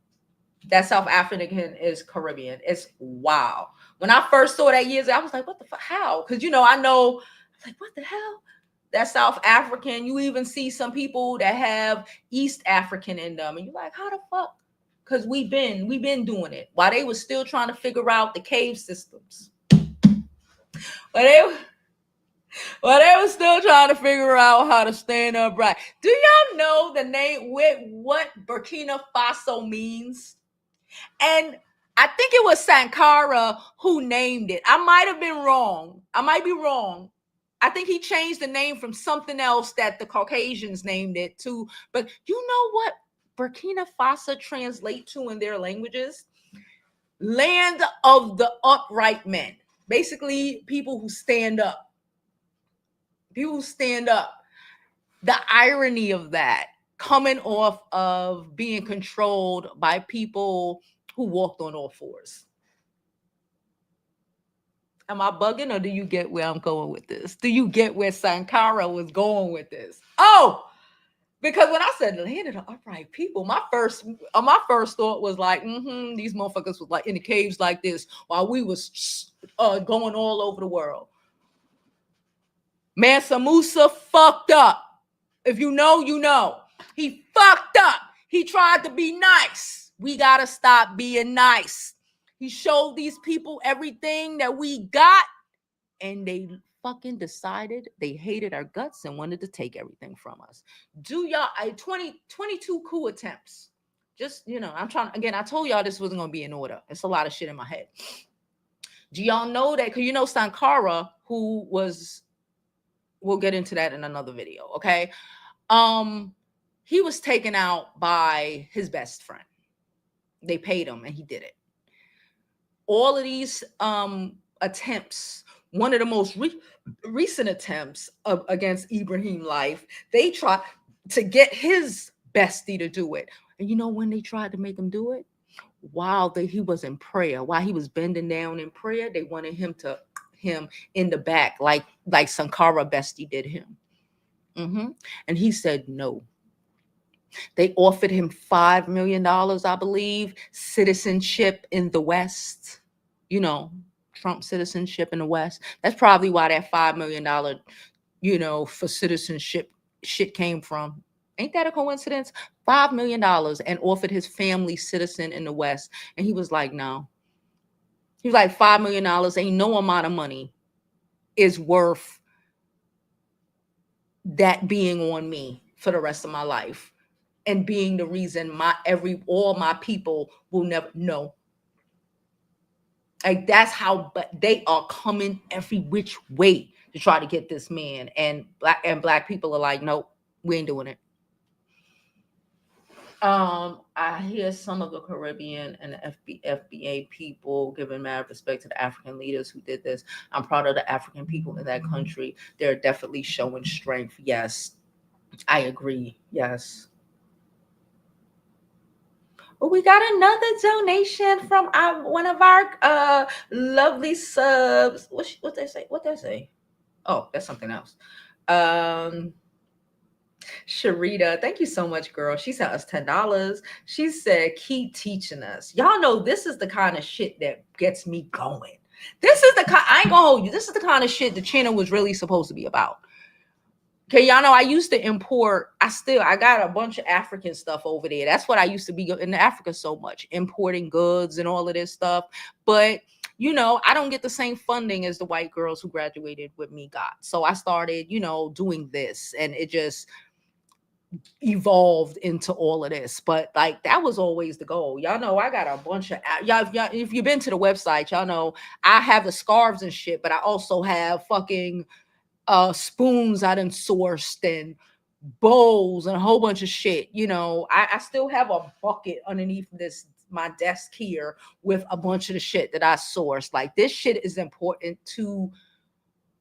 That South African is Caribbean. It's wow. When I first saw that years ago, I was like, what the fuck? How? Because I know, like, what the hell? That South African, you even see some people that have East African in them, and you're like, how the fuck? Because we've been doing it while they were still trying to figure out the cave systems. But they were still trying to figure out how to stand upright. Do y'all know the name with what Burkina Faso means? And I think it was Sankara who named it. I might have been wrong. I might be wrong. I think he changed the name from something else that the Caucasians named it to. But you know what Burkina Faso translate to in their languages? Land of the upright men. Basically, people who stand up. People who stand up. The irony of that, coming off of being controlled by people who walked on all fours. Am I bugging, or do you get where I'm going with this? Do you get where Sankara was going with this? Oh, because when I said land of the upright people, my first thought was like, these motherfuckers was like in the caves like this while we was going all over the world. Mansa Musa fucked up. If you know, you know. He fucked up. He tried to be nice. We gotta stop being nice. He showed these people everything that we got, and they fucking decided they hated our guts and wanted to take everything from us. Do y'all 22 coup attempts? Just, I'm trying again. I told y'all this wasn't gonna be in order. It's a lot of shit in my head. Do y'all know that? Because Sankara, who was, we'll get into that in another video, okay? He was taken out by his best friend. They paid him and he did it. All of these attempts, one of the most recent attempts against Ibrahim life, they tried to get his bestie to do it. And you know when they tried to make him do it? While he was in prayer, while he was bending down in prayer, they wanted him in the back, like Sankara bestie did him. And he said no. They offered him $5 million, I believe, citizenship in the West. Trump citizenship in the West. That's probably why that $5 million, for citizenship shit came from. Ain't that a coincidence? $5 million and offered his family citizen in the West. And he was like, no. He was like, $5 million ain't no amount of money is worth that being on me for the rest of my life. And being the reason all my people will never know. Like that's how, but they are coming every which way to try to get this man. And black people are like, nope, we ain't doing it. I hear some of the Caribbean and the FBA people giving mad respect to the African leaders who did this. I'm proud of the African people in that country. They're definitely showing strength. Yes, I agree. Yes. We got another donation from one of our lovely subs. What they say? What they say? Oh, that's something else. Sharita, thank you so much, girl. She sent us $10. She said, keep teaching us. Y'all know this is the kind of shit that gets me going. This is I ain't gonna hold you. This is the kind of shit the channel was really supposed to be about. Okay, y'all know I used to import. I got a bunch of African stuff over there. That's what I used to be in Africa so much, importing goods and all of this stuff. But, I don't get the same funding as the white girls who graduated with me got. So I started, doing this, and it just evolved into all of this. But like, that was always the goal. Y'all know I got a bunch of, y'all, if you've been to the website, y'all know I have the scarves and shit, but I also have fucking spoons I done sourced and bowls and a whole bunch of shit. You know, I still have a bucket underneath my desk here with a bunch of the shit that I sourced. Like, this shit is important to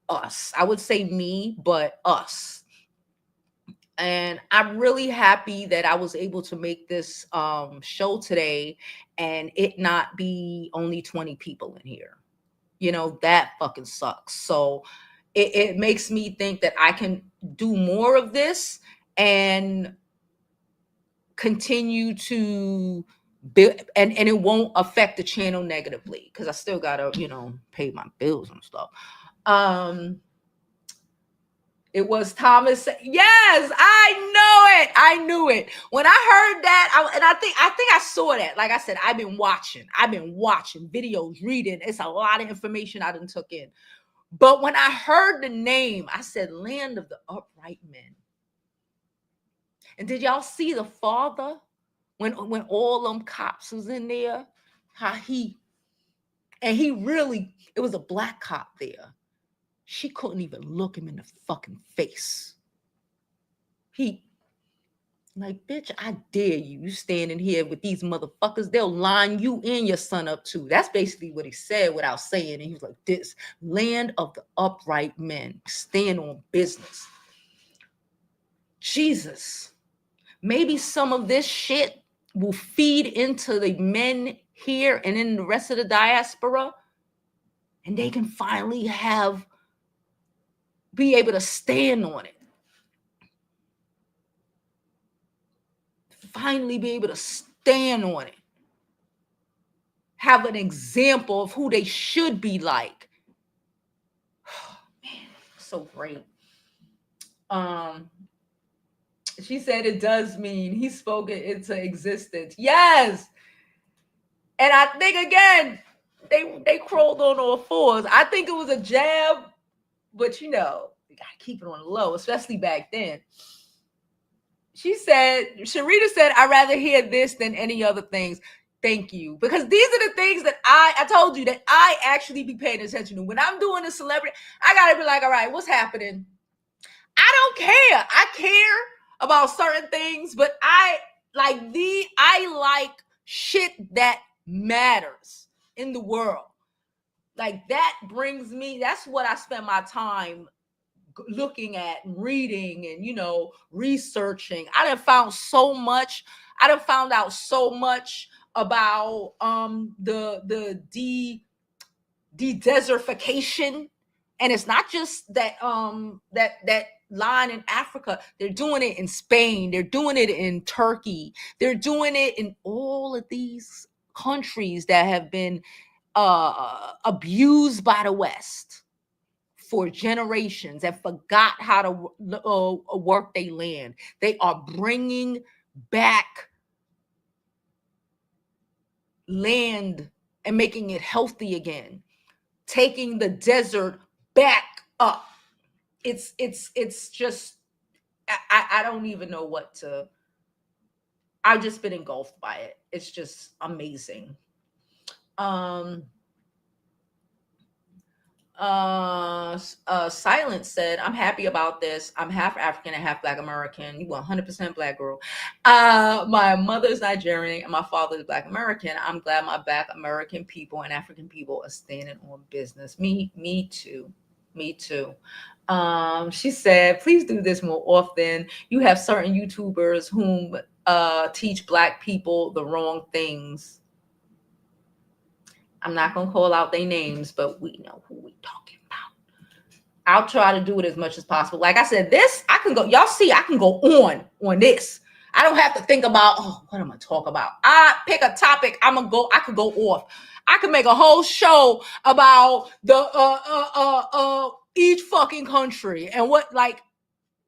us. I would say me, but us. And I'm really happy that I was able to make this show today and it not be only 20 people in here. You know, that fucking sucks. So it makes me think that I can do more of this and continue to build, and it won't affect the channel negatively because I still gotta, you know, pay my bills and stuff. It was Thomas. Yes, I know it. I knew it. When I heard that, I think I saw that. Like I said, I've been watching videos, reading. It's a lot of information I done took in. But when I heard the name, I said, Land of the Upright Men. And did y'all see the father when all them cops was in there? How he really, it was a black cop there. She couldn't even look him in the fucking face. He, like, bitch, I dare you. You standing here with these motherfuckers, they'll line you and your son up too. That's basically what he said without saying it. He was like, this land of the upright men, stand on business. Jesus, maybe some of this shit will feed into the men here and in the rest of the diaspora, and they can finally be able to stand on it. Finally be able to stand on it. Have an example of who they should be like. Oh, man, so great. She said it does mean he spoke it into existence. Yes. And I think again, they crawled on all fours. I think it was a jab, but you know, you gotta keep it on the low, especially back then. Sharita said, I'd rather hear this than any other things. Thank you. Because these are the things that I told you that I actually be paying attention to. When I'm doing a celebrity, I gotta be like, all right, what's happening? I don't care. I care about certain things, but I like shit that matters in the world. Like, that brings me, that's what I spend my time looking at, reading, and, you know, researching. I done found out so much about the desertification. And it's not just that that line in Africa. They're doing it in Spain, they're doing it in Turkey, they're doing it in all of these countries that have been abused by the West for generations and forgot how to work their land. They are bringing back land and making it healthy again, taking the desert back up. It's just, I don't even know what to, I've just been engulfed by it. It's just amazing. Silence said, I'm happy about this. I'm half African and half Black American. You 100% Black girl. My mother's Nigerian and my father's Black American. I'm glad my Black American people and African people are standing on business. Me too. She said, please do this more often. You have certain YouTubers whom teach Black people the wrong things. I'm not going to call out their names, but we know who we're talking about. I'll try to do it as much as possible. Like I said, this, I can go, y'all see, I can go on this. I don't have to think about, oh, what am I going to talk about? I pick a topic, I could go off. I could make a whole show about the each fucking country and what, like,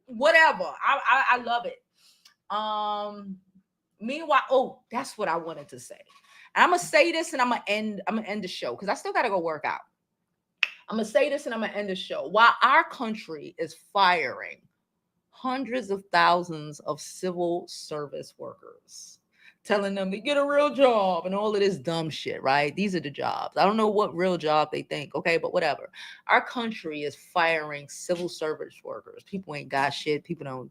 whatever. I love it. Meanwhile, that's what I wanted to say. I'm gonna say this and I'm gonna end the show because I still gotta go work out. I'm gonna say this and I'm gonna end the show. While our country is firing hundreds of thousands of civil service workers, telling them to get a real job and all of this dumb shit, right? These are the jobs. I don't know what real job they think, okay, but whatever. Our country is firing civil service workers. People ain't got shit. People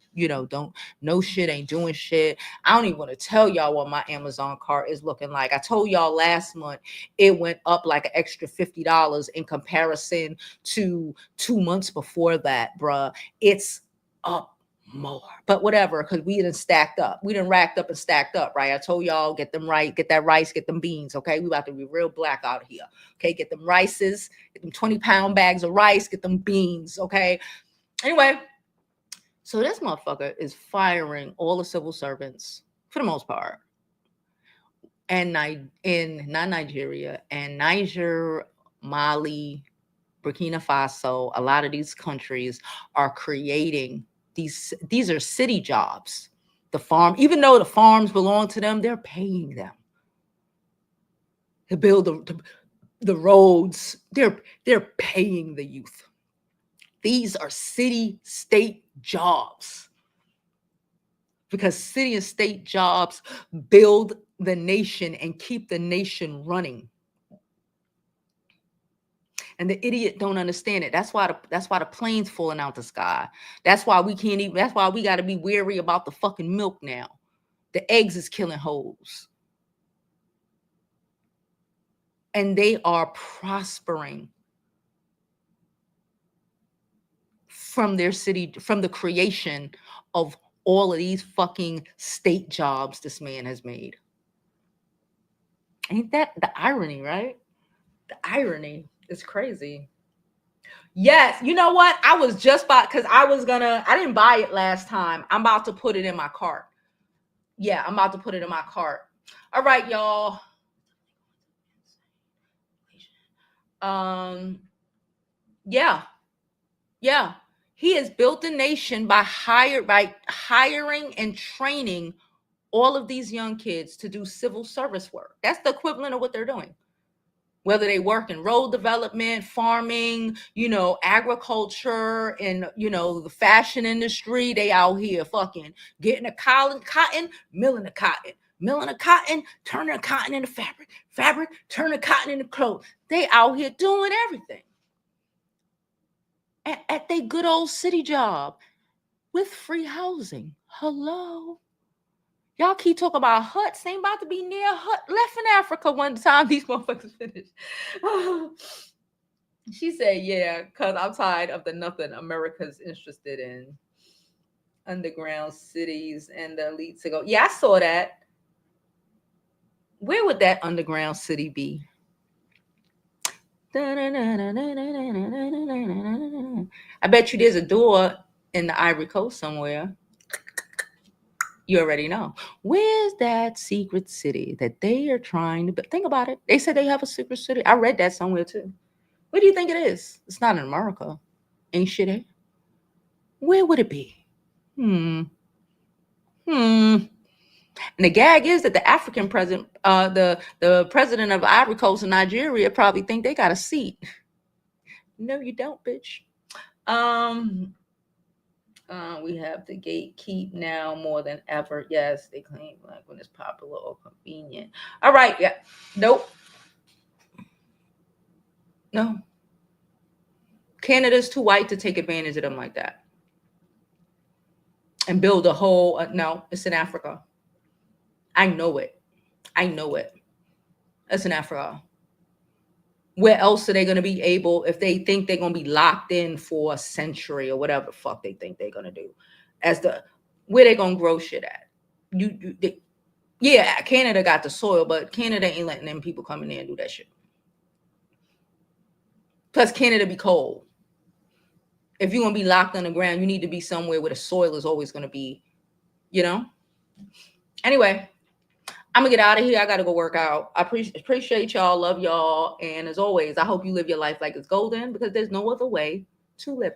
don't know shit, ain't doing shit. I don't even want to tell y'all what my Amazon cart is looking like. I told y'all last month it went up like an extra $50 in comparison to 2 months before that, bruh. It's up more, but whatever, because we done stacked up. We done racked up and stacked up, right? I told y'all, get them right, get that rice, get them beans, okay? We about to be real black out here, okay? Get them rices, get them 20-pound bags of rice, get them beans, okay? Anyway, so this motherfucker is firing all the civil servants, for the most part, and in not Nigeria, and Niger, Mali, Burkina Faso, a lot of these countries are creating these are city jobs. The farm, even though the farms belong to them, they're paying them to build the roads. They're paying the youth. These are city state jobs, because city and state jobs build the nation and keep the nation running. And the idiot don't understand it. That's why the plane's falling out the sky. That's why we can't even. That's why we got to be wary about the fucking milk now. The eggs is killing hoes, and they are prospering from their city, from the creation of all of these fucking state jobs this man has made. Ain't that the irony, right? The irony is crazy. Yes, you know what? I was just about, because I didn't buy it last time. I'm about to put it in my cart. Yeah, I'm about to put it in my cart. All right, y'all. Yeah. He has built a nation by hiring and training all of these young kids to do civil service work. That's the equivalent of what they're doing. Whether they work in road development, farming, agriculture, and, the fashion industry, they out here fucking getting a cotton, milling the cotton, turning the cotton into fabric, turning the cotton into clothes. They out here doing everything at their good old city job with free housing. Hello. Y'all keep talking about huts. They ain't about to be near a hut left in Africa one time these motherfuckers finish. She said, yeah, because I'm tired of the nothing America's interested in. Underground cities and the elites to go. Yeah, I saw that. Where would that underground city be? I bet you there's a door in the Ivory Coast somewhere. You already know. Where's that secret city that they are trying to build? Think about it. They said they have a secret city. I read that somewhere too. Where do you think it is? It's not in America. Ain't shit here. Where would it be? And the gag is that the African president, the president of Ivory Coast in Nigeria, probably think they got a seat. No, you don't, bitch. We have the gatekeep now more than ever. Yes, they claim like when it's popular or convenient. All right, yeah. Nope. No. Canada's too white to take advantage of them like that. And build a whole, no, it's in Africa. I know it. It's in Africa. Where else are they going to be able, if they think they're going to be locked in for a century or whatever the fuck they think they're going to do, where they going to grow shit at? Yeah, Canada got the soil, but Canada ain't letting them people come in there and do that shit. Plus, Canada be cold. If you're going to be locked on the ground, you need to be somewhere where the soil is always going to be, Anyway, I'm going to get out of here. I got to go work out. I appreciate y'all. Love y'all. And as always, I hope you live your life like it's golden, because there's no other way to live it.